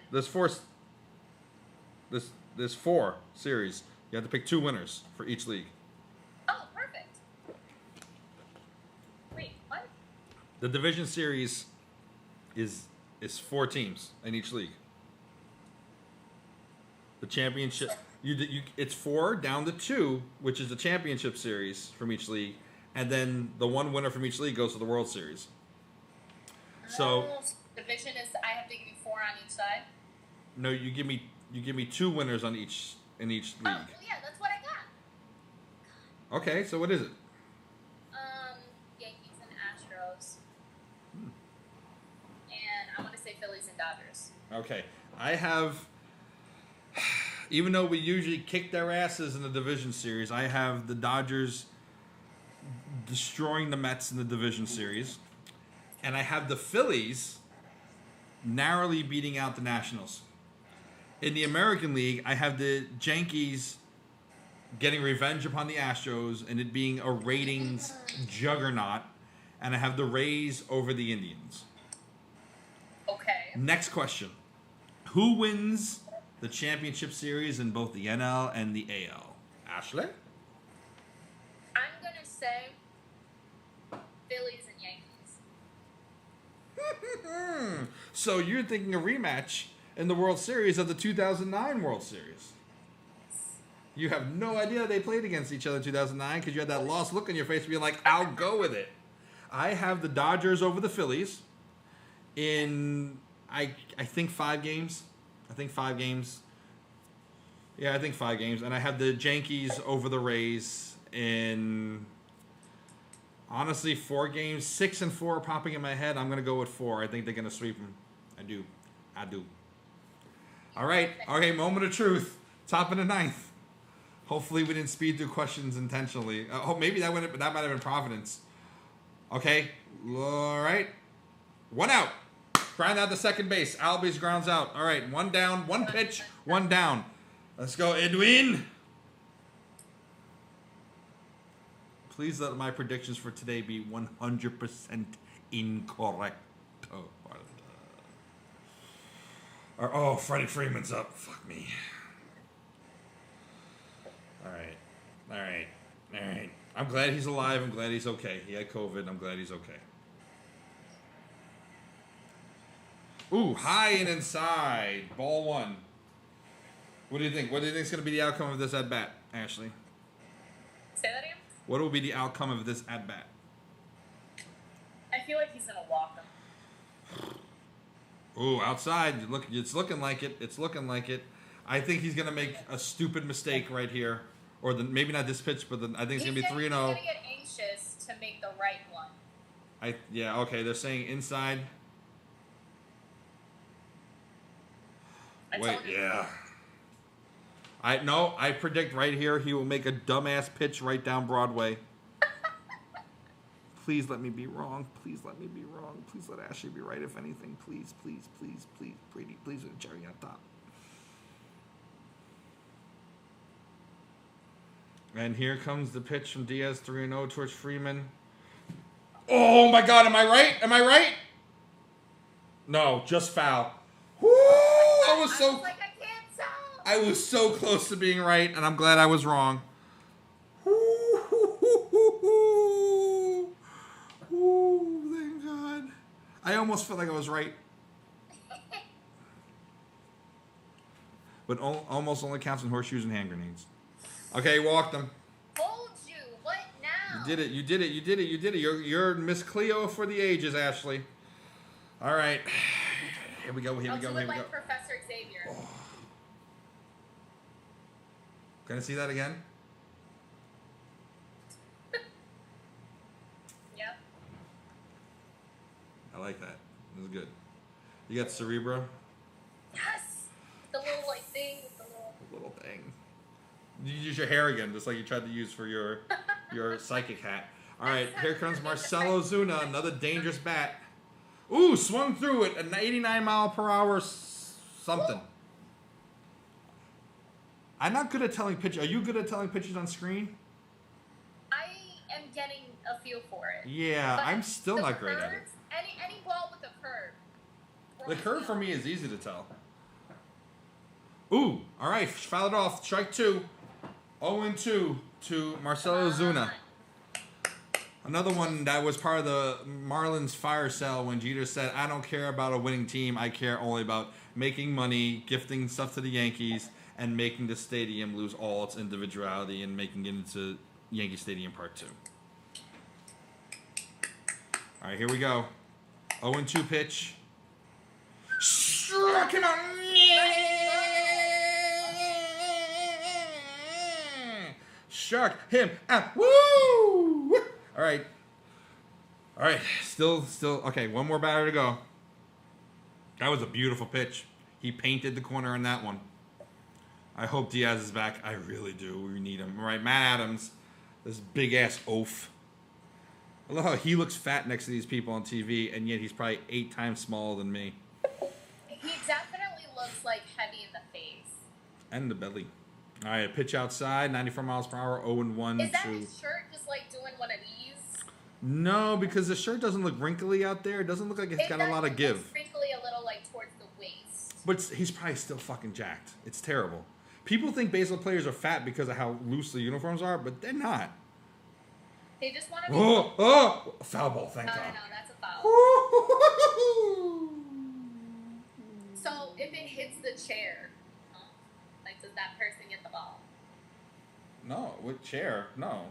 There's 4 series. You have to pick 2 winners for each league. Oh, perfect. Wait, what? The division series is 4 teams in each league. The championship, it's 4 down to 2, which is the championship series from each league, and then the 1 winner from each league goes to the World Series. So Division is, I have to give you 4 on each side. no, you give me 2 winners in each league. Oh, yeah, that's what I got. Okay, so what is it? Yankees and Astros. And I want to say Phillies and Dodgers. Okay, I have. Even though we usually kick their asses in the division series, I have the Dodgers destroying the Mets in the division series, and I have the Phillies narrowly beating out the Nationals. In the American League, I have the Yankees getting revenge upon the Astros and it being a ratings juggernaut, and I have the Rays over the Indians. Okay. Next question. Who wins the championship series in both the NL and the AL? Ashley? I'm going to say Phillies and Yankees. So you're thinking a rematch in the World Series of the 2009 World Series. You have no idea they played against each other in 2009 because you had that lost look on your face being like, I'll go with it. I have the Dodgers over the Phillies in, I think 5 games. Yeah, I think 5 games. And I have the Yankees over the Rays in, honestly, 4 games. 6 and 4 are popping in my head. I'm going to go with 4. I think they're going to sweep them. I do. All right. Okay, moment of truth. Top of the 9th. Hopefully we didn't speed through questions intentionally. Maybe that might have been Providence. Okay. All right. 1 out. Ground out to second base. Albies grounds out. All right. 1 down. 1 pitch. 1 down. Let's go, Edwin. Please let my predictions for today be 100% incorrect. Oh, Freddie Freeman's up. Fuck me. All right. All right. All right. I'm glad he's alive. I'm glad he's okay. He had COVID. I'm glad he's okay. Ooh, high and inside. Ball one. What do you think? What do you think is going to be the outcome of this at bat, Ashley? Say that again? What will be the outcome of this at bat? I feel like he's going to walk him. Ooh, outside. Look, it's looking like it. It's looking like it. I think he's going to make a stupid mistake right here. Or maybe not this pitch, but I think it's going to be 3-0. He's going to get anxious to make the right one. Yeah, okay. They're saying inside. Wait, yeah. I predict right here he will make a dumbass pitch right down Broadway. Please let me be wrong. Please let me be wrong. Please let Ashley be right if anything. Please, please, please, please. Brady, please with a cherry on top. And here comes the pitch from Diaz, 3-0 towards Freeman. Oh my God, am I right? Am I right? No, just foul. Woo! I was so... I was so close to being right, and I'm glad I was wrong. Ooh, thank God. I almost felt like I was right. But almost only counts in horseshoes and hand grenades. Okay, walked them. Told you. What now? You did it. You did it. You did it. You did it. You're Miss Cleo for the ages, Ashley. All right. Here we go. Here we go. Here we go. Professor Xavier. Oh. Can I see that again? Yep. I like that. This is good. You got Cerebro? Yes! The little, thing with the little thing. You use your hair again, just like you tried to use for your psychic hat. All right, here comes Marcelo Zuna, another dangerous bat. Ooh, swung through it, an 89-mile-per-hour something. I'm not good at telling pitches. Are you good at telling pitches on screen? I am getting a feel for it. Yeah, but I'm still not great at it. Any ball with a curve. The curve for me is easy to tell. Ooh, all right, foul it off. Strike two. 0-2 to Marcelo Zuna. Another one that was part of the Marlins fire sale when Jeter said, I don't care about a winning team. I care only about making money, gifting stuff to the Yankees, and making the stadium lose all its individuality and making it into Yankee Stadium Part 2. All right, here we go. 0-2 pitch. Struck him out. Struck him out. Woo! All right. All right. Still. Okay, one more batter to go. That was a beautiful pitch. He painted the corner on that one. I hope Diaz is back. I really do. We need him. All right, Matt Adams, this big-ass oaf. I love how he looks fat next to these people on TV, and yet he's probably 8 times smaller than me. He definitely looks like heavy in the face. And the belly. All right, pitch outside, 94 miles per hour, 0-1. Is that his shirt just doing one of these? No, because the shirt doesn't look wrinkly out there. It doesn't look like it's got a lot of give. It's wrinkly a little towards the waist. But he's probably still fucking jacked. It's terrible. People think baseball players are fat because of how loose the uniforms are, but they're not. They just want to be... Oh! Foul ball, thank God. No, that's a foul. So, if it hits the chair, does that person get the ball? No, what chair? No.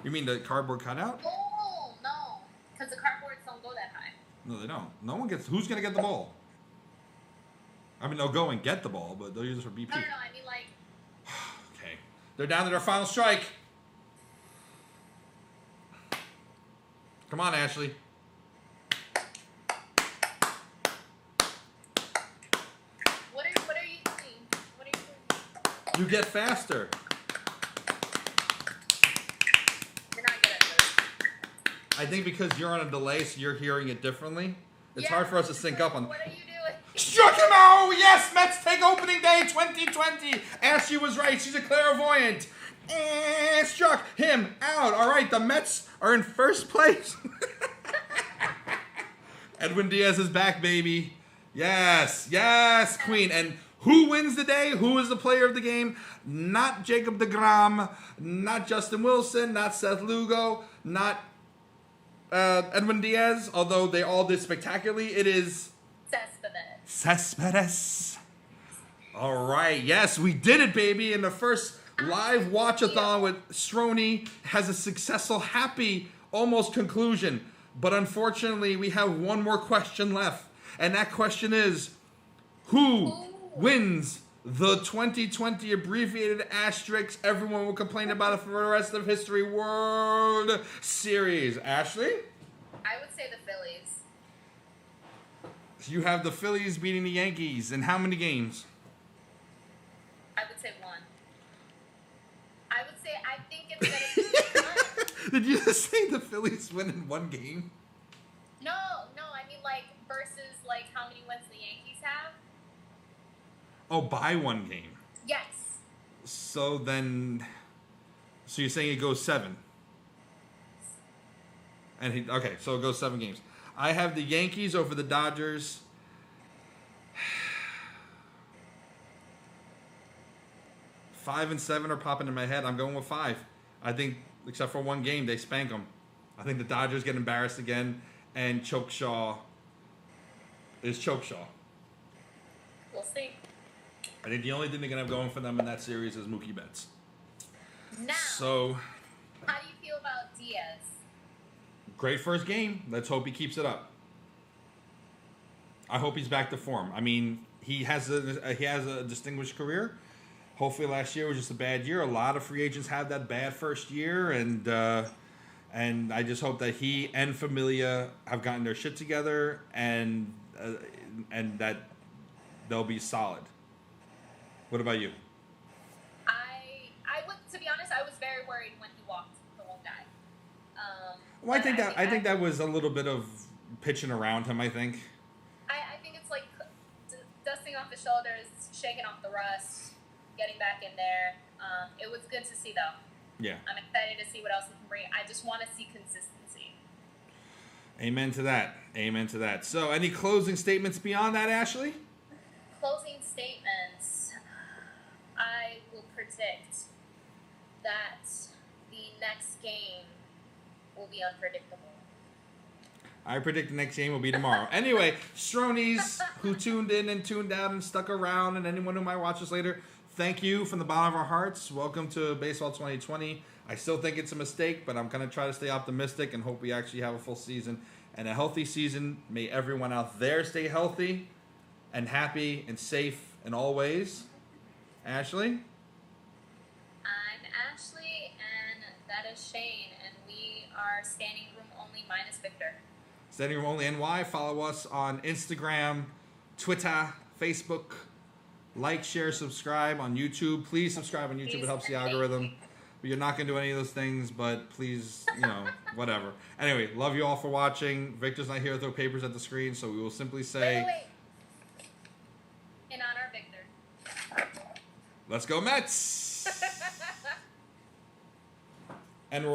You mean the cardboard cutout? Oh, no. Because the cardboards don't go that high. No, they don't. No one gets... Who's going to get the ball? I mean, they'll go and get the ball, but they'll use it for BP. No, I mean, Okay. They're down to their final strike. Come on, Ashley. What are you doing? What are you doing? You get faster. You're not good at this. I think because you're on a delay, so you're hearing it differently. It's hard for us to sync up on. What are you doing? Struck him out! Yes, Mets take opening day 2020. Ashley was right. She's a clairvoyant. And struck him out. All right, the Mets are in first place. Edwin Diaz is back, baby. Yes, Queen. And Who wins the day? Who is the player of the game? Not Jacob deGrom, not Justin Wilson, not Seth Lugo, not Edwin Diaz, although they all did spectacularly. It is Cespedes. All right. Yes, we did it, baby. And the first live watch-a-thon with Srony has a successful, happy, almost conclusion. But unfortunately, we have one more question left. And that question is, who wins the 2020 abbreviated asterisk? Everyone will complain about it for the rest of history World Series. Ashley? I would say the Phillies. You have the Phillies beating the Yankees. In how many games? I would say one. I would say I think it's going to be one. Did you just say the Phillies win in one game? No, I mean like versus like how many wins the Yankees have. Oh, by one game. Yes. So you're saying it goes 7? And okay, so it goes 7 games. I have the Yankees over the Dodgers. 5 and 7 are popping in my head. I'm going with 5. I think, except for one game, they spank them. I think the Dodgers get embarrassed again, and Chokeshaw is Chokeshaw. We'll see. I think the only thing they're going to have going for them in that series is Mookie Betts. Now, So, how do you feel about Diaz? great first game. Let's hope he keeps it up. I hope he's back to form. I mean, he has a distinguished career. Hopefully last year was just a bad year. A lot of free agents have that bad first year, and I just hope that he and Familia have gotten their shit together, and that they'll be solid. What about you? I would, to be honest, I was very worried when he walked the one guy. Well, I think that was a little bit of pitching around him. I think it's like dusting off the shoulders, shaking off the rust, getting back in there. It was good to see, though. Yeah. I'm excited to see what else he can bring. I just want to see consistency. Amen to that. Amen to that. So, any closing statements beyond that, Ashley? Closing statements. I will predict that the next game will be unpredictable. I predict the next game will be tomorrow. Anyway, Sronies who tuned in and tuned out and stuck around, and anyone who might watch us later, thank you from the bottom of our hearts. Welcome to Baseball 2020. I still think it's a mistake, but I'm going to try to stay optimistic and hope we actually have a full season and a healthy season. May everyone out there stay healthy and happy and safe in all ways. Ashley? I'm Ashley, and that is Shane, and we are standing room only minus Victor. Standing Room Only NY. Follow us on Instagram, Twitter, Facebook. Like, share, subscribe on YouTube. Please subscribe on YouTube. It helps the algorithm. You're not going to do any of those things, but please, whatever. Anyway, love you all for watching. Victor's not here to throw papers at the screen, so we will simply say... Wait. In honor of Victor. Let's go Mets! And we're